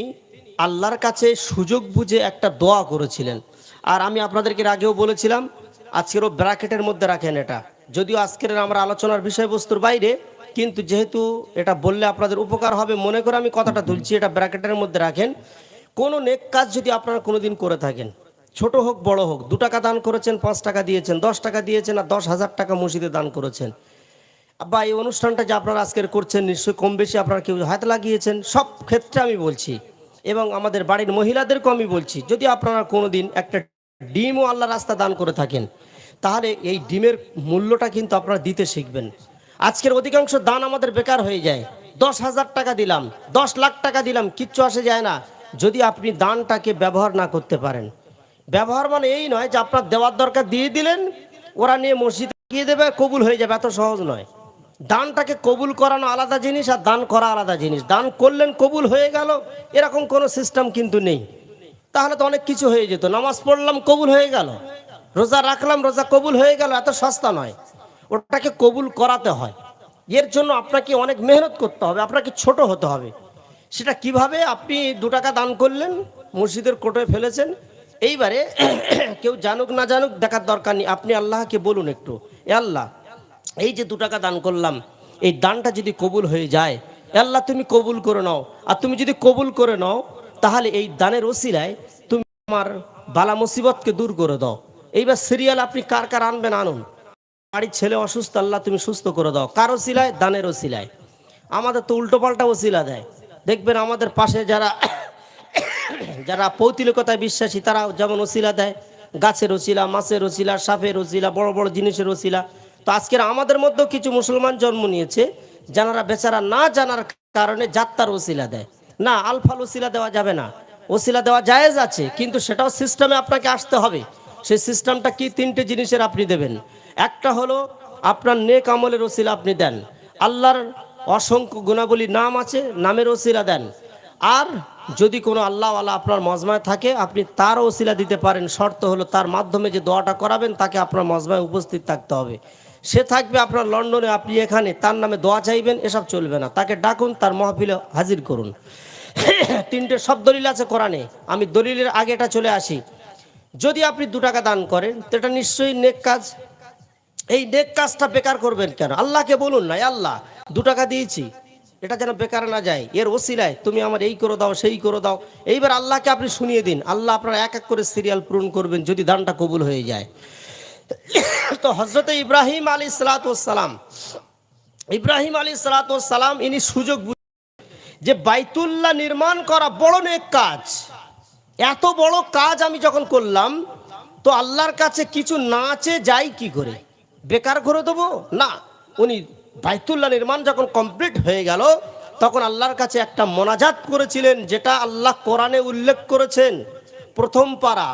আল্লাহর কাছে সুযোগ বুঝে একটা দোয়া করেছিলেন। আর আমি আপনাদেরকে আগেও বলেছিলাম, আজকেরও ব্র্যাকেটের মধ্যে রাখেন এটা, যদিও আজকের আমরা আলোচনার বিষয়বস্তুর বাইরে, কিন্তু যেহেতু এটা বললে আপনাদের উপকার হবে মনে করে আমি কথাটা তুলছি, এটা ব্র্যাকেটের মধ্যে রাখেন। কোনো নেক কাজ যদি আপনারা কোনোদিন করে থাকেন, ছোট হোক বড় হোক, 2 টাকা দান করেছেন, 5 টাকা দিয়েছেন, 10 টাকা দিয়েছেন, আর 10,000 টাকা মসজিদে দান করেছেন, বা এই অনুষ্ঠানটা যে আপনারা আজকের করছেন নিশ্চয়ই কম বেশি আপনারা কেউ হাত লাগিয়েছেন, সব ক্ষেত্রে আমি বলছি, এবং আমাদের বাড়ির মহিলাদেরকেও আমি বলছি, যদি আপনারা কোনোদিন একটা ডিমও আল্লাহর রাস্তা দান করে থাকেন, তাহলে এই ডিমের মূল্যটা কিন্তু আপনারা দিতে শিখবেন। আজকের অধিকাংশ দান আমাদের বেকার হয়ে যায়। 10,000 টাকা দিলাম, 10 লাখ টাকা দিলাম, কিচ্ছু আসে যায় না যদি আপনি দানটাকে ব্যবহার না করতে পারেন। ব্যবহার মানে এই নয় যে আপনার দেওয়ার দরকার দিয়ে দিলেন, ওরা নিয়ে মসজিদে গিয়ে দেবে, কবুল হয়ে যাবে, এত সহজ নয়। দানটাকে কবুল করানো আলাদা জিনিস, আর দান করা আলাদা জিনিস। দান করলেন কবুল হয়ে গেল, এরকম কোনো সিস্টেম কিন্তু নেই। তাহলে তো অনেক কিছু হয়ে যেত। নামাজ পড়লাম কবুল হয়ে গেল, রোজা রাখলাম রোজা কবুল হয়ে গেল, এত সস্তা নয়। ওটাকে কবুল করাতে হয়, এর জন্য আপনাকে অনেক মেহনত করতে হবে, আপনাকে ছোট হতে হবে। সেটা কিভাবে? আপনি 2 টাকা দান করলেন, মসজিদের কোটোয় ফেলেছেন, এইবারে কেউ জানুক না জানুক দেখার দরকার নেই, আপনি আল্লাহকে বলুন একটু, এ আল্লাহ, এই যে 2 টাকা দান করলাম, এই দানটা যদি কবুল হয়ে যায়, আল্লাহ তুমি কবুল করে নাও। আর তুমি যদি কবুল করে নাও, তাহলে এই দানের ওসিলায় তুমি আমার বালা মুসিবতকে দূর করে দাও। এইবার সিরিয়াল আপনি কার কার আনবেন আনুন। বাড়ির ছেলে অসুস্থ, আল্লাহ তুমি সুস্থ করে দাও, কার ওসিলায়? দানের ওসিলায়। আমাদের তো উল্টো পাল্টা ওসিলা দেয়। দেখবেন আমাদের পাশে যারা পৌতিলিকতায় বিশ্বাসী, তারা যেমন ওসিলা দেয়, গাছের ওসিলা, মাছের ওসিলা, সাপের ওসিলা, বড় বড় জিনিসের ওসিলা। তো আজকের আমাদের মধ্যেও কিছু মুসলমান জন্ম নিয়েছে যারা বেচারা না জানার কারণে যাত্রার ওসিলা দেয়। না, আলফাল ওসিলা দেওয়া যাবে না, ওসিলা দেওয়া জায়েজ আছে, কিন্তু সেটাও সিস্টেমে আপনাকে আসতে হবে। সেই সিস্টেমটা কি? 3টে জিনিসের আপনি দেবেন। একটা হলো আপনার নেক আমলের ওসিলা আপনি দেন, আল্লাহর অসংখ্য গুণাবলী নাম আছে, নামের ওসিলা দেন। আর যদি কোনো আল্লাহওয়ালা আপনার মজমায় থাকে, আপনি তার ওসিলা দিতে পারেন। শর্ত হলো তার মাধ্যমে যে দোয়াটা করাবেন তাকে আপনার মজমায় উপস্থিত থাকতে হবে। সে থাকবে আপনার লন্ডনে, আপনি এখানে, তার নামে দোয়া চাইবেন, এসব চলবে না। তাকে ডাকুন, তার মাহফিলে হাজির করুন। 3টে সব দলিল আছে কোরআনে। আমি দলিলের আগে এটা চলে আসি। যদি আপনি 2 টাকা দান করেন, তো এটা নিশ্চয়ই নেক কাজ। এই নেক কাজটা বেকার করবেন কেন? আল্লাহকে বলুন না, আল্লাহ 2 টাকা দিয়েছি, এটা যেন বেকার না যায়, এর ওসিলায় তুমি আমার এই করে দাও, সেই করে দাও। এইবার আল্লাহকে আপনি শুনিয়ে দিন, আল্লাহ আপনারা এক এক করে সিরিয়াল পূরণ করবেন যদি দানটা কবুল হয়ে যায়। তো হযরত ইব্রাহিম আলাইহিস সালাম ইনি সুযোগ যে বাইতুল্লাহ নির্মাণ করা বড় নেক কাজ, এত বড় কাজ আমি যখন করলাম, তো আল্লাহর কাছে কিছু না চেয়ে যাই কি করে? বেকার করে দেবো না। উনি বাইতুল্লাহ নির্মাণ যখন কমপ্লিট হয়ে গেল, তখন আল্লাহর কাছে একটা মোনাজাত করেছিলেন, যেটা আল্লাহ কোরআনে উল্লেখ করেছেন। প্রথম পারা,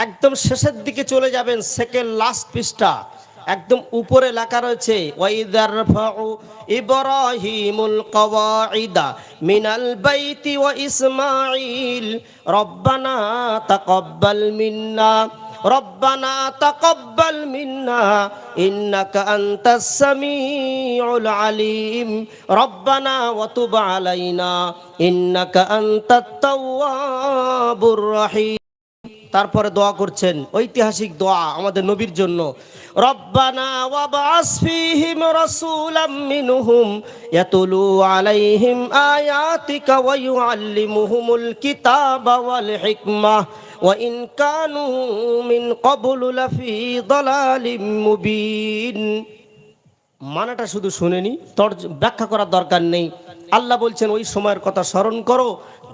একদম শেষের দিকে চলে যাবেন, সেকেন্ড লাস্ট পৃষ্ঠা, একদম উপরে লেখা রয়েছে ওয়াইদারফাউ ইব্রাহিমুল কওয়াইদা মিনাল বাইতি ওয়া ইসমাঈল রব্বানা তাকাব্বাল মিন্না রব্বানা তাকাব্বাল মিন্না ইন্নাকা আনতাস সামিউল আলিম রব্বানা ওয়া তুব আলাইনা ইন্নাকা আনতাত তাওয়াবুর রহিম। তারপরে দোয়া করছেন, ঐতিহাসিক দোয়া আমাদের নবীর জন্য, রব্বানা ওয়াবআস ফীহিম রাসূলাম মিনহুম ইয়াতুলু আলাইহিম আয়াতিকা ওয়া ইউআল্লিমুহুমুল কিতাবা ওয়াল হিকমাহ ওয়া ইন কানু মিন ক্বাবলু লাফি দালালিম মুবিন। মানাটা শুধু শুনেনি, ব্যাখ্যা করার দরকার নেই। আল্লাহ বলছেন ওই সময়ের কথা স্মরণ করো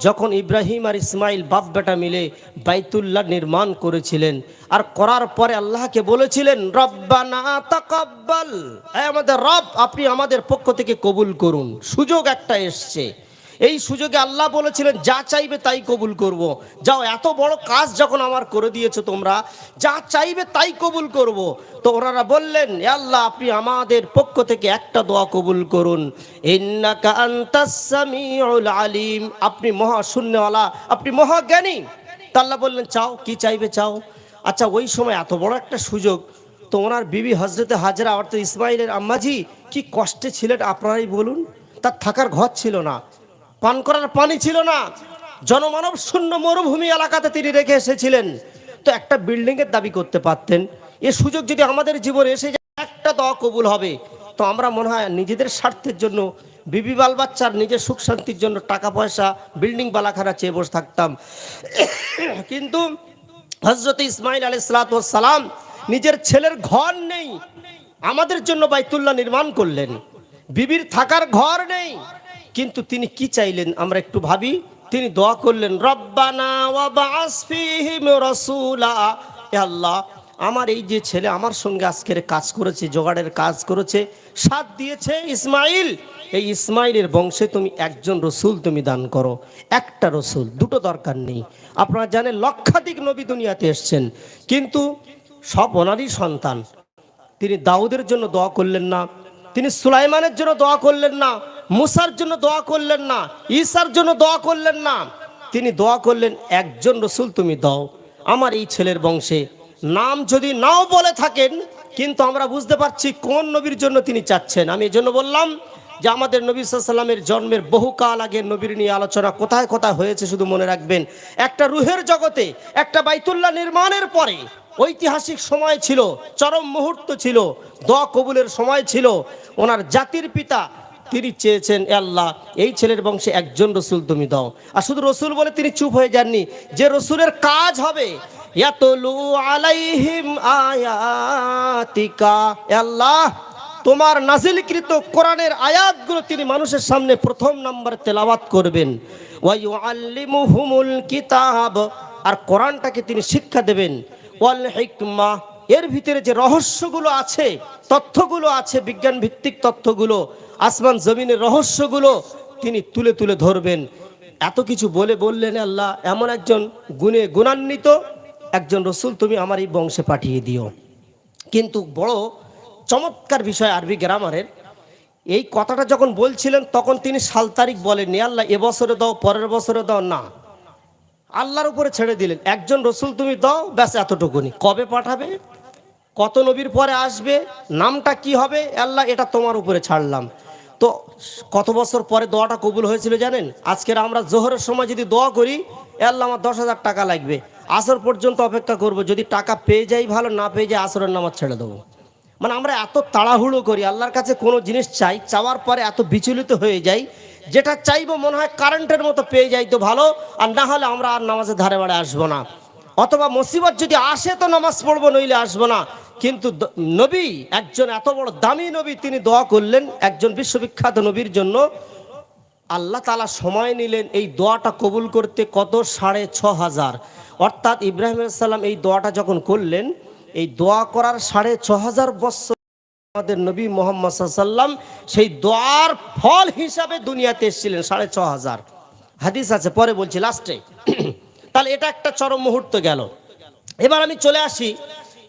যখন ইব্রাহিম আর ইসমাইল বাপ বেটা মিলে বাইতুল্লাহ নির্মাণ করেছিলেন, আর করার পরে আল্লাহকে বলেছিলেন রব্বানা তাকাব্বাল, আমাদের রব আপনি আমাদের পক্ষ থেকে কবুল করুন। সুযোগ একটা এসছে, এই সুযোগে আল্লাহ বলেছিলেন যা চাইবে তাই কবুল করব। যাও, এত বড় কাজ যখন আমার করে দিয়েছো তোমরা, যা চাইবে তাই কবুল করব। তো ওনারা বললেন এ আল্লাহ আপনি আমাদের পক্ষ থেকে একটা দোয়া কবুল করুন, ইন্নাকা আনতাস সামিউল আলিম, আপনি মহা শূন্যওয়ালা, আপনি মহাজ্ঞানী। তা আল্লাহ বললেন চাও, কি চাইবে চাও। আচ্ছা, ওই সময় এত বড় একটা সুযোগ, তো ওনার বিবি হজরতে হাজরা অর্থাৎ ইসমাইলের আম্মাজি কি কষ্টে ছিলেন আপনারাই বলুন। তার থাকার ঘর ছিল না, পান করার পানি ছিল না, জনমানব শূন্য মরুভূমি এলাকাতে তিনি রেখে এসেছিলেন। তো একটা বিল্ডিং এর দাবি করতে পারতেন। এ সুযোগ যদি আমাদের জীবনে এসে যায় একটা দোয়া কবুল হবে, তো আমরা মনে হয় নিজেদের স্বার্থের জন্য, বিবি বাল বাচ্চার নিজের সুখ শান্তির জন্য টাকা পয়সা বিল্ডিং বালাখানা চেয়ে বসে থাকতাম। কিন্তু হযরত ইসমাইল আলাইহিস সালাম নিজের ছেলের ঘর নেই, আমাদের জন্য বাইতুল্লাহ নির্মাণ করলেন। বিবির থাকার ঘর নেই, কিন্তু তিনি কি চাইলেন আমরা একটু ভাবি। তিনি দোয়া করলেন রব্বানা ওয়াবআস ফীহিম রাসূলা, হে আল্লাহ আমার এই যে ছেলে আমার সঙ্গে আজকের কাজ করেছে, জোগাড়ের কাজ করেছে, সাথ দিয়েছে ইসমাইল, এই ইসমাইলের বংশে তুমি একজন রসুল তুমি দান করো। একটা রসুল, দুটো দরকার নেই। আপনারা জানেন লক্ষাধিক নবী দুনিয়াতে এসছেন, কিন্তু সব ওনারই সন্তান। তিনি দাউদের জন্য দোয়া করলেন না, তিনি সুলাইমানের জন্য দোয়া করলেন না, মুসার জন্য দোয়া করলেন না, ঈসার জন্য দোয়া করলেন না। তিনি দোয়া করলেন একজন রসুল তুমি দাও আমার এই ছেলের বংশে। নাম যদি নাও বলে থাকেন, কিন্তু আমরা বুঝতে পারছি কোন নবীর জন্য তিনি চাচ্ছেন। আমি এই জন্য বললাম যে আমাদের নবী সাল্লাল্লাহু আলাইহি ওয়াসাল্লামের জন্মের বহুকাল আগে নবীর নিয়ে আলোচনা কোথায় কোথায় হয়েছে শুধু মনে রাখবেন। একটা রুহের জগতে একটা বাইতুল্লাহ নির্মাণের পরে ঐতিহাসিক সময় ছিল, চরম মুহূর্ত ছিল, দোয়া কবুলের সময় ছিল। ওনার জাতির পিতা তিনি চেয়েছেন এ আল্লাহ এই ছেলের বংশে একজন রসুল তুমি দাও। আর শুধু রসুল বলে তিনি চুপ হয়ে যাননি, যে রসুলের কাজ হবে ইয়াতুলু আলাইহিম আয়াতিকা, এ আল্লাহ তোমার নাজিলকৃত কোরআনের আয়াতগুলো তিনি মানুষের সামনে প্রথম নাম্বার তেলাওয়াত করবেন। ওয়া ইউআল্লিমুহুমুল কিতাব, আর কোরআনটাকে তিনি শিক্ষা দেবেন। ওয়াল হিকমা, এর ভিতরে যে রহস্যগুলো আছে, তথ্যগুলো আছে, বিজ্ঞান ভিত্তিক তথ্যগুলো, আসমান জমিনের রহস্যগুলো তিনি তুলে তুলে ধরবেন। এত কিছু বললেন আল্লাহ এমন একজন গুণে গুণান্বিত একজন রসুল তুমি আমার এই বংশে পাঠিয়ে দিও। কিন্তু বড় চমৎকার বিষয় আরবি গ্রামারের, এই কথাটা যখন বলছিলেন তখন তিনি সাল তারিখ বলেননি, আল্লাহ এবছরে দাও পরের বছরে দাও, না, আল্লাহর উপরে ছেড়ে দিলেন একজন রসুল তুমি দাও, ব্যাস এতটুকুনি। কবে পাঠাবে, কত নবীর পরে আসবে, নামটা কি হবে, আল্লাহ এটা তোমার উপরে ছাড়লাম। তো কত বছর পরে দোয়াটা কবুল হয়েছিল জানেন? আজকের আমরা জোহরের সময় যদি দোয়া করি আল্লাহ আমার 10,000 টাকা লাগবে, আসর পর্যন্ত অপেক্ষা করব, যদি টাকা পেয়ে যাই ভালো, না পেয়ে যাই আসরের নামাজ ছেড়ে দেবো। মানে আমরা এত তাড়াহুড়ো করি, আল্লাহর কাছে কোনো জিনিস চাই, চাওয়ার পরে এত বিচলিত হয়ে যাই, যেটা চাইবো মনে হয় কারেন্টের মতো পেয়ে যাই তো ভালো, আর না হলে আমরা আর নামাজের ধারে বাড়ে আসবো না, অথবা মুসিবত যদি আসে তো নামাজ পড়বো, নইলে আসবো না। কিন্তু নবী একজন এত বড় দামি নবী, তিনি দোয়া করলেন একজন বিশ্ববিখ্যাত নবীর জন্য। আল্লাহ তাআলা সময় নিলেন এই দোয়াটা কবুল করতে কত 6,500। অর্থাৎ ইব্রাহিম আলাইহিস সালাম এই দোয়াটা যখন করলেন, এই দোয়া করার 6,500 বছর আমাদের নবী মুহাম্মদ সাল্লাল্লাহু আলাইহি ওয়াসাল্লাম সেই দোয়ার ফল হিসাবে দুনিয়াতে এসেছিলেন 6,500। হাদিস আছে, পরে বলছি লাস্টে। তাহলে এটা একটা চরম মুহূর্ত গেল। এবার আমি চলে আসি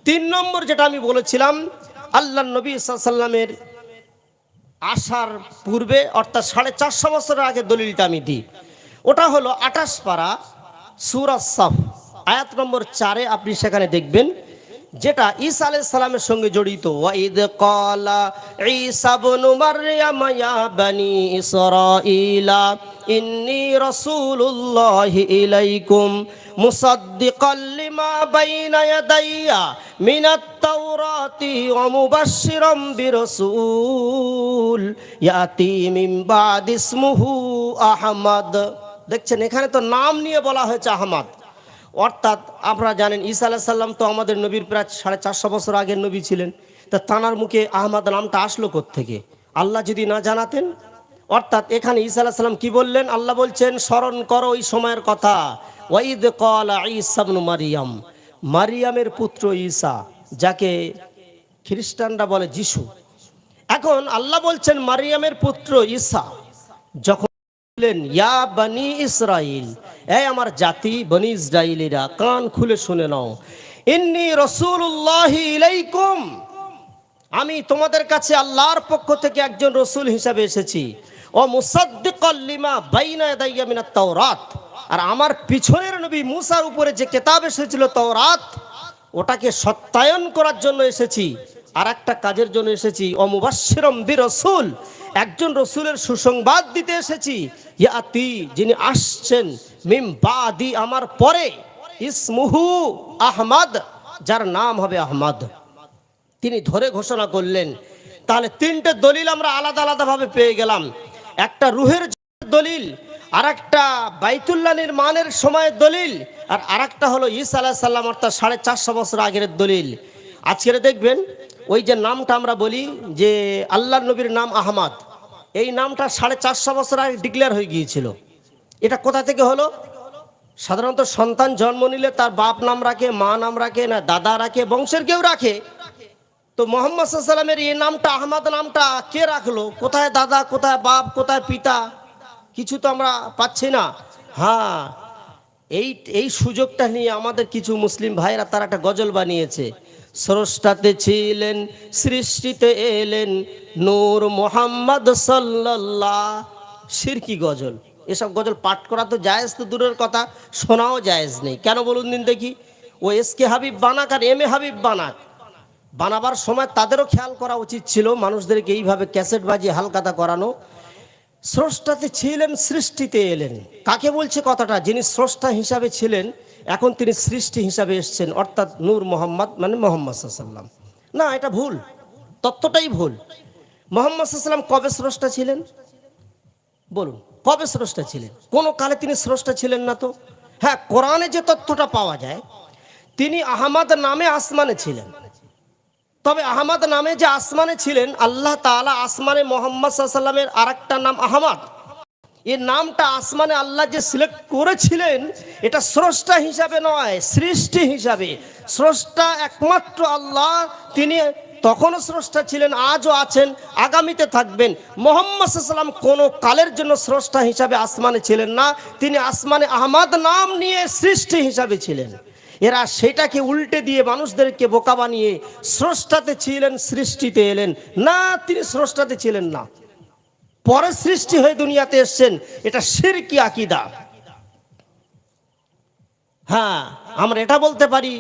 3 নম্বর, যেটা আমি বলেছিলাম আল্লাহ নবী সাল্লাল্লাহু আলাইহি সাল্লামের আসার পূর্বে অর্থাৎ 450 বছরের আগে দলিলটা আমি দিই। ওটা হলো 28 পারা সূরা সাফ আয়াত নম্বর 4-এ আপনি সেখানে দেখবেন, যেটা ঈসা আলাইহিস সালামের সঙ্গে জড়িত। ওয়াইদ ক্বালা ঈসা ইবনু মারইয়াম ইয়া বানি ইসরাঈলা ইন্নী রাসূলুল্লাহি ইলাইকুম মুসাদ্দিকাল লিমা বাইনা ইয়াদাইয়া মিনাত তাওরাতি ওয়া মুবাশশিরাম বিরাসূল ইয়াতি মিন বাদি ইসমুহু আহমদ। দেখছেন, এখানে তো নাম নিয়ে বলা হয়েছে আহমদ। অর্থাৎ আপনারা জানেন ঈসা আলাইহিস সালাম তো আমাদের নবীর প্রায় 450 বছর আগের নবী ছিলেন। তা তানার মুখে আহমদ নামটা আসলো কোত্থেকে, আল্লাহ যদি না জানাতেন? অর্থাৎ এখানে ঈসা আলাইহিস সালাম কি বললেন? আল্লাহ বলছেন স্মরণ করো ওই সময়ের কথা। ওয়াইদ ক্বালা ঈসা ইবনু মারইয়াম, মারিয়ামের পুত্র ঈসা, যাকে খ্রিস্টানরা বলে যিশু। এখন আল্লাহ বলছেন মারিয়ামের পুত্র ঈসা যখন বললেন ইয়া বনি ইসরাইল, এই আমার জাতি বনি ইসরাইলিরা, কান খুলে শুনে নাও, ইন্নী রাসূলুল্লাহি ইলাইকুম, আমি তোমাদের কাছে আল্লাহর পক্ষ থেকে একজন রসুল হিসাবে এসেছি। ও মুসাদ্দিকাল লিমা বাইনা ইয়াদাইয়া মিনাত তাওরাত, আর আমার পিছনের নবী মুসার উপরে যে কিতাব এসেছিল তাওরাত, ওটাকে সত্যায়ন করার জন্য এসেছি। আর একটা কাজের জন্য এসেছি, ও মুবাশশিরাম বিরাসূল, একজন রসুলের সুসংবাদ দিতে এসেছি। ইয়াতি, যিনি আসছেন, মিন বাদি, আমার পরে, ইসমুহু আহমদ, যার নাম হবে আহমদ। তিনি ধরে ঘোষণা করলেন। তাহলে তিনটে দলিল আমরা আলাদা আলাদাভাবে পেয়ে গেলাম। একটা রুহের দলিল, আর একটা বাইতুল্লাহ নির্মাণের সময়ের দলিল, আর আরেকটা হলো ঈসা আলাইহিস সালাম অর্থাৎ 450 বছর আগের দলিল। আজকে দেখবেন ওই যে নামটা আমরা বলি যে আল্লাহর নবীর নাম আহমদ, এই নামটা 450 বছর আগে ডিক্লেয়ার হয়ে গিয়েছিল। এটা কোথা থেকে হলো? সাধারণত সন্তান জন্ম নিলে তার বাপ নাম রাখে, মা নাম রাখে, না দাদা রাখে, বংশের কেউ রাখে। তো মোহাম্মদ সাল্লাল্লাহু আলাইহি ওয়াসাল্লামের এই নামটা আহমদ নামটা কে রাখলো? কোথায় দাদা, কোথায় বাপ, কোথায় পিতা? কিছু তো আমরা পাচ্ছি না। হ্যাঁ, এই সুযোগটা নিয়ে আমাদের কিছু মুসলিম ভাইরা তারা একটা গজল বানিয়েছে। স্রষ্টাতে ছিলেন, সৃষ্টিতে এলেন, নূর মোহাম্মদ সাল্লাল্লাহ। শিরকি গজল। এসব গজল পাঠ করা তো জায়েজ তো দূরের কথা, শোনাও জায়েজ নেই। কেন বলুন দিন দেখি? ও SK Habib বানাক R M A Habib বানাক, বানাবার সময় তাদেরও খেয়াল করা উচিত ছিল মানুষদেরকে এইভাবে ক্যাসেট বাজিয়ে হালকাতা করানো। স্রষ্টাতে ছিলেন, সৃষ্টিতে এলেন, কাকে বলছে কথাটা? যিনি স্রষ্টা হিসাবে ছিলেন, এখন তিনি সৃষ্টি হিসাবে এসছেন, অর্থাৎ নূর মোহাম্মদ মানে মোহাম্মদ সাল্লাল্লাহু আলাইহি ওয়াসাল্লাম। না, এটা ভুল, তত্ত্বটাই ভুল। মোহাম্মদ সাল্লাল্লাহু আলাইহি ওয়াসাল্লাম কবে স্রষ্টা ছিলেন বলুন? কবে স্রষ্টা ছিলেন? কোনো কালে তিনি স্রষ্টা ছিলেন না তো। হ্যাঁ, কোরআনে যে তথ্যটা পাওয়া যায়, তিনি আহমদ নামে আসমানে ছিলেন। তবে আহমদ নামে যে আসমানে ছিলেন, আল্লাহ তাআলা আসমানে মোহাম্মদ সাল্লাল্লাহু আলাইহি ওয়াসাল্লামের আরেকটা নাম আহমদ, এই নামটা আসমানে আল্লাহ যে সিলেক্ট করেছিলেন, এটা স্রষ্টা হিসাবে নয়, সৃষ্টি হিসাবে। স্রষ্টা একমাত্র আল্লাহ, তিনি তখনও স্রষ্টা ছিলেন, আজও আছেন, আগামীতে থাকবেন। মোহাম্মদ সাল্লাল্লাহু আলাইহি ওয়াসাল্লাম কোনো কালের জন্য স্রষ্টা হিসাবে আসমানে ছিলেন না, তিনি আসমানে আহমদ নাম নিয়ে সৃষ্টি হিসাবে ছিলেন। এরা সেটাকে উল্টে দিয়ে মানুষদেরকে বোকা বানিয়ে স্রষ্টাতে ছিলেন, সৃষ্টিতে এলেন। না, তিনি স্রষ্টাতে ছিলেন না, পরে সৃষ্টি হয়ে দুনিয়াতে এসছেন। এটা শিরকি আকীদা। হ্যাঁ, আমরা এটা বলতে পারি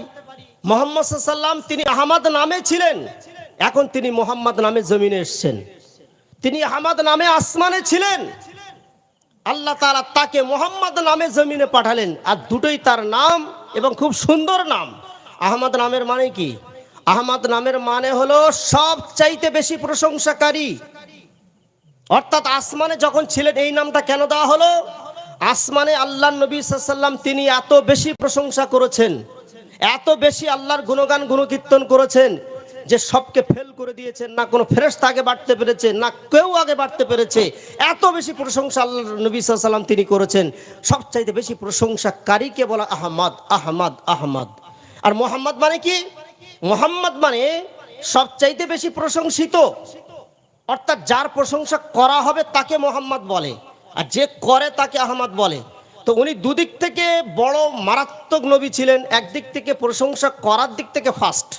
মুহাম্মদ সাল্লাল্লাহু আলাইহি ওয়াসাল্লাম তিনি আহমদ নামে ছিলেন, এখন তিনি মুহাম্মদ নামে জমিনে এসছেন। তিনি আহমদ নামে আসমানে ছিলেন, আল্লাহ তাআলা তাকে মুহাম্মদ নামে জমিনে পাঠালেন। আর দুটোই তার নাম এবং খুব সুন্দর নাম। আহমদ নামের মানে কি? আহমদ নামের মানে হলো সবচাইতে বেশি প্রশংসাকারী। অর্থাৎ আসমানে যখন ছিলেন, এই নামটা কেন দেওয়া হলো? আসমানে আল্লাহ নবী সাল্লাল্লাহু আলাইহি ওয়াসাল্লাম তিনি এত বেশি প্রশংসা করেছেন, এত বেশি আল্লাহর গুণগান গুণকীর্তন করেছেন যে সবকে ফেল করে দিয়েছেন। না কোনো ফেরেশতা আগে বাড়তে পেরেছে, না কেউ আগে বাড়তে পেরেছে। এত বেশি প্রশংসা আল্লাহ নবী সাল্লাল্লাহু আলাইহি ওয়াসাল্লাম তিনি করেছেন। সবচাইতে বেশি প্রশংসাকারীকে বলা আহমদ, আহমদ, আহমদ। আর মোহাম্মদ মানে কি? মোহাম্মদ মানে সবচাইতে বেশি প্রশংসিত, অর্থাৎ যার প্রশংসা করা হবে তাকে মোহাম্মদ বলে, আর যে করে তাকে আহমদ বলে। তো উনি দুদিক থেকে বড় মারাত্মক নবী ছিলেন। একদিক থেকে প্রশংসা করার দিক থেকে ফার্স্ট,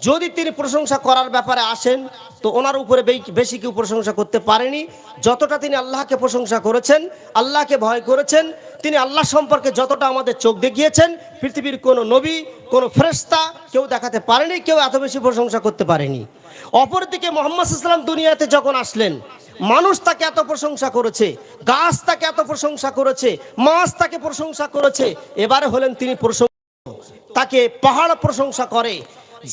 যদি তিনি প্রশংসা করার ব্যাপারে আসেন তো ওনার উপরে বেশি কেউ প্রশংসা করতে পারেনি। যতটা তিনি আল্লাহকে প্রশংসা করেছেন, আল্লাহকে ভয় করেছেন, তিনি আল্লাহ সম্পর্কে যতটা আমাদের চোখ দেখিয়েছেন, পৃথিবীর কোনো নবী, কোনো ফেরেশতা কেউ দেখাতে পারেনি, কেউ এত বেশি প্রশংসা করতে পারেনি। অপরদিকে মুহাম্মদ সাল্লাল্লাহু আলাইহি ওয়াসাল্লাম দুনিয়াতে যখন আসলেন, মানুষ তাকে এত প্রশংসা করেছে, গাছ তাকে এত প্রশংসা করেছে, মাছ তাকে প্রশংসা করেছে। এবারে হলেন তিনি প্রশংসা, তাকে পাহাড় প্রশংসা করে,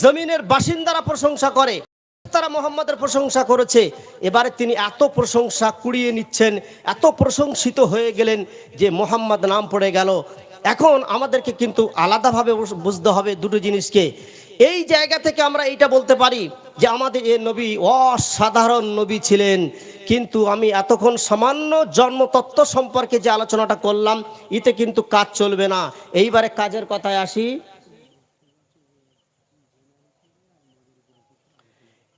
জমিনের বাসিন্দারা প্রশংসা করে, তারা মোহাম্মদের প্রশংসা করেছে। এবারে তিনি এত প্রশংসা কুড়িয়ে নিচ্ছেন, এত প্রশংসিত হয়ে গেলেন যে মোহাম্মদ নাম পড়ে গেল। এখন আমাদেরকে কিন্তু আলাদাভাবে বুঝতে হবে দুটো জিনিসকে। এই জায়গা থেকে আমরা এইটা বলতে পারি যে আমাদের এ নবী অসাধারণ নবী ছিলেন, কিন্তু আমি এতক্ষণ সামান্য জন্মতত্ত্ব সম্পর্কে যে আলোচনাটা করলাম, এতে কিন্তু কাজ চলবে না। এইবারে কাজের কথায় আসি।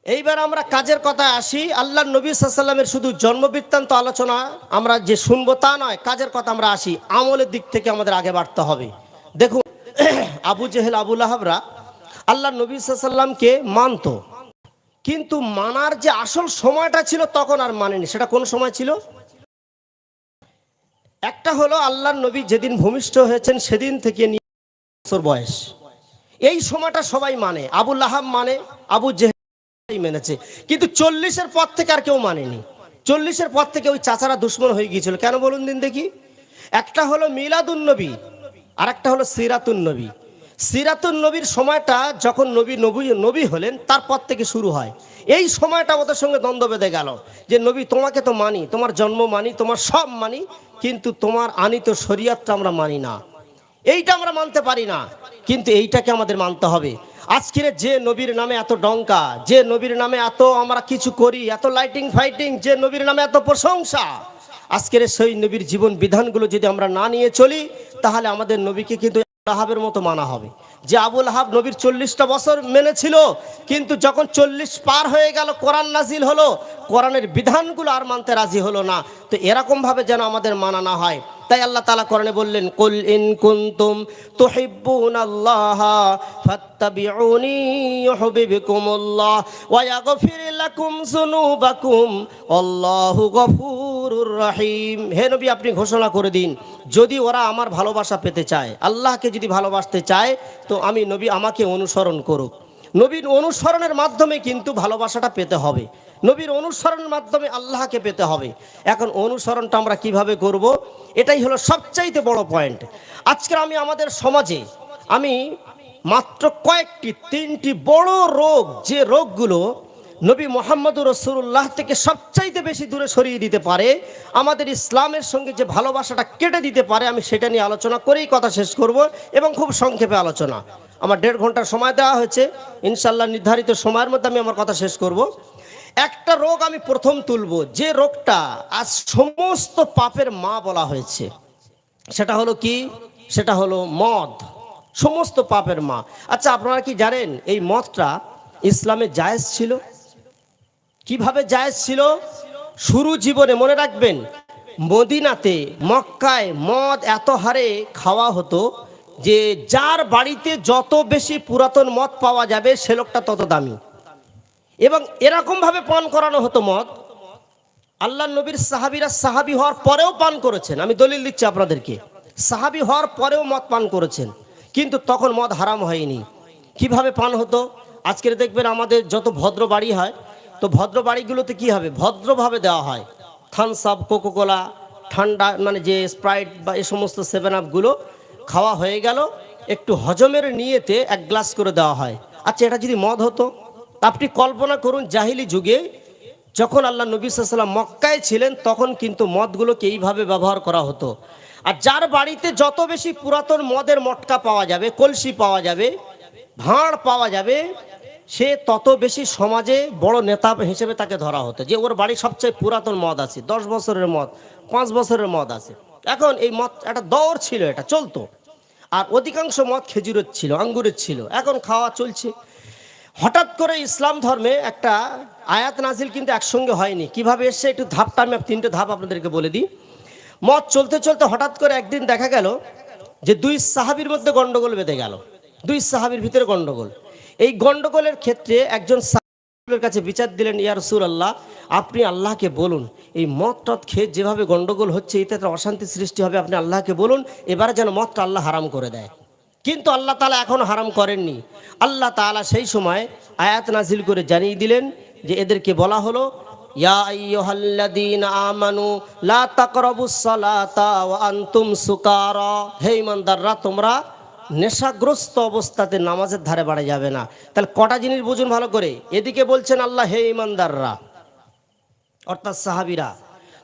এইবার আমরা কাজের কথায় আসি। আল্লাহর নবী সাল্লাল্লাহু আলাইহি ওয়াসাল্লামের শুধু জন্মবৃত্তান্ত আলোচনা আমরা যে শুনবো তা নয়, কাজের কথা আমরা আসি। আমলের দিক থেকে আমাদের আগে বাড়তে হবে। দেখুন, আবু জেহেল, আবু লাহাবরা আল্লাহর নবী সাল্লাল্লাহু আলাইহি ওয়াসাল্লামকে মানত, কিন্তু মানার যে আসল সময়টা ছিল তখন আর মানেনি। সেটা কোন সময় ছিল? একটা হলো আল্লাহর নবী যেদিন ভূমিষ্ঠ হয়েছেন সেদিন থেকে নিয়ে বছর বয়স, এই সময়টা সবাই মানে। আবু লাহাব মানে, আবু জেহেল মেনেছে, কিন্তু 40-এর পর থেকে আর কেউ মানেনি। 40-এর পর থেকে ওই চাচারা দুশ্মন হয়ে গিয়েছিল। কেন বলুন দিন দেখি? একটা হলো মিলাদুন নবী, আর একটা হলো সিরাতুন নবী। সিরাতুন নবীর সময়টা যখন নবী হলেন তারপর থেকে শুরু হয়। এই সময়টা ওদের সঙ্গে দ্বন্দ্ব বেঁধে গেল যে নবী তোমাকে তো মানি, তোমার জন্ম মানি, তোমার সব মানি, কিন্তু তোমার আনিত শরীয়তটা আমরা মানি না, এইটা আমরা মানতে পারি না, কিন্তু এইটাকে আমাদের মানতে হবে। আজকের যে নবীর নামে এত ডঙ্কা, যে নবীর নামে এত আমরা কিছু করি, এত লাইটিং ফাইটিং, যে নবীর নামে এত প্রশংসা, আজকের সেই নবীর জীবন বিধানগুলো যদি আমরা না নিয়ে চলি, তাহলে আমাদের নবীকে কিন্তু লাহাবের মতো মানা হবে। যে আবু লাহাব নবীর 40টা বছর মেনেছিল, কিন্তু যখন 40 পার হয়ে গেল, কোরআন নাজিল হলো, কোরআনের বিধানগুলো আর মানতে রাজি হলো না। তো এরকম ভাবে যেন আমাদের মানা না হয়। তাই আল্লাহ তাআলা কোরআনে বললেন, কুল ইন কুনতুম তুহিব্বুনাল্লাহ ফাত্তাবিউনি ইউহিব্বুকুমুল্লাহ ওয়া ইয়াগফির লাকুম যুনুবাকুম আল্লাহু গফুরুর রহিম। হে নবী, আপনি ঘোষণা করে দিন, যদি ওরা আমার ভালোবাসা পেতে চায়, আল্লাহকে যদি ভালোবাসতে চায়, তো আমি নবী আমাকে অনুসরণ করুক। নবীর অনুসরণের মাধ্যমে কিন্তু ভালোবাসাটা পেতে হবে, নবীর অনুসরণের মাধ্যমে আল্লাহকে পেতে হবে। এখন অনুসরণটা আমরা কিভাবে করব, এটাই হলো সবচাইতে বড় পয়েন্ট। আজকে আমি আমাদের সমাজে আমি মাত্র কয়েকটি 3টি বড় রোগ, যে রোগগুলো নবী মুহাম্মদুর রাসূলুল্লাহ থেকে সবচাইতে বেশি দূরে সরিয়ে দিতে পারে, আমাদের ইসলামের সঙ্গে যে ভালোবাসাটা কেটে দিতে পারে, আমি সেটা নিয়ে আলোচনা করেই কথা শেষ করব, এবং খুব সংক্ষেপে আলোচনা। আমার 1.5 ঘন্টার সময় দেওয়া হয়েছে, ইনশাল্লাহ নির্ধারিত সময়ের মধ্যে আমি আমার কথা শেষ করব। একটা রোগ আমি প্রথম তুলব, যে রোগটা আজ সমস্ত পাপের মা বলা হয়েছে, সেটা হলো কি? সেটা হলো মদ, সমস্ত পাপের মা। আচ্ছা, আপনারা কি জানেন এই মদটা ইসলামে জায়েজ ছিল? কিভাবে জায়েজ ছিল? শুরু জীবনে মনে রাখবেন, মদিনাতে, মক্কায় মদ এত হারে খাওয়া হতো যে যার বাড়িতে যত বেশি পুরাতন মদ পাওয়া যাবে সে লোকটা তত দামি। এবং এরকম ভাবে পান করানো হতো মদ, আল্লাহ নবীর সাহাবীরা সাহাবী হওয়ার পরেও পান করেছেন। আমি দলিল দিচ্ছি আপনাদেরকে, সাহাবী হওয়ার পরেও মদ পান করেছেন, কিন্তু তখন মদ হারাম হয়নি। কিভাবে পান হতো? আজকের দেখবেন আমাদের যত ভদ্র বাড়ি হয়, তো ভদ্র বাড়িগুলোতে কি হবে, ভদ্রভাবে দেওয়া হয় থামস আপ, কোকোকোলা, ঠান্ডা মানে যে স্প্রাইট বা এই সমস্ত 7 আপগুলো খাওয়া হয়ে গেল, একটু হজমের নিয়েতে 1 গ্লাস করে দেওয়া হয়। আচ্ছা, এটা যদি মদ হতো, আপনি কল্পনা করুন জাহিলি যুগে যখন আল্লাহ নবী সাল্লাল্লাহু আলাইহি ওয়াসাল্লাম মক্কায় ছিলেন, তখন কিন্তু মদগুলোকে এইভাবে ব্যবহার করা হতো। আর যার বাড়িতে যত বেশি পুরাতন মদের মটকা পাওয়া যাবে, কলসি পাওয়া যাবে, ভাঁড় পাওয়া যাবে, সে তত বেশি সমাজে বড় নেতা হিসেবে তাকে ধরা হতো, যে ওর বাড়ি সবচেয়ে পুরাতন মদ আছে, 10 বছরের মদ, 5 বছরের মদ আছে। এখন এই মদ একটা দৌড় ছিল, এটা চলতো। আর অধিকাংশ মদ খেজুরের ছিল, আঙ্গুরের ছিল, এখন খাওয়া চলছে। হঠাৎ করে ইসলাম ধর্মে একটা আয়াত নাজিল কিন্তু একসঙ্গে হয়নি। কিভাবে এসছে একটু ধাপটা আমি 3টে ধাপ আপনাদেরকে বলে দিই। মদ চলতে চলতে হঠাৎ করে একদিন দেখা গেল যে 2 সাহাবীর মধ্যে গন্ডগোল বেঁধে গেল, 2 সাহাবীর ভিতরে গন্ডগোল। এই গন্ডগোলের ক্ষেত্রে একজন সাহাবীর কাছে বিচার দিলেন, ইয়া রাসূলুল্লাহ, আপনি আল্লাহকে বলুন, এই মদ টদ খেয়ে যেভাবে গন্ডগোল হচ্ছে, এতে অশান্তি সৃষ্টি হবে, আপনি আল্লাহকে বলুন এবারে যেন মদটা আল্লাহ হারাম করে দেয়। কিন্তু আল্লাহ তাআলা এখনো হারাম করেননি। আল্লাহ তাআলা সেই সময় আয়াত নাজিল করে জানিয়ে দিলেন যে এদেরকে বলা হলো, ইয়া আইয়ুহাল্লাযীনা আমানু লা তাকরাবুস সালাতা ওয়া আনতুম সুকারা, হে ঈমানদাররা, তোমরা নেশাগ্রস্ত অবস্থাতে নামাজের ধারে বাড়া যাবে না। তাহলে কটা জিনিস বুঝুন ভালো করে। এদিকে বলছেন আল্লাহ, হে ঈমানদাররা অর্থাৎ সাহাবীরা,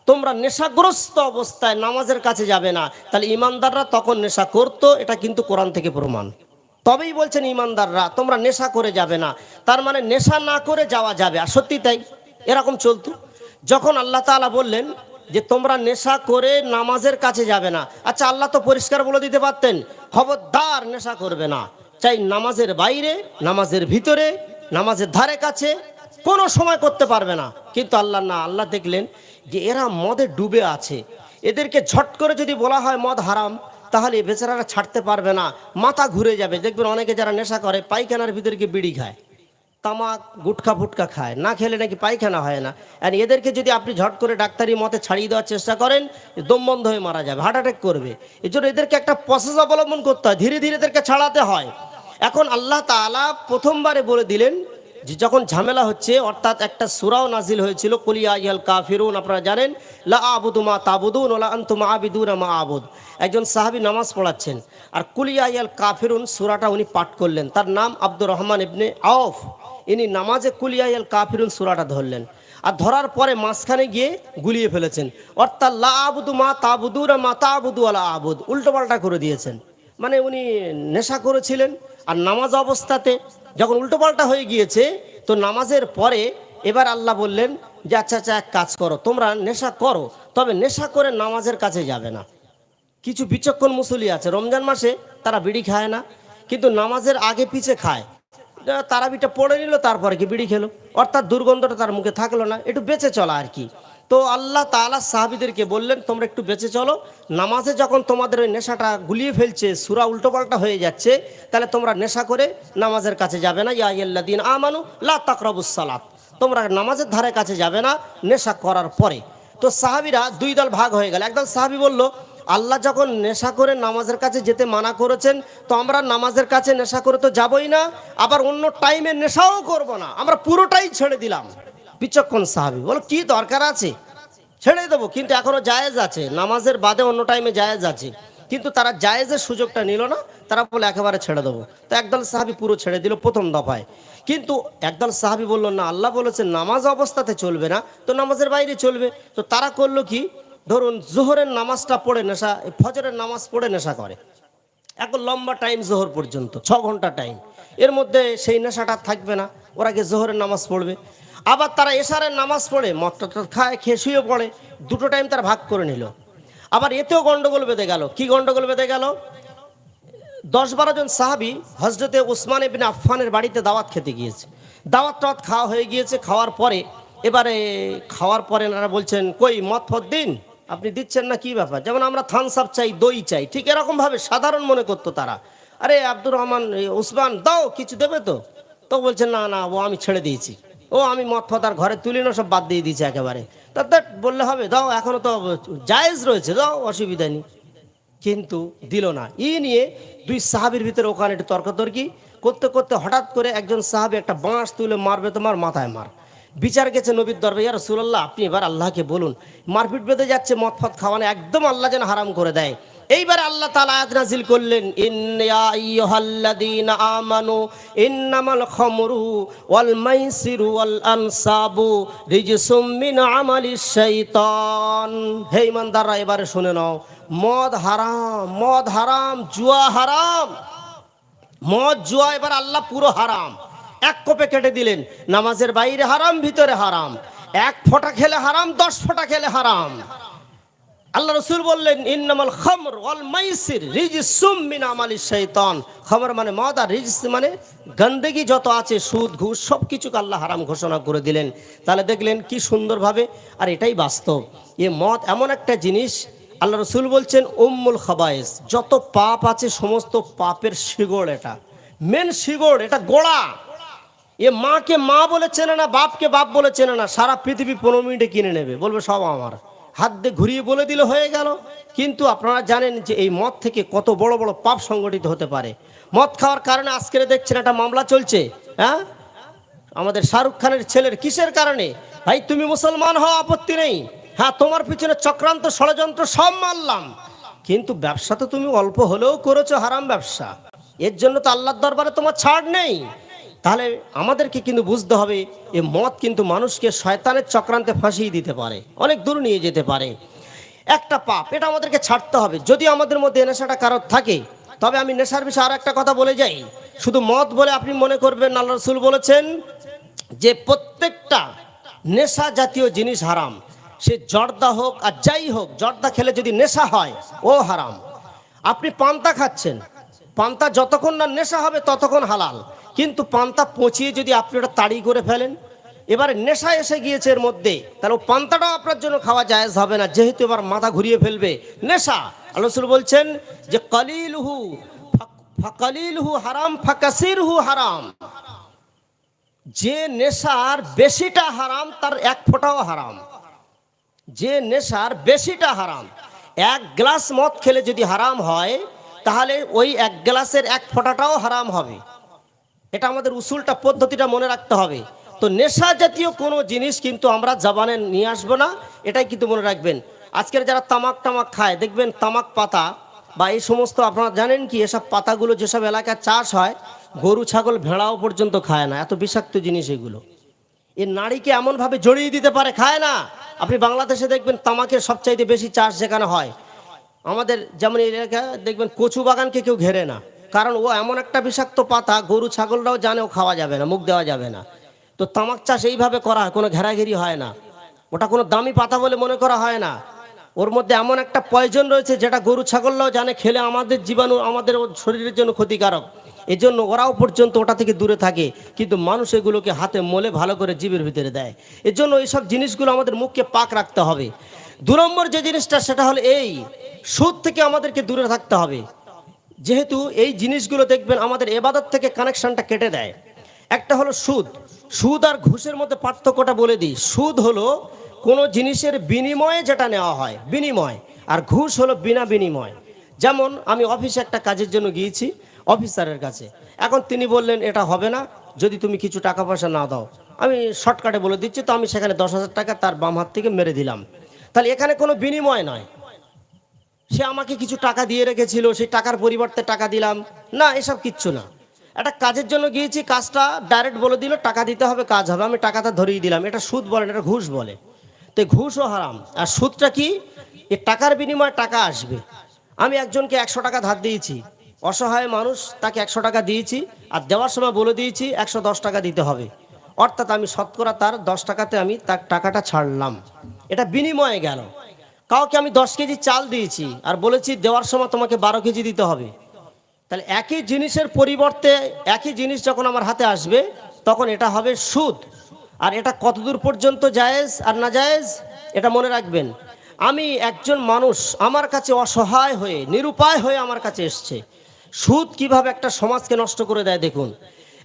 তোমরা নেশাগ্রস্ত অবস্থায় নামাজের কাছে যাবে না। তাহলে ঈমানদাররা তখন নেশা করতো, এটা কিন্তু কোরআন থেকে প্রমাণ। তবেই বলছেন ঈমানদাররা তোমরা নেশা করে যাবে না, তার মানে নেশা না করে যাওয়া যাবে। আর সত্যি তাই, এরকম চলতো। যখন আল্লাহ তাআলা বললেন যে তোমরা নেশা করে নামাজের কাছে যাবে না, আচ্ছা আল্লাহ তো পরিষ্কার বলে দিতে পারতেন, খবরদার নেশা করবে না, চাই নামাজের বাইরে, নামাজের ভিতরে, নামাজের ধারে কাছে, কোনো সময় করতে পারবে না। কিন্তু আল্লাহ না, আল্লাহ দেখলেন যে এরা মদে ডুবে আছে, এদেরকে ঝট করে যদি বলা হয় মদ হারাম, তাহলে বেচারারা ছাড়তে পারবে না, মাথা ঘুরে যাবে। দেখবেন অনেকে যারা নেশা করে পায়খানার ভিতরে গিয়ে বিড়ি খায়, তামাক গুটখা ফুটকা খায়, না খেলে নাকি পায়খানা হয় না। আর এদেরকে যদি আপনি ঝট করে ডাক্তারি মতে ছাড়িয়ে দেওয়ার চেষ্টা করেন, দম বন্ধ হয়ে মারা যাবে, হার্ট অ্যাটাক করবে। এই জন্য এদেরকে একটা প্রসেস অবলম্বন করতে হয়, ধীরে ধীরে এদেরকে ছাড়াতে হয়। এখন আল্লাহ তাআলা প্রথমবারে বলে দিলেন যে যখন ঝামেলা হচ্ছে, অর্থাৎ একটা সূরাও নাজিল হয়েছিল, কুল ইয়া আইয়ুহাল কাফিরুন, আপনারা জানেন, লা আবুদু মা তাবুদুন ওয়া লা আনতুম আবিদুনা মা আবুদ। একজন সাহাবী নামাজ পড়াচ্ছেন, আর কুল ইয়া আইয়ুহাল কাফিরুন সূরাটা উনি পাঠ করলেন। তার নাম আব্দুর রহমান ইবনে আওফ। ইনি নামাজে কুল ইয়া আইয়ুহাল কাফিরুন সূরাটা ধরলেন, আর ধরার পরে মাঝখানে গিয়ে গুলিয়ে ফেলেছেন, অর্থাৎ লা আবুদু মা তাবুদুনা মা তাবুদু ওয়া লা আবুদ, উল্টোপাল্টা করে দিয়েছেন। মানে উনি নেশা করেছিলেন, আর নামাজ অবস্থাতে যখন উল্টোপাল্টা হয়ে গিয়েছে, তো নামাজের পরে এবার আল্লাহ বললেন যে আচ্ছা আচ্ছা, এক কাজ করো, তোমরা নেশা করো, তবে নেশা করে নামাজের কাছে যাবে না। কিছু বিচক্ষণ মুসল্লি আছে, রমজান মাসে তারা বিড়ি খায় না, কিন্তু নামাজের আগে পিছে খায়। তারাবিটা পড়ে নিল, তারপরে কি বিড়ি খেলো, অর্থাৎ দুর্গন্ধটা তার মুখে থাকলো না, একটু বেঁচে চলা আর কি। তো আল্লাহ তাআলা সাহাবীদেরকে বললেন তোমরা একটু বেঁচে চলো, নামাজে যখন তোমাদের ওই নেশাটা গুলিয়ে ফেলছে, সূরা উল্টোপাল্টা হয়ে যাচ্ছে, তাহলে তোমরা নেশা করে নামাজের কাছে যাবে না। ইয়া আইয়ুহাল্লাযীনা আমানু লা তাকরাবুস সালাত, তোমরা নামাজের ধারে কাছে যাবে না নেশা করার পরে। তো সাহাবীরা দুই দল ভাগ হয়ে গেল। একদল সাহাবী বলল, আল্লাহ যখন নেশা করে নামাজের কাছে যেতে মানা করেছেন, তো আমরা নামাজের কাছে নেশা করে তো যাবই না, আবার অন্য টাইমে নেশাও করব না, আমরা পুরোটাই ছেড়ে দিলাম। বিচক্ষণ সাহাবী বলো, কি দরকার আছে, ছেড়ে দেবো, কিন্তু এখনো জায়েজ আছে, নামাজের বাদে অন্য টাইমে জায়েজ আছে। কিন্তু তারা জায়েজের সুযোগটা নিল না, তারা বলে একেবারে ছেড়ে দেবো। তো একদল সাহাবী পুরো ছেড়ে দিল প্রথম দফায়। কিন্তু একদল সাহাবী বলল না, আল্লাহ বলেছেন নামাজ অবস্থাতে চলবে না, তো নামাজের বাইরে চলবে। তো তারা করলো কি, ধরুন জোহরের নামাজটা পড়ে নেশা, ফজরের নামাজ পড়ে নেশা করে, এখন লম্বা টাইম জোহর পর্যন্ত 6 ঘন্টা টাইম, এর মধ্যে সেই নেশাটা থাকবে না, ওরা গিয়ে জোহরের নামাজ পড়বে। আবার তারা এশারের নামাজ পড়ে মদটা খায়, খেয়ে শুয়ে পড়ে, দুটো টাইম তারা ভাগ করে নিল। আবার এতেও গন্ডগোল বেঁধে গেল। কি গন্ডগোল বেঁধে গেল, 10-12 জন সাহাবী হযরতে উসমান ইবনে আফফানের বাড়িতে দাওয়াত খেতে গিয়েছে। দাওয়াত টাওয়াত খাওয়া হয়ে গিয়েছে, খাওয়ার পরে এনারা বলছেন, কই মদ ফদ দিন, আপনি দিচ্ছেন না, কি ব্যাপার? যেমন আমরা থামস আপ চাই, দই চাই, ঠিক এরকম ভাবে সাধারণ মনে করতো তারা। আরে আব্দুর রহমান, উসমান দাও, কিছু দেবে তো? তো বলছেন না না, ও আমি ছেড়ে দিয়েছি, ও আমি মদ ফদ আর ঘরে তুলি না, সব বাদ দিয়ে দিয়েছি একেবারে। তা বললে হবে, দাও, এখনো তো জায়েজ রয়েছে, দাও, অসুবিধা নেই। কিন্তু দিল না। নিয়ে দুই সাহাবীর ভিতরে ওখানে একটু তর্কাতর্কি করতে করতে হঠাৎ করে একজন সাহাবী একটা বাঁশ তুলে মারবে, তোমার মাথায় মার। বিচার গেছে নবীর দরবারে, ইয়া রাসূলুল্লাহ আপনি এবার আল্লাহকে বলুন, মারপিট বেঁধে যাচ্ছে, মদ ফদ খাওয়ানো একদম আল্লাহ যেন হারাম করে দেয়। এইবারে আল্লাহ তাআলা আয়াত নাযিল করলেন, ইন্না আইয়ুহাল্লাযীনা আমানু ইন্নামাল খামরু ওয়াল মাইসিরু ওয়াল আনসাবু রিজসুম মিন আমালিশ শাইতান। হে ঈমানদাররা, এবারে শুনে নাও, মদ হারাম, মদ হারাম, জুয়া হারাম, মদ জুয়া এবার আল্লাহ পুরো হারাম, এক কোপে কেটে দিলেন। নামাজের বাইরে হারাম, ভিতরে হারাম, 1 ফোঁটা খেলে হারাম, 10 ফোঁটা খেলে হারাম। আল্লাহ রাসূল বললেন, ইন্নামাল খামর ওয়াল মাইসির রিজসুম মিন আমালিশ শাইতান। খামর মানে মদ, আর রিজস মানে গন্দেগি যত আছে, সুদ ঘুষ সব কিছুকে আল্লাহ হারাম ঘোষণা করে দিলেন। তাহলে দেখলেন কি সুন্দরভাবে, আর এটাই বাস্তব। এ মদ এমন একটা জিনিস, আল্লাহ রাসূল বলছেন উম্মুল খাবায়েস, যত পাপ আছে সমস্ত পাপের শিকড়, এটা মেন শিকড়, এটা গোড়া। এ মাকে মা বলে চেনে না, বাপকে বাপ বলে চেনে না, সারা পৃথিবী 15 মিনিটে কিনে নেবে, বলবে সব আমার, হাত দিয়ে ঘুরিয়ে বলে দিলে হয়ে গেল। কিন্তু আপনারা জানেন যে এই মদ থেকে কত বড় বড় পাপ সংগঠিত হতে পারে। মদ খাওয়ার কারণে আজকে দেখছেন একটা মামলা চলছে, হ্যাঁ, আমাদের শাহরুখ খানের ছেলের, কিসের কারণে? ভাই তুমি মুসলমান হও, আপত্তি নেই, হ্যাঁ তোমার পিছনে চক্রান্ত ষড়যন্ত্র সব মানলাম, কিন্তু ব্যবসা তো তুমি অল্প হলেও করেছো, হারাম ব্যবসা, এর জন্য তো আল্লাহর দরবারে তোমার ছাড় নেই। তাহলে আমাদেরকে কিন্তু বুঝতে হবে এ মদ কিন্তু মানুষকে শয়তানের চক্রান্তে ফাঁসিয়ে দিতে পারে, অনেক দূর নিয়ে যেতে পারে, একটা পাপ, এটা আমাদেরকে ছাড়তে হবে। যদি আমাদের মধ্যে নেশাটা কারোর থাকে, তবে আমি নেশার বিষয়ে আর একটা কথা বলে যাই, শুধু মদ বলে আপনি মনে করবেন, আল্লাহ রাসূল বলেছেন যে প্রত্যেকটা নেশা জাতীয় জিনিস হারাম, সে জর্দা হোক আর যাই হোক, জর্দা খেলে যদি নেশা হয় ও হারাম। আপনি পান্তা খাচ্ছেন, পান্তা যতক্ষণ না নেশা হবে ততক্ষণ হালাল, কিন্তু পান্তা পচিয়ে যদি আপনি ওটা তাড়ি করে ফেলেন, এবারে নেশা এসে গিয়েছে এর মধ্যে, তাহলে ও পান্তাটাও আপনার জন্য খাওয়া জায়েজ হবে না, যেহেতু এবার মাথা ঘুরিয়ে ফেলবে নেশা। আল্লাহ রাসূল বলছেন যে কালিলহু হারাম ফাকাসিরহু হারাম, যে নেশার বেশিটা হারাম তার এক ফোঁটাও হারাম, যে নেশার বেশিটা হারাম, এক গ্লাস মদ খেলে যদি হারাম হয়, তাহলে ওই এক গ্লাসের এক ফোঁটাটাও হারাম হবে। এটা আমাদের উসুলটা, পদ্ধতিটা মনে রাখতে হবে। তো নেশা জাতীয় কোনো জিনিস কিন্তু আমরা জবানে নিয়ে আসবো না, এটাই কিন্তু মনে রাখবেন। আজকের যারা তামাক টামাক খায়, দেখবেন তামাক পাতা বা এই সমস্ত, আপনারা জানেন কি এসব পাতাগুলো যেসব এলাকায় চাষ হয়, গরু ছাগল ভেড়াও পর্যন্ত খায় না, এত বিষাক্ত জিনিস এগুলো। এর নাড়িকে এমনভাবে জড়িয়ে দিতে পারে, খায় না। আপনি বাংলাদেশে দেখবেন তামাকের সবচাইতে বেশি চাষ যেখানে হয়, আমাদের যেমন এই এলাকায় দেখবেন কচু বাগানকে কেউ ঘেরে না, কারণ ও এমন একটা বিষাক্ত পাতা, গরু ছাগলরাও জানে ও খাওয়া যাবে না, মুখ দেওয়া যাবে না। তো তামাক চাষ এইভাবে করা হয়, কোনো ঘেরাঘেরি হয় না, ওটা কোনো দামি পাতা বলে মনে করা হয় না। ওর মধ্যে এমন একটা পয়জন রয়েছে যেটা গরু ছাগলরাও জানে, খেলে আমাদের জীবাণু, আমাদের শরীরের জন্য ক্ষতিকারক, এজন্য ওরাও পর্যন্ত ওটা থেকে দূরে থাকে, কিন্তু মানুষ এগুলোকে হাতে মলে ভালো করে জিভের ভিতরে দেয়। এজন্য এইসব জিনিসগুলো আমাদের মুখকে পাক রাখতে হবে। 2 নম্বর যে জিনিসটা, সেটা হলো এই সুদ থেকে আমাদেরকে দূরে থাকতে হবে, যেহেতু এই জিনিসগুলো দেখবেন আমাদের ইবাদত থেকে কানেকশনটা কেটে দেয়। একটা হলো সুদ, সুদ আর ঘুষের মধ্যে পার্থক্যটা বলে দিই। সুদ হলো কোনো জিনিসের বিনিময়ে যেটা নেওয়া হয়, বিনিময়, আর ঘুষ হলো বিনা বিনিময়। যেমন আমি অফিসে একটা কাজের জন্য গিয়েছি অফিসারের কাছে, এখন তিনি বললেন এটা হবে না যদি তুমি কিছু টাকা পয়সা না দাও। আমি শর্টকাটে বলে দিচ্ছি, তো আমি সেখানে 10,000 টাকা তার বাম হাত থেকে মেরে দিলাম। তাহলে এখানে কোনো বিনিময় নয়, সে আমাকে কিছু টাকা দিয়ে রেখেছিল, সেই টাকার পরিবর্তে টাকা দিলাম না, এসব কিচ্ছু না। একটা কাজের জন্য গিয়েছি, কাজটা ডাইরেক্ট বলে দিল টাকা দিতে হবে, কাজ হবে, আমি টাকাটা ধরিয়ে দিলাম, এটা সুদ বলে না, এটা ঘুষ বলে। তো ঘুষও হারাম। আর সুদটা কি? এ টাকার বিনিময়ে টাকা আসবে। আমি একজনকে 100 টাকা ধার দিয়েছি, অসহায় মানুষ, তাকে 100 টাকা দিয়েছি, আর দেওয়ার সময় বলে দিয়েছি 110 টাকা দিতে হবে, অর্থাৎ আমি শতকরা তার 10 টাকাতে আমি তার টাকাটা ছাড়লাম, এটা বিনিময়ে গেল। কাউকে আমি 10 কেজি চাল দিয়েছি আর বলেছি দেওয়ার সময় তোমাকে 12 কেজি দিতে হবে, তাহলে একই জিনিসের পরিবর্তে একই জিনিস যখন আমার হাতে আসবে, তখন এটা হবে সুদ। আর এটা কতদূর পর্যন্ত জায়েজ আর না জায়েজ, এটা মনে রাখবেন। আমি একজন মানুষ, আমার কাছে অসহায় হয়ে, নিরুপায় হয়ে আমার কাছে এসছে। সুদ কিভাবে একটা সমাজকে নষ্ট করে দেয় দেখুন।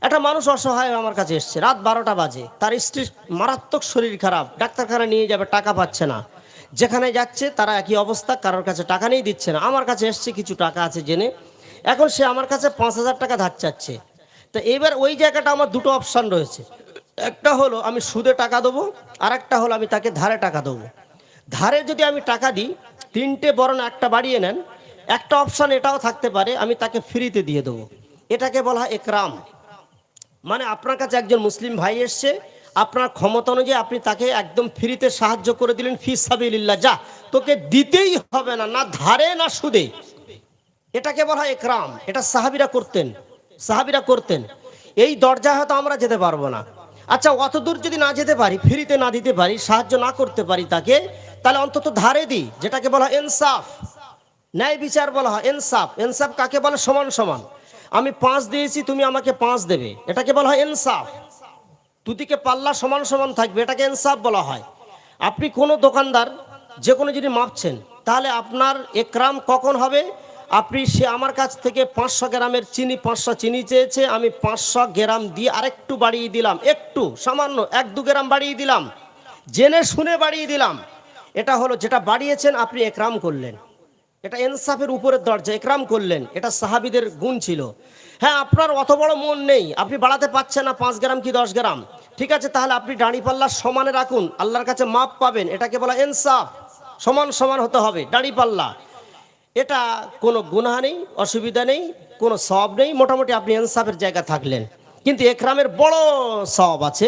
একটা মানুষ অসহায় হয়ে আমার কাছে এসছে, রাত 12টা বাজে, তার স্ত্রীর মারাত্মক শরীর খারাপ, ডাক্তারখানা নিয়ে যাবে, টাকা পাচ্ছে না, যেখানে যাচ্ছে তারা একই অবস্থা, কারোর কাছে টাকা নেই, দিচ্ছে না। আমার কাছে এসছে কিছু টাকা আছে জেনে, এখন সে আমার কাছে 5,000 টাকা ধার চাচ্ছে। তো এবার ওই জায়গাটা আমার দুটো অপশান রয়েছে, একটা হলো আমি সুদে টাকা দেবো, আর একটা হলো আমি তাকে ধারে টাকা দেবো। ধারে যদি আমি টাকা দিই, 3টে বরং একটা বাড়িয়ে নেন, একটা অপশান এটাও থাকতে পারে আমি তাকে ফ্রিতে দিয়ে দেবো, এটাকে বলা হয় একরাম। মানে আপনার কাছে একজন মুসলিম ভাই এসছে, আপনার ক্ষমতা অনুযায়ী আপনি তাকে একদম ফ্রিতে সাহায্য করে দিলেন, ফি সাবিলিল্লাহ, যা তোকে দিতেই হবে না, না ধারে না সুদে, এটাকে বলা হয় একরাম। এটা সাহাবীরা করতেন। এই দরজা হয়তো আমরা যেতে পারবো না। আচ্ছা, অত দূর যদি না যেতে পারি, ফ্রিতে না দিতে পারি, সাহায্য না করতে পারি তাকে, তাহলে অন্তত ধারে দিই, যেটাকে বলা হয় ইনসাফ, ন্যায় বিচার বলা হয়। ইনসাফ, ইনসাফ কাকে বলে? সমান সমান। আমি 5 দিয়েছি, তুমি আমাকে 5 দেবে, এটাকে বলা হয় ইনসাফ। দুদিকে পাল্লা সমান সমান থাকবে, এটাকে ইনসাফ বলা হয়। আপনি কোনো দোকানদার যে কোনো জিনিস মাপছেন, তাহলে আপনার একরাম কখন হবে? সে আমার কাছ থেকে 500 গ্রামের চিনি 500 চিনি চেয়েছে, আমি 500 গ্রাম দিয়ে আরেকটু বাড়িয়ে দিলাম, একটু সামান্য 1-2 গ্রাম বাড়িয়ে দিলাম, জেনে শুনে বাড়িয়ে দিলাম। এটা হলো যেটা বাড়িয়েছেন আপনি একরাম করলেন, এটা ইনসাফের উপরের দরজা, একরাম করলেন, এটা সাহাবীদের গুণ ছিল। হ্যাঁ, আপনার অত বড় মন নেই, আপনি বাড়াতে পারছেন না 5 গ্রাম কি 10 গ্রাম, ঠিক আছে, তাহলে আপনি দাঁড়িপাল্লা সমানে রাখুন, আল্লাহর কাছে মাপ পাবেন। এটাকে বলা ইনসাফ, সমান সমান হতে হবে দাঁড়িপাল্লা। এটা কোনো গুনাহ নেই, অসুবিধা নেই, কোনো সওয়াব নেই, মোটামুটি আপনি ইনসাফের জায়গা থাকলেন। কিন্তু একরামের বড় সওয়াব আছে।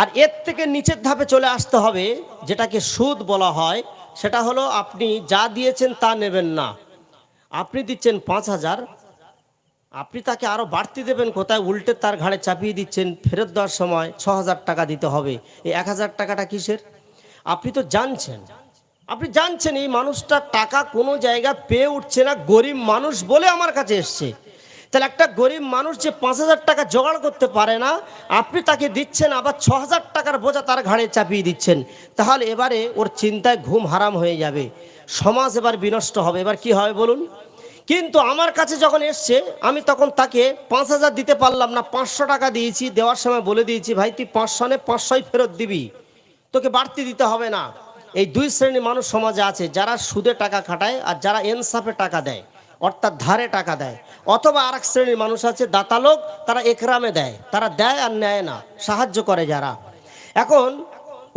আর এর থেকে নিচের ধাপে চলে আসতে হবে, যেটাকে সুদ বলা হয়। সেটা হলো আপনি যা দিয়েছেন তা নেবেন না। আপনি দিচ্ছেন 5,000, আপনি তাকে আরও বাড়তি দেবেন কোথায়, উল্টে তার ঘাড়ে চাপিয়ে দিচ্ছেন, ফেরত দেওয়ার সময় 6,000 টাকা দিতে হবে। এই 1,000 টাকাটা কিসের? আপনি তো জানছেন এই মানুষটা টাকা কোনো জায়গা পেয়ে উঠছে না, গরিব মানুষ বলে আমার কাছে এসছে। তাহলে একটা গরিব মানুষ যে 5,000 টাকা জোগাড় করতে পারে না, আপনি তাকে দিচ্ছেন, আবার 6,000 টাকার বোঝা তার ঘাড়ে চাপিয়ে দিচ্ছেন। তাহলে এবারে ওর চিন্তায় ঘুম হারাম হয়ে যাবে, সমাজ এবার বিনষ্ট হবে। এবার কি হবে বলুন? কিন্তু আমার কাছে যখন এসছে, আমি তখন তাকে 5,000 দিতে পারলাম না, 500 টাকা দিয়েছি। দেওয়ার সময় বলে দিয়েছি, ভাই তুই 500 নে 500ই ফেরত দিবি, তোকে বাড়তি দিতে হবে না। এই দুই শ্রেণীর মানুষ সমাজে আছে, যারা সুদে টাকা খাটায় আর যারা ইনসাফে টাকা দেয়, অর্থাৎ ধারে টাকা দেয়। অথবা আরেক শ্রেণীর মানুষ আছে দাতা লোক, তারা একরামে দেয়, তারা দেয় আর নেয় না, সাহায্য করে যারা। এখন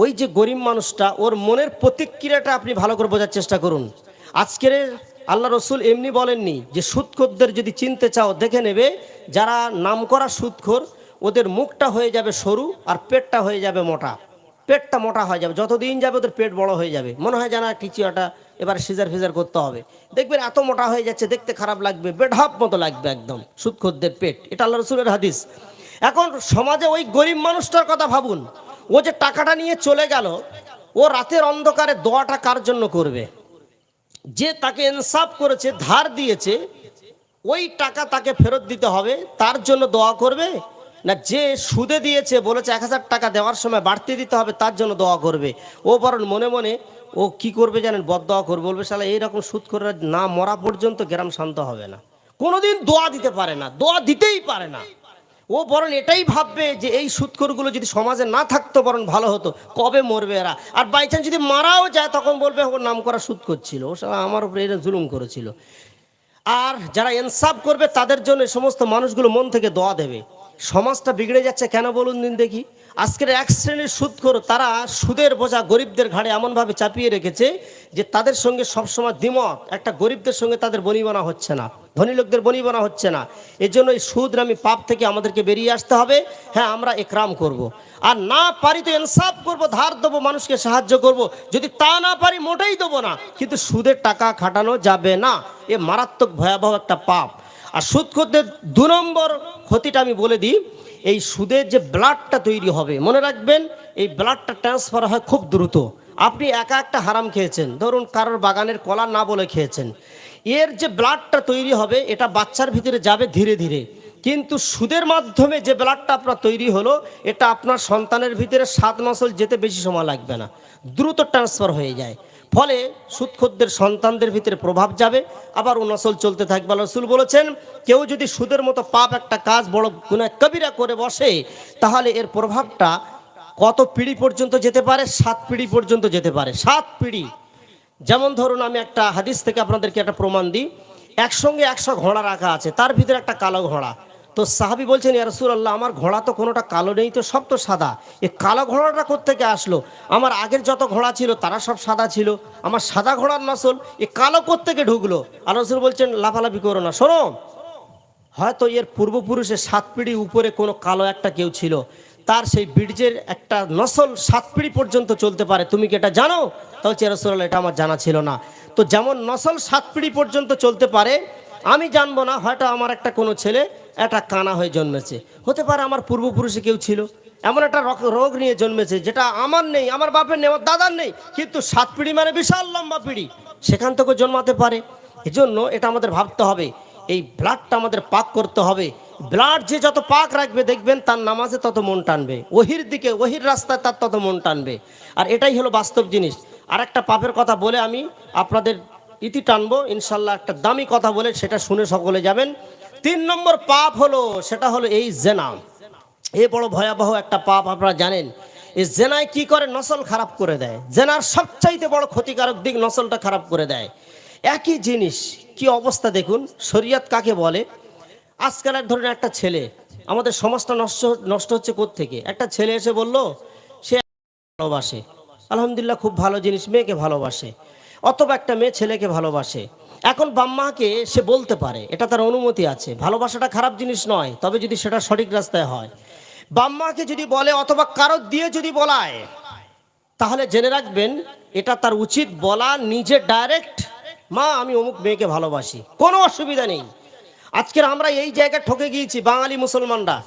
ওই যে গরিব মানুষটা, ওর মনের প্রতিক্রিয়াটা আপনি ভালো করে বোঝার চেষ্টা করুন। আজকের আল্লাহ রসুল এমনি বলেননি যে সুদখোরদের যদি চিনতে চাও দেখে নেবে, যারা নামকরা সুদখোর ওদের মুখটা হয়ে যাবে সরু আর পেটটা হয়ে যাবে মোটা। পেটটা মোটা হয়ে যাবে, যতদিন যাবে ওদের পেট বড় হয়ে যাবে, মনে হয় জানা কিছু একটা এবার সিজার ফিজার করতে হবে। দেখবেন এত মোটা হয়ে যাচ্ছে, দেখতে খারাপ লাগবে, বেঢাপ মতো লাগবে একদম সুদখোরদের পেট। এটা আল্লাহ রসুলের হাদিস। এখন সমাজে ওই গরিব মানুষটার কথা ভাবুন, ও যে টাকাটা নিয়ে চলে গেল, ও রাতের অন্ধকারে দোয়াটা কার জন্য করবে? যে তাকে ইনসাফ করেছে, ধার দিয়েছে, ওই টাকা তাকে ফেরত দিতে হবে, তার জন্য দোয়া করবে? না যে সুদে দিয়েছে, বলেছে 1,000 টাকা দেওয়ার সময় বাড়তি দিতে হবে, তার জন্য দোয়া করবে? ও বরং মনে মনে ও কি করবে জানেন? বদদোয়া করবে, বলবে শালা এইরকম সুদ করে না মরা পর্যন্ত গ্রাম শান্ত হবে না, কোনোদিন দোয়া দিতে পারে না, দোয়া দিতেই পারে না। ও বরং এটাই ভাববে যে এই সুদখোরগুলো যদি সমাজে না থাকতো বরং ভালো হতো, কবে মরবে এরা। আর বাইচান্স যদি মারাও যায়, তখন বলবে ওর নাম করা সুদ করছিল, ও শালা আমার উপরে এরা জুলুম করেছিল। আর যারা ইনসাফ করবে তাদের জন্য সমস্ত মানুষগুলো মন থেকে দোয়া দেবে। সমাজটা বিগড়ে যাচ্ছে কেন বলুন দিন দেখি? আজকের এক শ্রেণীর সুদখোর, তারা সুদের বোঝা গরিবদের ঘাড়ে এমনভাবে চাপিয়ে রেখেছে যে তাদের সঙ্গে সবসময় দ্বিমত। একটা গরিবদের সঙ্গে তাদের বনিবনা হচ্ছে না, ধনী লোকদের বনিবনা হচ্ছে না। এই জন্য এই সুদরামি পাপ থেকে আমাদেরকে বেরিয়ে আসতে হবে। হ্যাঁ, আমরা একরাম করব, আর না পারি তো ইনসাফ করব, ধার দেবো, মানুষকে সাহায্য করব। যদি তা না পারি মোটেই দেবো না, কিন্তু সুদের টাকা খাটানো যাবে না। এ মারাত্মক ভয়াবহ একটা পাপ। আর সুদখোরদের 2 নম্বর ক্ষতিটা আমি বলে দিই। এই সুদের যে ব্লাডটা তৈরি হবে, মনে রাখবেন এই ব্লাডটা ট্রান্সফার হয় খুব দ্রুত। আপনি একা একটা হারাম খেয়েছেন, ধরুন কারোর বাগানের কলা না বলে খেয়েছেন, এর যে ব্লাডটা তৈরি হবে এটা বাচ্চার ভিতরে যাবে ধীরে ধীরে। কিন্তু সুদের মাধ্যমে যে ব্লাডটা আপনার তৈরি হলো, এটা আপনার সন্তানের ভিতরে 7 নসল যেতে বেশি সময় লাগবে না, দ্রুত ট্রান্সফার হয়ে যায়। ফলে সুদখোরদের সন্তানদের ভিতরে প্রভাব যাবে, আবার ও নসল চলতে থাকবে। রাসূল বলেছেন, কেউ যদি সুদের মতো পাপ একটা কাজ, বড় গুনাহ কবিরা করে বসে, তাহলে এর প্রভাবটা কত পিঢ়ি পর্যন্ত যেতে পারে? 7 পিঢ়ি পর্যন্ত যেতে পারে, 7 পিঢ়ি। যেমন ধরুন, আমি একটা হাদিস থেকে আপনাদেরকে একটা প্রমাণ দিই। একসঙ্গে 100 ঘোড়া রাখা আছে, তার ভিতরে একটা কালো ঘোড়া। তো সাহাবী বলছেন, ইয়া রাসূলুল্লাহ, আমার ঘোড়া তো কোনোটা কালো নেই, তো সব তো সাদা, এই কালো ঘোড়াটা কোত্থেকে আসলো? আমার আগের যত ঘোড়া ছিল তারা সব সাদা ছিল, আমার সাদা ঘোড়ার নসল, এই কালো কোত্থেকে ঢুকলো? আল্লাহ রাসূল বলছেন, লাফালাফি করো না, শোনো, হয়তো এর পূর্বপুরুষে 7 পিঢ়ি উপরে কোনো কালো একটা কেউ ছিল, তার সেই বীর্যের একটা নসল 7 পিঢ়ি পর্যন্ত চলতে পারে, তুমি কি এটা জানো? তাহলে ইয়া রাসূলুল্লাহ, এটা আমার জানা ছিল না। তো যেমন নসল 7 পিঢ়ি পর্যন্ত চলতে পারে, আমি জানবো না, হয়তো আমার একটা কোনো ছেলে একটা কানা হয়ে জন্মেছে, হতে পারে আমার পূর্বপুরুষে কেউ ছিল এমন একটা রোগ নিয়ে জন্মেছে যেটা আমার নেই, আমার বাপের নেই, আমার দাদার নেই, কিন্তু 7 পিঢ়ি মানে বিশাল লম্বা পিঢ়ি, সেখান থেকে জন্মাতে পারে। এজন্য এটা আমাদের ভাবতে হবে, এই ব্লাডটা আমাদের পাক করতে হবে। ব্লাড যে যত পাক রাখবে, দেখবেন তার নামাজে তত মন টানবে, ওহির দিকে, ওহির রাস্তায় তার তত মন টানবে। আর এটাই হলো বাস্তব জিনিস। আর একটা পাপের কথা বলে আমি আপনাদের ইতি টানবো ইনশাল্লাহ, একটা দামি কথা বলে সেটা শুনে সকলে যাবেন। 3 নম্বর পাপ হলো, সেটা হলো এই জেনা। এ বড় ভয়াবহ একটা পাপ, আপনারা জানেন। এই জেনায় কি করে? নসল খারাপ করে দেয়। জেনার সবচাইতে বড় ক্ষতিকারক দিক নসলটা খারাপ করে দেয়। একই জিনিস, কি অবস্থা দেখুন। শরিয়ত কাকে বলে? আজকালের ধরুন একটা ছেলে, আমাদের সমাজটা নষ্ট নষ্ট হচ্ছে কোত্থেকে? একটা ছেলে এসে বলল সে ভালোবাসে, আলহামদুলিল্লাহ খুব ভালো জিনিস, মেয়েকে ভালোবাসে, অথবা একটা মেয়ে ছেলেকে ভালোবাসে। এখন বাম্মাকে সে বলতে পারে, এটা তার অনুমতি আছে, ভালোবাসাটা খারাপ জিনিস নয়, তবে যদি সেটা সঠিক রাস্তায় হয়। বাম্মাকে যদি বলে অথবা কারো দিয়ে যদি বলায়, তাহলে জেনে রাখবেন এটা তার উচিত বলা, নিজে ডাইরেক্ট, মা আমি অমুক মেয়েকে ভালোবাসি, কোনো অসুবিধা নেই। আজকের আমরা এই জায়গায় ঠকে গিয়েছি বাঙালি মুসলমানরা।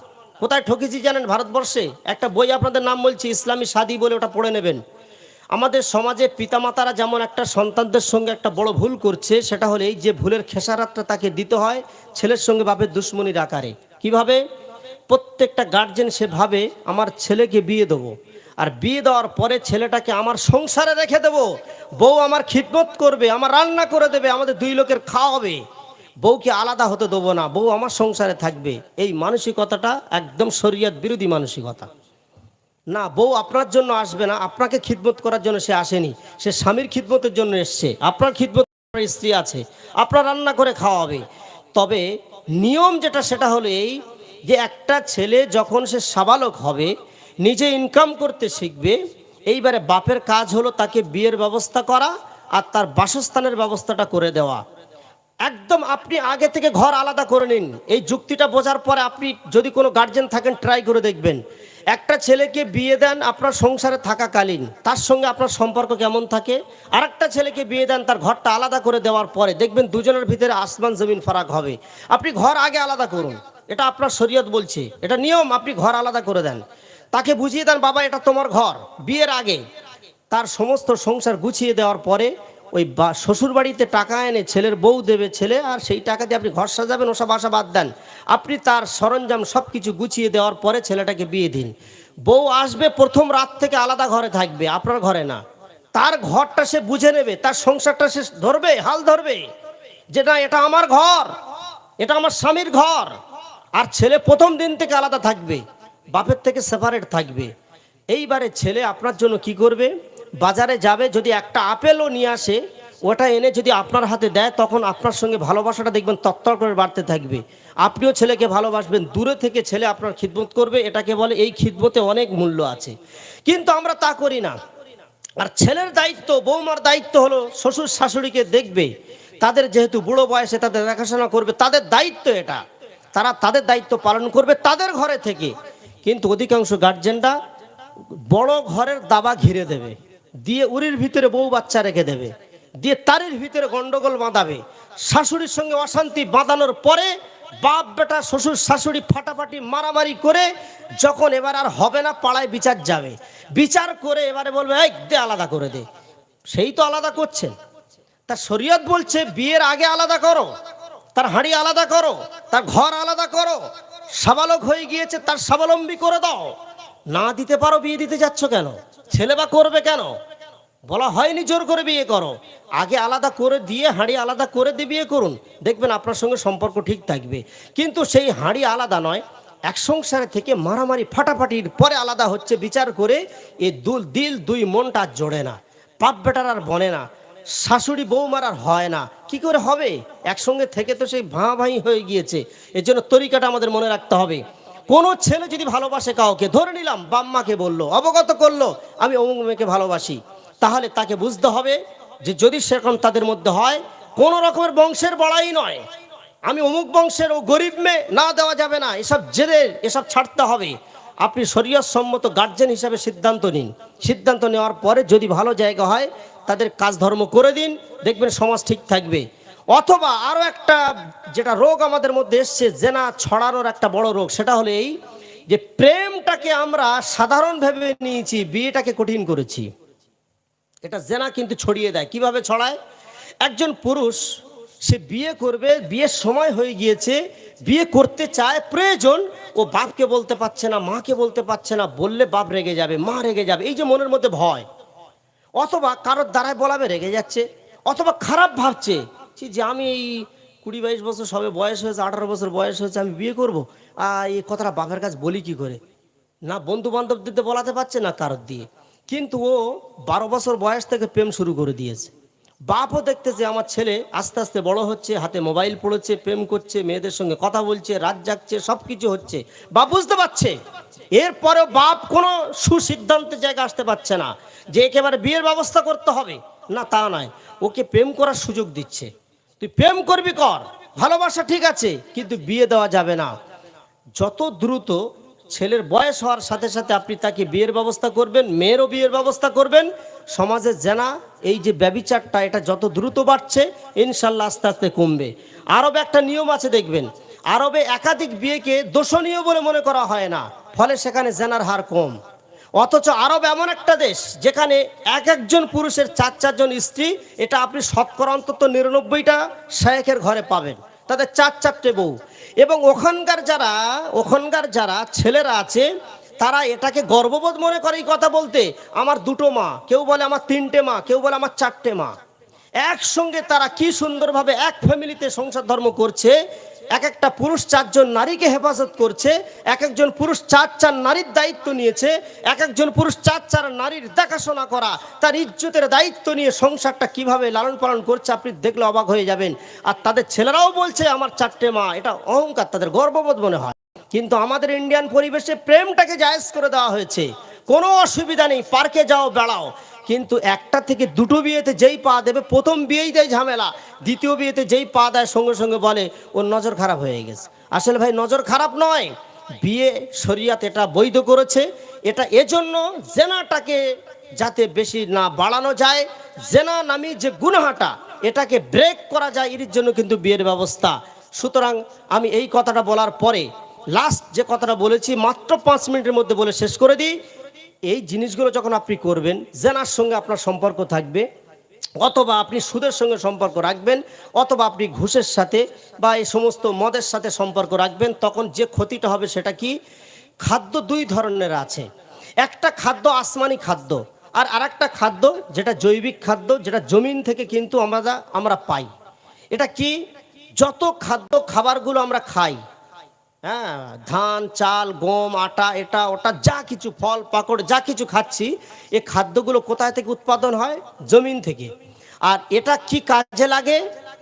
কোথায় ঠকেছি জানেন? ভারতবর্ষে একটা বই আপনাদের নাম বলছি, ইসলামী শাদী বলে, ওটা পড়ে নেবেন। আমাদের সমাজে পিতামাতারা যেমন একটা সন্তানদের সঙ্গে একটা বড় ভুল করছে, সেটা হলো এই যে ভুলের খেসারাতটা তাকে দিতে হয় ছেলের সঙ্গে বাপের দুশ্মনির আকারে। কিভাবে? প্রত্যেকটা গার্জেন সে ভাবে আমার ছেলেকে বিয়ে দেবো, আর বিয়ে দেওয়ার পরে ছেলেটাকে আমার সংসারে রেখে দেবো, বউ আমার খিদমত করবে, আমার রান্না করে দেবে, আমাদের 2 লোকের খাওয়াবে, বউকে আলাদা হতে দেবো না, বউ আমার সংসারে থাকবে। এই মানসিকতাটা একদম শরীয়ত বিরোধী মানসিকতা। না, বউ আপনার জন্য আসবে না, আপনাকে খিদমত করার জন্য সে আসেনি, সে স্বামীর খিদমতের জন্য এসছে। আপনার খিদমত স্ত্রী আছে, আপনার রান্না করে খাওয়াবে। তবে নিয়ম যেটা সেটা হলো এই যে একটা ছেলে যখন সে সাবালক হবে, নিজে ইনকাম করতে শিখবে, এইবারে বাপের কাজ হলো তাকে বিয়ের ব্যবস্থা করা আর তার বাসস্থানের ব্যবস্থাটা করে দেওয়া। একদম আপনি আগে থেকে ঘর আলাদা করে নিন। এই যুক্তিটা বোঝার পরে আপনি যদি কোনো গার্জেন থাকেন ট্রাই করে দেখবেন। একটা ছেলেকে বিয়ে দেন আপনার সংসারে থাকাকালীন, তার সঙ্গে আপনার সম্পর্ক কেমন থাকে। আর একটা ছেলেকে বিয়ে দেন তার ঘরটা আলাদা করে দেওয়ার পরে, দেখবেন দুজনের ভিতরে আসমান জমিন ফারাক হবে। আপনি ঘর আগে আলাদা করুন, এটা আপনার শরীয়ত বলছে, এটা নিয়ম। আপনি ঘর আলাদা করে দেন, তাকে বুঝিয়ে দেন বাবা এটা তোমার ঘর। বিয়ের আগে তার সমস্ত সংসার গুছিয়ে দেওয়ার পরে ওই শ্বশুর বাড়িতে টাকা এনে ছেলের বউ দেবে ছেলে, আর সেই টাকা দিয়ে আপনি ঘর সাজাবেন, ওসব আশা বাদ দেন। আপনি তার সরঞ্জাম সব কিছু গুছিয়ে দেওয়ার পরে ছেলেটাকে বিয়ে দিন। বউ আসবে প্রথম রাত থেকে আলাদা ঘরে থাকবে, আপনার ঘরে না। তার ঘরটা সে বুঝে নেবে, তার সংসারটা সে ধরবে, হাল ধরবে যে না এটা আমার ঘর, এটা আমার স্বামীর ঘর। আর ছেলে প্রথম দিন থেকে আলাদা থাকবে, বাপের থেকে সেপারেট থাকবে। এইবারে ছেলে আপনার জন্য কি করবে? বাজারে যাবে, যদি একটা আপেলও নিয়ে আসে, ওটা এনে যদি আপনার হাতে দেয়, তখন আপনার সঙ্গে ভালোবাসাটা দেখবেন তত্তর করে বাড়তে থাকবে। আপনিও ছেলেকে ভালোবাসবেন, দূরে থেকে ছেলে আপনার খিদমত করবে। এটাকে বলে, এই খিদমতে অনেক মূল্য আছে, কিন্তু আমরা তা করি না। আর ছেলের দায়িত্ব, বৌমার দায়িত্ব হলো শ্বশুর শাশুড়িকে দেখবে, তাদের যেহেতু বুড়ো বয়সে তাদের দেখাশোনা করবে, তাদের দায়িত্ব এটা, তারা তাদের দায়িত্ব পালন করবে তাদের ঘরে থেকে। কিন্তু অধিকাংশ গার্জেনরা বড় ঘরের দাবা ঘিরে দেবে, দিয়ে উরির ভিতরে বউ বাচ্চা রেখে দেবে, দিয়ে তারির ভিতরে গন্ডগোল বাঁধাবে। শাশুড়ির সঙ্গে অশান্তি বাঁধানোর পরে বাপ বেটা শ্বশুর শাশুড়ি ফাটাফাটি মারামারি করে, যখন এবার আর হবে না, পাড়ায় বিচার যাবে, বিচার করে এবারে বলবে এই দে আলাদা করে দে। সেই তো আলাদা করছেন। তার শরীয়ত বলছে বিয়ের আগে আলাদা করো, তার হাঁড়ি আলাদা করো, তার ঘর আলাদা করো। সাবালক হয়ে গিয়েছে, তার স্বাবলম্বী করে দাও। না দিতে পারো, বিয়ে দিতে যাচ্ছ কেন? ছেলে বা করবে কেন? বলা হয়নি জোর করে বিয়ে করো, আগে আলাদা করে দিয়ে হাঁড়ি আলাদা করে দিয়ে বিয়ে করুন, দেখবেন আপনার সঙ্গে সম্পর্ক ঠিক থাকবে। কিন্তু সেই হাঁড়ি আলাদা নয়, এক সংসারে থেকে মারামারি ফাটাফাটির পরে আলাদা হচ্ছে বিচার করে। এ দিল দুই মনটা আর জোড়ে না, বাপ বেটার আর বনে না, শাশুড়ি বৌমার আর হয় না। কি করে হবে? একসঙ্গে থেকে তো সেই ভাঁ হয়ে গিয়েছে। এর জন্য তরিকাটা আমাদের মনে রাখতে হবে। কোনো ছেলে যদি ভালোবাসে কাউকে, ধরে নিলাম বাম্মাকে বললো, অবগত করলো আমি অমুক মেয়েকে ভালোবাসি, তাহলে তাকে বুঝতে হবে যে যদি সেরকম তাদের মধ্যে হয়, কোনো রকমের বংশের বড়াই নয়, আমি অমুক বংশের, ও গরিব মেয়ে, না দেওয়া যাবে না, এসব জেদের, এসব ছাড়তে হবে। আপনি শরীয়ত সম্মত গার্জেন হিসাবে সিদ্ধান্ত নিন। সিদ্ধান্ত নেওয়ার পরে যদি ভালো জায়গা হয়, তাদের কাজ ধর্ম করে দিন, দেখবেন সমাজ ঠিক থাকবে। অথবা আরও একটা যেটা রোগ আমাদের মধ্যে এসছে, জেনা ছড়ানোর একটা বড় রোগ, সেটা হলো এই যে প্রেমটাকে আমরা সাধারণ ভেবে নিয়েছি, বিয়েটাকে কঠিন করেছি। এটা জেনা কিন্তু ছড়িয়ে দেয়। কিভাবে ছড়ায়? একজন পুরুষ সে বিয়ে করবে, বিয়ের সময় হয়ে গিয়েছে, বিয়ে করতে চায়, প্রয়োজন, ও বাপকে বলতে পারছে না, মাকে বলতে পারছে না, বললে বাপ রেগে যাবে, মা রেগে যাবে, এই যে মনের মধ্যে ভয়। অথবা কারোর দ্বারায় বলাবে, রেগে যাচ্ছে। অথবা খারাপ ভাবছে যে আমি এই 20-22 বছর সবে বয়স হয়েছে, 18 বছর বয়স হয়েছে, আমি বিয়ে করবো, এই কথাটা বাপের কাছে বলি কি করে, না বন্ধু বান্ধবদের বলাতে পারছে না কারোর দিয়ে। কিন্তু ও 12 বছর বয়স থেকে প্রেম শুরু করে দিয়েছে। বাপও দেখতেছে আমার ছেলে আস্তে আস্তে বড় হচ্ছে, হাতে মোবাইল পড়েছে, প্রেম করছে, মেয়েদের সঙ্গে কথা বলছে, রাত জাগছে, সব কিছু হচ্ছে, বাপ বুঝতে পারছে। এরপরেও বাপ কোনো সুসিদ্ধান্তের জায়গা আসতে পারছে না যে একেবারে বিয়ের ব্যবস্থা করতে হবে, না তা নয়, ওকে প্রেম করার সুযোগ দিচ্ছে। তুই প্রেম করবি কর, ভালোবাসা ঠিক আছে, কিন্তু বিয়ে দেওয়া যাবে না। যত দ্রুত ছেলের বয়স হওয়ার সাথে সাথে আপনি তাকে বিয়ের ব্যবস্থা করবেন, মেয়েরও বিয়ের ব্যবস্থা করবেন, সমাজে জেনা এই যে ব্যভিচারটা এটা যত দ্রুত বাড়ছে ইনশাল্লাহ আস্তে আস্তে কমবে। আরবে একটা নিয়ম আছে দেখবেন, আরবে একাধিক বিয়েকে দোষণীয় বলে মনে করা হয় না, ফলে সেখানে জেনার হার কম। অথচ আরব এমন একটা দেশ যেখানে এক একজন পুরুষের 4-4 জন স্ত্রী, এটা আপনি শতকরা অন্তত 99টা শায়েখের ঘরে পাবেন, তাদের 4-4টে বউ। এবং ওখানকার যারা ছেলেরা আছে তারা এটাকে গর্ববোধ মনে করে এই কথা বলতে, আমার 2টো মা, কেউ বলে আমার 3টে মা, কেউ বলে আমার 4টে মা। একসঙ্গে তারা কি সুন্দরভাবে এক ফ্যামিলিতে সংসার ধর্ম করছে। এক একটা পুরুষ 4 জন নারীকে হেফাজত করছে, এক একজন পুরুষ 4 নারীর দায়িত্ব নিয়েছে, এক একজন পুরুষ 4 নারীর দেখাশোনা করা, তার ইজ্জতের দায়িত্ব নিয়ে সংসারটা কিভাবে লালন পালন করছে আপনি দেখলে অবাক হয়ে যাবেন। আর তাদের ছেলেরাও বলছে আমার 4টে মা, এটা অহংকার, তাদের গর্ববোধ মনে হয়। কিন্তু আমাদের ইন্ডিয়ান পরিবেশে প্রেমটাকে জায়েজ করে দেওয়া হয়েছে, কোনো অসুবিধা নেই, পার্কে যাও বেড়াও। কিন্তু একটা থেকে 2টো বিয়েতে যেই পা দেবে, প্রথম বিয়েই দেয় ঝামেলা, দ্বিতীয় বিয়েতে যেই পা দেয় সঙ্গে সঙ্গে বলে ওর নজর খারাপ হয়ে গেছে। আসলে ভাই নজর খারাপ নয়, বিয়ে শরিয়াত এটা বৈধ করেছে। এটা এজন্য জেনাটাকে যাতে বেশি না বাড়ানো যায়, জেনা নামী যে গুনাহটা এটাকে ব্রেক করা যায়, এর জন্য কিন্তু বিয়ের ব্যবস্থা। সুতরাং আমি এই কথাটা বলার পরে লাস্ট যে কথাটা বলেছি মাত্র 5 মিনিটের মধ্যে বলে শেষ করে দিই। এই জিনিসগুলো যখন আপনি করবেন, জেনার সঙ্গে আপনার সম্পর্ক থাকবে, অথবা আপনি সুদের সঙ্গে সম্পর্ক রাখবেন, অথবা আপনি ঘুষের সাথে বা এই সমস্ত মদের সাথে সম্পর্ক রাখবেন, তখন যে ক্ষতিটা হবে সেটা কি? খাদ্য 2 ধরনের আছে, একটা খাদ্য আসমানি খাদ্য, আর আরেকটা খাদ্য যেটা জৈবিক খাদ্য, যেটা জমিন থেকে কিন্তু আমরা পাই। এটা কি? যত খাদ্য খাবারগুলো আমরা খাই, হ্যাঁ, ধান, চাল, গম, আটা, এটা ওটা যা কিছু ফল পাকড় যা কিছু খাচ্ছি, এই খাদ্যগুলো কোথায় থেকে উৎপাদন হয়? জমিন থেকে। আর এটা কি কাজে লাগে?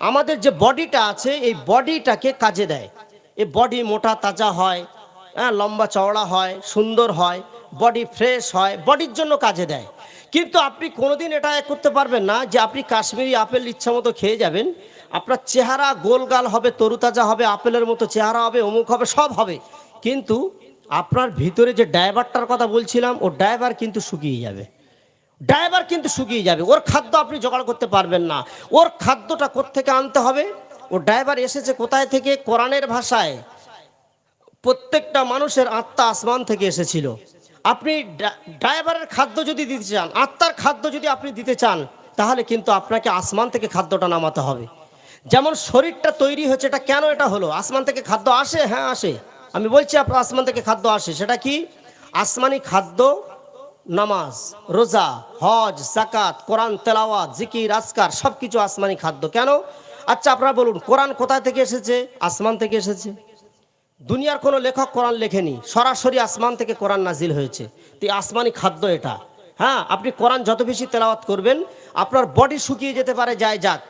আমাদের যে বডিটা আছে এই বডিটাকে কাজে দেয়। এই বডি মোটা তাজা হয়, হ্যাঁ, লম্বা চওড়া হয়, সুন্দর হয়, বডি ফ্রেশ হয়, বডির জন্য কাজে দেয়। কিন্তু আপনি কোনোদিন এটা করতে পারবেন না যে আপনি কাশ্মীরি আপেল ইচ্ছা মতো খেয়ে যাবেন, আপনার চেহারা গোলগাল হবে, তরুতাজা হবে, আপেলের মতো চেহারা হবে, অমুক হবে, সব হবে, কিন্তু আপনার ভিতরে যে ড্রাইভারটার কথা বলছিলাম ও ড্রাইভার কিন্তু শুকিয়ে যাবে, ড্রাইভার কিন্তু শুকিয়ে যাবে, ওর খাদ্য আপনি জোগাড় করতে পারবেন না। ওর খাদ্যটা কোত্থেকে আনতে হবে? ও ড্রাইভার এসেছে কোথায় থেকে? কোরআনের ভাষায় প্রত্যেকটা মানুষের আত্মা আসমান থেকে এসেছিল। আপনি ড্রাইভারের খাদ্য যদি দিতে চান, আত্মার খাদ্য যদি আপনি দিতে চান, তাহলে কিন্তু আপনাকে আসমান থেকে খাদ্যটা নামাতে হবে। যেমন শরীরটা তৈরি হয়েছে, এটা কেন এটা হলো? আসমান থেকে খাদ্য আসে, হ্যাঁ আসে, আমি বলছি আপনার আসমান থেকে খাদ্য আসে। সেটা কি? আসমানি খাদ্য নামাজ, রোজা, হজ, যাকাত, কোরআন তেলাওয়াত, জিকির, আজকার, সব কিছু আসমানি খাদ্য। কেন? আচ্ছা আপনারা বলুন, কোরআন কোথায় থেকে এসেছে? আসমান থেকে এসেছে। দুনিয়ার কোনো লেখক কোরআন লেখেনি, সরাসরি আসমান থেকে কোরআন নাজিল হয়েছে। তো আসমানি খাদ্য এটা। হ্যাঁ, আপনি কোরআন যত বেশি তেলাওয়াত করবেন আপনার বডি শুকিয়ে যেতে পারে, যায় যাক,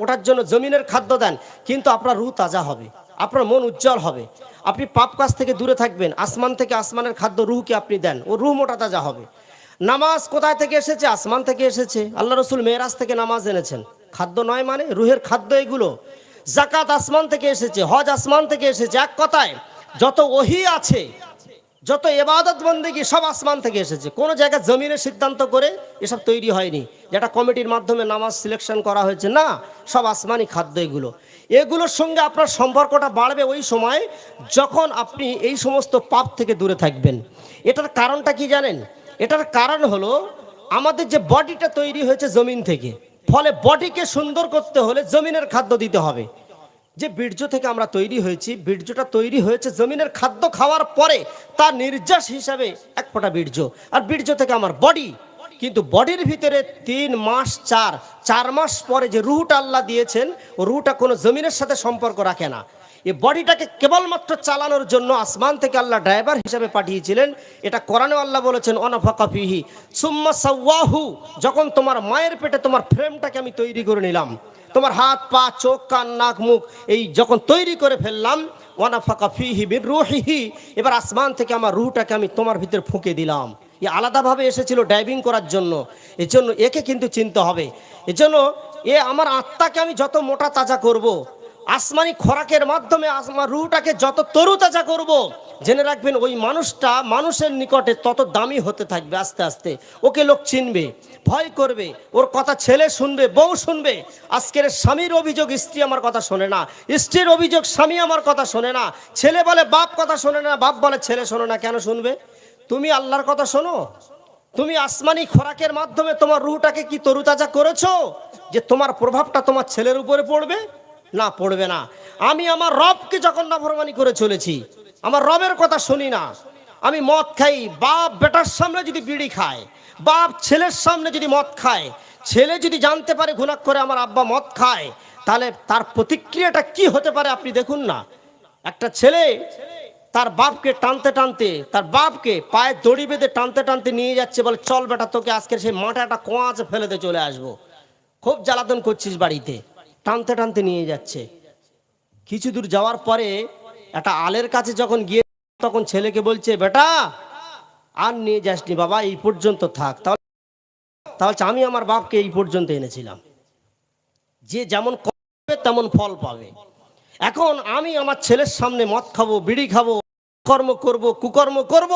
ওটার জন্য জমিনের খাদ্য দেন, কিন্তু আপনার রূহ তাজা হবে, আপনার মন উজ্জ্বল হবে, আপনি পাপ কাজ থেকে দূরে থাকবেন। আসমান থেকে আসমানের খাদ্য রূহকে আপনি দেন, ও রূহ মোটা তাজা হবে। নামাজ কোথায় থেকে এসেছে? আসমান থেকে এসেছে। আল্লাহ রসুল মেরাজ থেকে নামাজ এনেছেন, খাদ্য নয় মানে রুহের খাদ্য এগুলো। যাকাত আসমান থেকে এসেছে, হজ আসমান থেকে এসেছে। এক কথায় যত ওহী আছে, যত ইবাদত বন্দেগী সব আসমান থেকে এসেছে। কোনো জায়গায় জমিনে সিদ্ধান্ত করে এসব তৈরি হয়নি, যেটা কমিটির মাধ্যমে নামাজ সিলেকশন করা হয়েছে, না, সব আসমানি খাদ্য এগুলো। এগুলোর সঙ্গে আপনার সম্পর্কটা বাড়বে ওই সময় যখন আপনি এই সমস্ত পাপ থেকে দূরে থাকবেন। এটার কারণটা কি জানেন? এটার কারণ হলো আমাদের যে বডিটা তৈরি হয়েছে জমিন থেকে, ফলে বডিকে সুন্দর করতে হলে জমিনের খাদ্য দিতে হবে। যে বীর্য থেকে আমরা তৈরি হয়েছি, বীর্যটা তৈরি হয়েছে জমিনের খাদ্য খাওয়ার পরে, তার নির্যাস হিসাবে এক ফোঁটা বীর্য, আর বীর্য থেকে আমার বডি। কিন্তু বডির ভিতরে 3 মাস 4 মাস পরে যে রুহটা আল্লাহ দিয়েছেন, ও রুহটা কোনো জমিনের সাথে সম্পর্ক রাখে না। এই বডিটাকে কেবলমাত্র চালানোর জন্য আসমান থেকে আল্লাহ ড্রাইভার হিসাবে পাঠিয়েছিলেন। এটা কোরআনে আল্লাহ বলেছেন অনাফাকা ফিহি সুম্মা সাওয়াহু, যখন তোমার মায়ের পেটে তোমার ফ্রেমটাকে আমি তৈরি করে নিলাম, তোমার হাত পা চোখ কান নাক মুখ এই যখন তৈরি করে ফেললাম, ওয়ানাফাকা ফিহি মির রূহিহি, এবার আসমান থেকে আমার রুহটাকে আমি তোমার ভিতরে ফুঁকে দিলাম। এ আলাদাভাবে এসেছিল ড্রাইভিং করার জন্য। এজন্য একে কিন্তু চিনতে হবে। এজন্য আমার আত্মাকে আমি যত মোটা তাজা করব, আসমানি খোরাকের মাধ্যমে আমার রুহটাকে যত তরুতাজা করব, জেনে রাখবেন ওই মানুষটা মানুষের নিকটে তত দামি হতে থাকবে। আস্তে আস্তে ওকে লোক চিনবে, ভয় করবে, ওর কথা ছেলে শুনবে, বউ শুনবে। আজকের স্বামীর অভিযোগ স্ত্রী আমার কথা শোনে না, স্ত্রীর অভিযোগ স্বামী আমার কথা শোনে না, ছেলে বলে বাপ কথা শোনে না, বাপ বলে ছেলে শোনে না। কেন শুনবে? তুমি আল্লাহর কথা শোনো। তুমি আসমানি খোরাকের মাধ্যমে তোমার রুহটাকে কি তরুতাজা করেছো যে তোমার প্রভাবটা তোমার ছেলের উপরে পড়বে? না, পড়বে না। আমি আমার রবকে যখন নাফরমানি করে চলেছি, আমার রবের কথা শুনি না, আমি মদ খাই, বাপ বেটার সামনে যদি বিড়ি খায়, বাপ ছেলের সামনে যদি মদ খায়, ছেলে যদি জানতে পারে গুনাহ করে আমার আব্বা মদ খায়, তাহলে তার প্রতিক্রিয়াটা কি হতে পারে আপনি দেখুন না। একটা ছেলে তার বাপকে টানতে টানতে, তার বাপকে পায়ে দড়ি বেঁধে টানতে টানতে নিয়ে যাচ্ছে, বলে চল বেটা তোকে আজকের সেই মাঠে একটা কোঁয়াচ ফেলেতে চলে আসবো, খুব জ্বালাতন করছিস বাড়িতে। টানতে টানতে নিয়ে যাচ্ছে। কিছু দূর যাওয়ার পরে একটা আলের কাছে যখন গিয়ে তখন ছেলেকে বলছে, বেটা আর নিয়ে যাসনি বাবা, এই পর্যন্ত থাক। তাহলে আমি আমার বাপকে এই পর্যন্ত এনেছিলাম। যে যেমন করবে তেমন ফল পাবে। এখন আমি আমার ছেলের সামনে মদ খাবো, বিড়ি খাবো, কর্ম করব, কুকর্ম করব,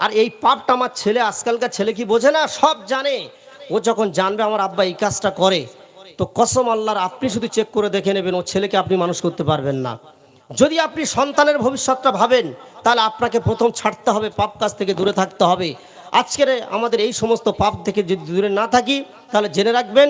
আর এই পাপটা আমার ছেলে, আজকালকার ছেলে কি বোঝে না? সব জানে। ও যখন জানবে আমার আব্বা এই কাজটা করে, তো কসম আল্লাহর আপনি শুধু চেক করে দেখে নেবেন, ও ছেলেকে আপনি মানুষ করতে পারবেন না। যদি আপনি সন্তানের ভবিষ্যৎটা ভাবেন, তাহলে আপনাকে প্রথম ছাড়তে হবে, পাপ কাজ থেকে দূরে থাকতে হবে। আজকের আমাদের এই সমস্ত পাপ থেকে যদি দূরে না থাকি, তাহলে জেনে রাখবেন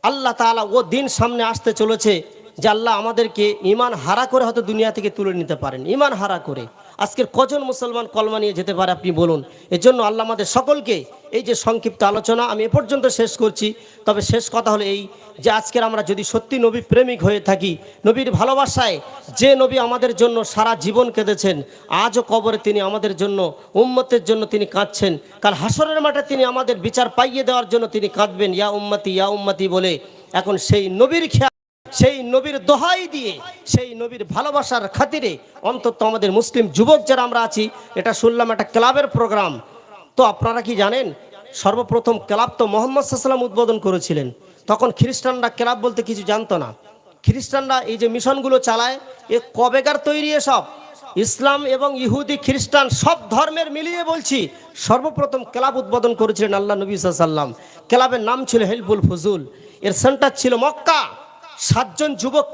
আল্লাহ তাআলা ও দিন সামনে আসতে চলেছে যে আল্লাহ আমাদেরকে ঈমান হারা করে হয়তো দুনিয়া থেকে তুলে নিতে পারেন। ঈমান হারা করে আজকের কজন মুসলমান কলমা নিয়ে যেতে পারে আপনি বলুন? এর জন্য আল্লাহ আমাদের সকলকে, এই যে সংক্ষিপ্ত আলোচনা আমি এ পর্যন্ত শেষ করছি। তবে শেষ কথা হলো এই যে আজকের আমরা যদি সত্যি নবী প্রেমিক হয়ে থাকি, নবীর ভালোবাসায়, যে নবী আমাদের জন্য সারা জীবন কেঁদেছেন, আজও কবরে তিনি আমাদের জন্য, উম্মতের জন্য তিনি কাঁদছেন, কাল হাসরের মাঠে তিনি আমাদের বিচার পাইয়ে দেওয়ার জন্য তিনি কাঁদবেন, ইয়া উম্মতি বলে। এখন সেই নবীর খেয়াল, সেই নবীর দোহাই দিয়ে, সেই নবীর ভালোবাসার খাতিরে অন্তত আমাদের মুসলিম যুবক যারা আমরা আছি, এটা শুনলাম একটা ক্লাবের প্রোগ্রাম। তো আপনারা কি জানেন, সর্বপ্রথম ক্লাব তো মুহাম্মদ সাল্লাল্লাহু আলাইহি ওয়াসাল্লাম উদ্বোধন করেছিলেন। তখন খ্রিস্টানরা ক্লাব বলতে কিছু জানতো না। খ্রিস্টানরা এই যে মিশনগুলো চালায়, এ কবেকার তৈরি? এসব ইসলাম এবং ইহুদি খ্রিস্টান সব ধর্মের মিলিয়ে বলছি, সর্বপ্রথম ক্লাব উদ্বোধন করেছিলেন আল্লাহ নবী সাল্লাল্লাহু আলাইহি ওয়াসাল্লাম। ক্লাবের নাম ছিল হেলফুল ফুজুল, এর সেন্টার ছিল মক্কা। 7 জন যুবক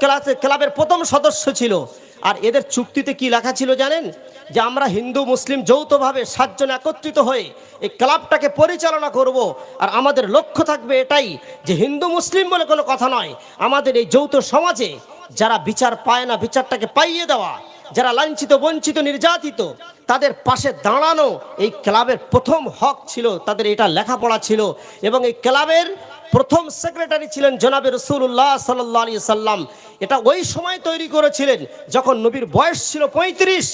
ক্লাবের প্রথম সদস্য ছিল। আর এদের চুক্তিতে কি লেখা ছিল জানেন? যে আমরা হিন্দু মুসলিম যৌথভাবে 7 জন একত্রিত হয়ে এই ক্লাবটাকে পরিচালনা করব। আর আমাদের লক্ষ্য থাকবে এটাই যে হিন্দু মুসলিম বলে কোনো কথা নয়, আমাদের এই যৌথ সমাজে যারা বিচার পায় না, বিচারটাকে পাইয়ে দেওয়া, যারা লাঞ্ছিত বঞ্চিত নির্যাতিত, তাদের পাশে দাঁড়ানো এই ক্লাবের প্রথম হক ছিল, তাদের এটা লেখাপড়া ছিল। এবং এই ক্লাবের প্রথম সেক্রেটারি ছিলেন জনাবে রাসূলুল্লাহ সাল্লাল্লাহু আলাইহি সাল্লাম। এটা ওই সময় তৈরি করেছিলেন যখন নবীর বয়স ছিল 35।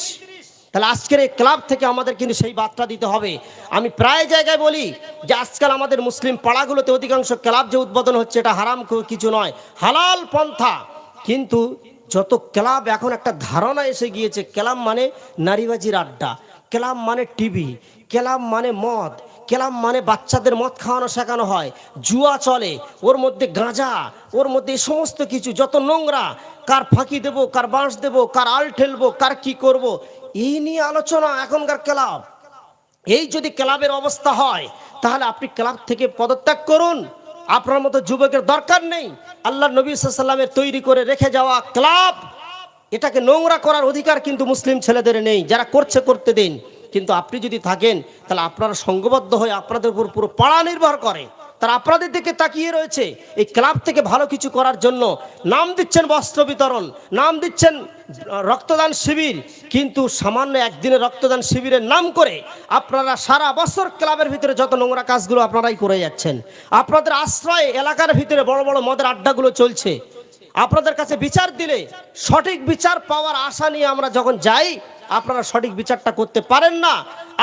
তাহলে আজকের এই ক্লাব থেকে আমাদের কিন্তু সেই বার্তা দিতে হবে। আমি প্রায় জায়গায় বলি যে আজকাল আমাদের মুসলিম পাড়াগুলোতে অধিকাংশ ক্লাব যে উদ্বোধন হচ্ছে, এটা হারাম কিছু নয়, হালাল পন্থা। কিন্তু যত ক্লাব এখন একটা ধারণা এসে গিয়েছে, ক্লাব মানে নারীবাজির আড্ডা, ক্লাব মানে টিভি, ক্লাব মানে মদ, ক্লাব মানে বাচ্চাদের মদ খাওয়ানো শেখানো হয়, জুয়া চলে, ওর মধ্যে গাঁজা, ওর মধ্যে এই সমস্ত কিছু যত নোংরা, কার ফাঁকি দেব, কার বাঁশ দেব, কার আল ঠেলবো, কার কি করব, এই নিয়ে আলোচনা এখনকার ক্লাব। এই যদি ক্লাবের অবস্থা হয়, তাহলে আপনি ক্লাব থেকে পদত্যাগ করুন। আপনার মতো যুবকের দরকার নেই। আল্লাহ নবী সাল্লাল্লাহু আলাইহি ওয়াসাল্লামের তৈরি করে রেখে যাওয়া ক্লাব, এটাকে নোংরা করার অধিকার কিন্তু মুসলিম ছেলেদের নেই। যারা করছে করতে দিন, কিন্তু আপনি যদি থাকেন, তাহলে আপনারা সংঘবদ্ধ হয়ে আপনাদের উপর পুরো পাড়া নির্ভর করে, তারা আপনাদের দিকে তাকিয়ে রয়েছে এই ক্লাব থেকে ভালো কিছু করার জন্য। নাম দিচ্ছেন বস্ত্র বিতরণ, নাম দিচ্ছেন রক্তদান শিবির, কিন্তু সামান্য একদিনের রক্তদান শিবিরের নাম করে আপনারা সারা বছর ক্লাবের ভিতরে যত নোংরা কাজগুলো আপনারাই করে যাচ্ছেন। আপনাদের আশ্রয়ে এলাকার ভিতরে বড় বড় মদের আড্ডাগুলো চলছে। আপনাদের কাছে বিচার দিলে সঠিক বিচার পাওয়ার আশা নিয়ে আমরা যখন যাই, আপনারা সঠিক বিচারটা করতে পারেন না।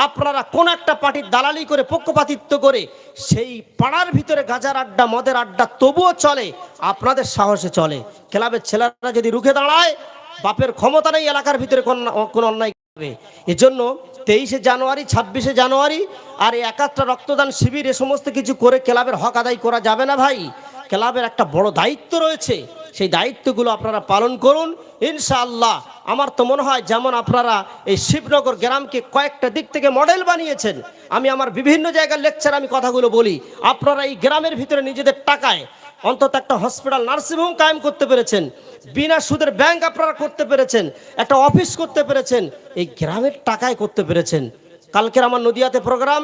আপনারা কোন একটা পার্টির দালালি করে, পক্ষপাতিত্ব করে সেই পাড়ার ভিতরে গাঁজার আড্ডা, মদের আড্ডা তবুও চলে, আপনাদের সাহসে চলে। ক্লাবের ছেলেরা যদি রুখে দাঁড়ায়, বাপের ক্ষমতা নেই এলাকার ভিতরে কোন অন্যায় করবে। এজন্য 23শে জানুয়ারি, 26শে জানুয়ারি আর এই একাত্রা রক্তদান শিবির, এ সমস্ত কিছু করে ক্লাবের হক আদায় করা যাবে না ভাই। ক্লাবের একটা বড় দায়িত্ব রয়েছে, সেই দায়িত্বগুলো আপনারা পালন করুন ইনশাআল্লাহ। আমার তো মনে হয় যেমন আপনারা এই শিবনগর গ্রামকে কয়েকটা দিক থেকে মডেল বানিয়েছেন। আমি আমার বিভিন্ন জায়গার লেকচার আমি কথাগুলো বলি, আপনারা এই গ্রামের ভিতরে নিজেদের টাকায় অন্তত একটা হসপিটাল, নার্সিংহোম কায়েম করতে পেরেছেন, বিনা সুদের ব্যাংক আপনারা করতে পেরেছেন, একটা অফিস করতে পেরেছেন, এই গ্রামের টাকায় করতে পেরেছেন। কালকের আমার নদিয়াতে প্রোগ্রাম,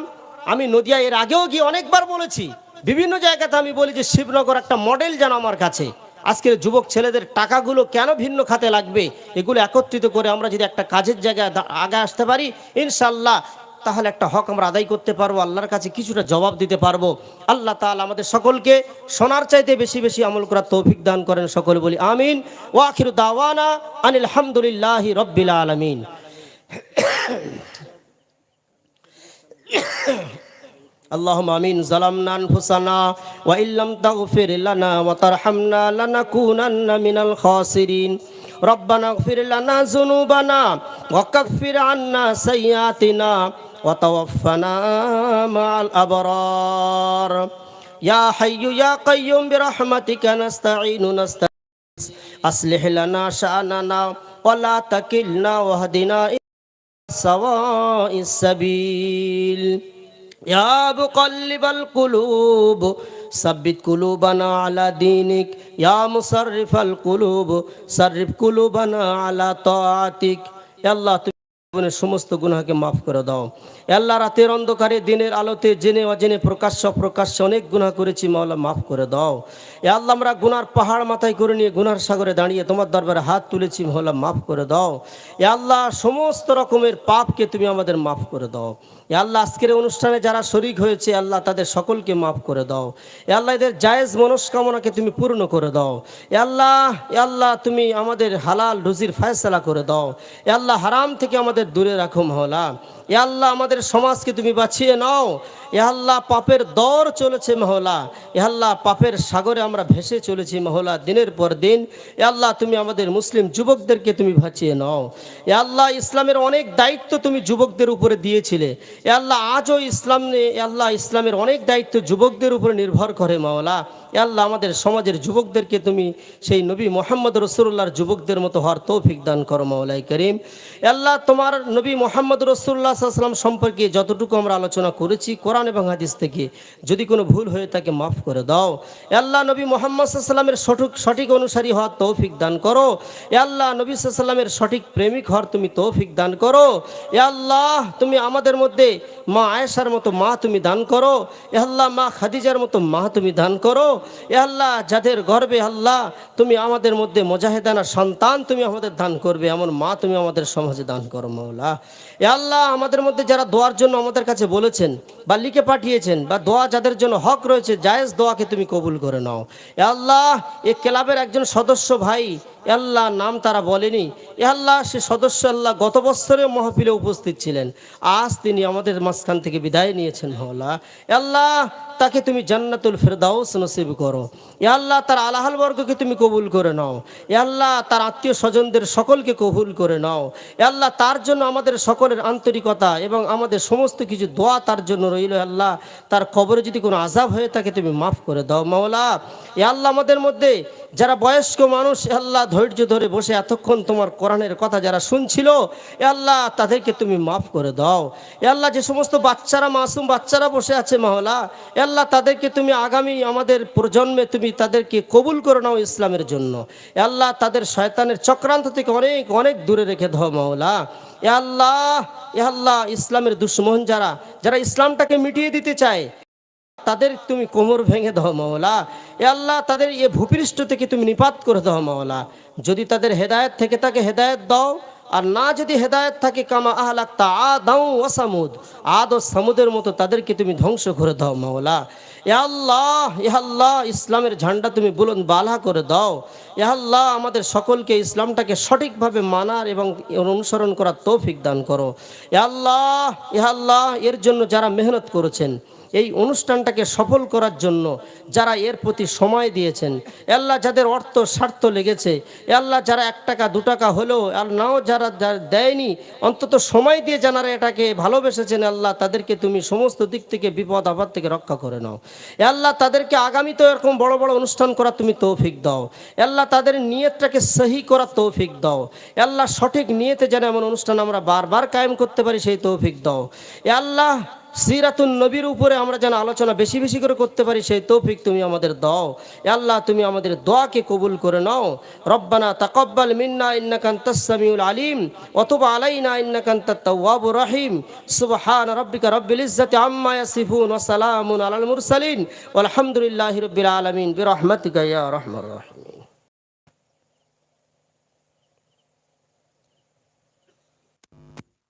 আমি নদিয়া এর আগেও গিয়ে অনেকবার বলেছি, বিভিন্ন জায়গাতে আমি বলি যে শিবনগর একটা মডেল যেন আমার কাছে। আজকের যুবক ছেলেদের টাকাগুলো কেন ভিন্ন খাতে লাগবে, এগুলো একত্রিত করে আমরা যদি একটা কাজের জায়গায় আগে আসতে পারি ইনশাআল্লাহ, তাহলে একটা হক আমরা আদায় করতে পারবো, আল্লাহর কাছে কিছুটা জবাব দিতে পারবো। আল্লাহ তাআলা আমাদের সকলকে শোনার চাইতে বেশি বেশি আমল করার তৌফিক দান করেন, সকলে বলি আমিন। ওয়া আখিরু দাওয়ানা আনিল হামদুলিল্লাহি রাব্বিল আলামিন। اللهم آمين. ظلمنا أنفسنا وإن لم تغفر لنا وترحمنا لنكونن من الخاسرين. ربنا اغفر لنا ذنوبنا وكفر عنا سيئاتنا وتوفنا مع الأبرار. يا حي يا قيوم برحمتك نستعين أصلح لنا شأننا ولا تكلنا واهدنا إلى سواء السبيل. يا مقلب القلوب ثبت قلوبنا على دينك. يا مصرف القلوب صرف قلوبنا على طاعتك. يا الله জীবনের সমস্ত গুনাহকে মাফ করে দাও। আল্লাহ রাতের অন্ধকারে দিনের আলোতে জেনে অজেনে প্রকাশ্যে অনেক গুনাহ করেছি, মাওলা মাফ করে দাও। এ আল্লাহ আমরা গুনার পাহাড় মাথায় করে নিয়ে গুনার সাগরে দাঁড়িয়ে তোমার দরবারে হাত তুলেছি, মাওলা মাফ করে দাও। এ আল্লাহ সমস্ত রকমের পাপকে তুমি আমাদের মাফ করে দাও। এ আল্লাহ আজকের অনুষ্ঠানে যারা শরীক হয়েছে আল্লাহ তাদের সকলকে মাফ করে দাও। এ আল্লাহ এদের জায়েজ মনস্কামনাকে তুমি পূর্ণ করে দাও। এ আল্লাহ তুমি আমাদের হালাল রুজির ফয়সালা করে দাও। এ আল্লাহ হারাম থেকে আমাদের দূরে রাখো মাওলা। এ আল্লাহ আমাদের সমাজকে তুমি বাঁচিয়ে নাও। এ আল্লাহ পাপের দর চলেছে মাওলা, এ আল্লাহ পাপের সাগরে আমরা ভেসে চলেছি মাওলা দিনের পর দিন। এ আল্লাহ তুমি আমাদের মুসলিম যুবকদেরকে তুমি বাঁচিয়ে নাও। এ আল্লাহ ইসলামের অনেক দায়িত্ব তুমি যুবকদের উপরে দিয়েছিলে। এ আল্লাহ আজও ইসলামের অনেক দায়িত্ব যুবকদের উপরে নির্ভর করে মাওলা। এ আল্লাহ আমাদের সমাজের যুবকদেরকে তুমি সেই নবী মুহাম্মদ রাসূলুল্লাহর যুবকদের মতো হওয়ার তৌফিক দান করো মাওলাই করিম। এ আল্লাহ তোমার নবী মুহাম্মদ রাসূলুল্লাহ সাল্লাল্লাহু আলাইহি ওয়াসাল্লাম সম্পর্কে যতটুকু আমরা আলোচনা করেছি কোরআন এবং হাদিস থেকে, যদি কোনো ভুল হয়ে থাকে মাফ করে দাও। এ আল্লাহ নবী মুহাম্মদ সাল্লাল্লাহু আলাইহি ওয়াসাল্লামের সঠিক অনুসারী হওয়ার তৌফিক দান করো। এ আল্লাহ নবী সাল্লাল্লাহু আলাইহি ওয়াসাল্লামের সঠিক প্রেমিক হওয়ার তুমি তৌফিক দান করো। এ আল্লাহ তুমি আমাদের মধ্যে মা আয়েশার মতো মা তুমি দান করো। এ আল্লাহ মা খাদিজার মতো মা তুমি দান করো। এ আল্লাহ যাদের গর্বে আল্লাহ তুমি আমাদের মধ্যে মুজাহিদানা সন্তান তুমি আমাদের দান করবে, এমন মা তুমি আমাদের সমাজে দান করো মাওলা। এ আল্লাহ আমাদের মধ্যে যারা দোয়ার জন্য আমাদের কাছে বলেছেন বা লিখে পাঠিয়েছেন, বা দোয়া যাদের জন্য হক রয়েছে, জায়েজ দোয়াকে তুমি কবুল করে নাও। এ আল্লাহ এই ক্লাবের একজন সদস্য ভাই এ আল্লাহ নাম তারা বলেনি, এ আল্লাহ সে সদস্য আল্লাহ গত বছরের মাহফিলে উপস্থিত ছিলেন, আজ তিনি আমাদের মাঝখান থেকে বিদায় নিয়েছেন মাওলা। এ আল্লাহ তাকে তুমি জান্নাতুল ফেরদাউস নসিব করো। এ আল্লাহ তার আলাহাল বর্গকে তুমি কবুল করে নাও। এ আল্লাহ তার আত্মীয় স্বজনদের সকলকে কবুল করে নাও। এ আল্লাহ তার জন্য আমাদের সকলের আন্তরিকতা এবং আমাদের সমস্ত কিছু দোয়া তার জন্য রইল। আল্লাহ তার কবরে যদি কোনো আযাব হয়ে থাকে তুমি মাফ করে দাও মাওলা। এ আল্লাহ আমাদের মধ্যে যারা বয়স্ক মানুষ এ আল্লাহ ধৈর্য ধরে বসে এতক্ষণ তোমার কোরআনের কথা যারা শুনছিল এ আল্লাহ তাদেরকে তুমি মাফ করে দাও। এ আল্লাহ যে সমস্ত বাচ্চারা মাসুম বাচ্চারা বসে আছে মাওলা, এ আল্লাহ তাদেরকে তুমি আগামী আমাদের প্রজন্মে তুমি তাদেরকে কবুল করে নাও ইসলামের জন্য। এ আল্লাহ তাদের শয়তানের চক্রান্ত থেকে অনেক অনেক দূরে রেখে দাও মাওলা। এ আল্লাহ ইসলামের দুশমন যারা ইসলামটাকে মিটিয়ে দিতে চায় তাদের তুমি কোমর ভেঙে দাও মাওলা। এ আল্লাহ তাদের এ ভূপৃষ্ঠ থেকে তুমি নিপাত করে দাও মাওলা। যদি তাদের হেদায়েত থেকে তাকে হেদায়েত দাও, আর না যদি হেদায়েত থাকে কামা আহলাক্তা আদাউ ওয়া সামুদ, আদ ও সামুদের মতো তাদেরকে তুমি ধ্বংস করে দাও মাওলা। এ আল্লাহ ইসলামের ঝান্ডা তুমি বুলন্দ বালা করে দাও। এ আল্লাহ আমাদের সকলকে ইসলামটাকে সঠিকভাবে মানার এবং অনুসরণ করার তৌফিক দান করো। এ আল্লাহ এর জন্য যারা মেহনত করেছেন, এই অনুষ্ঠানটাকে সফল করার জন্য যারা এর প্রতি সময় দিয়েছেন, আল্লাহ যাদের অর্থ স্বার্থ লেগেছে, আল্লাহ যারা 1 টাকা 2 টাকা হলেও আর নাও যারা দেয়নি, অন্তত সময় দিয়ে যারা এটাকে ভালোবেসেছেন, আল্লাহ তাদেরকে তুমি সমস্ত দিক থেকে বিপদ আপদ থেকে রক্ষা করে নাও। আল্লাহ তাদেরকে আগামীতে এরকম বড় বড় অনুষ্ঠান করার তুমি তৌফিক দাও। আল্লাহ তাদের নিয়তটাকে সহি করার তৌফিক দাও। আল্লাহ সঠিক নিয়তে যেন এমন অনুষ্ঠান আমরা বারবার কায়েম করতে পারি সেই তৌফিক দাও। আল্লাহ সিরাতুন নবীর উপরে আমরা যেন আলোচনা বেশি বেশি করে করতে পারি সেই তৌফিক তুমি আমাদের দাও। আল্লাহ তুমি আমাদের দোয়াকে কবুল করে নাও। রব্বানা তাকাব্বাল মিন্না ইন্নাকা আনতাস সামিউল আলিম ওয়া তুব আলাইনা ইন্নাকা আনতাত তাওয়াবুর রহিম। সুবহান রাব্বিকা রাব্বিল ইজ্জাতি আম্মা ইয়াসিফুন ওয়া সালামুন আলাল মুরসালিন ওয়াল হামদুলিল্লাহি রাব্বিল আলামিন বিরহমাতিকা ইয়া আরহামার রাহিম।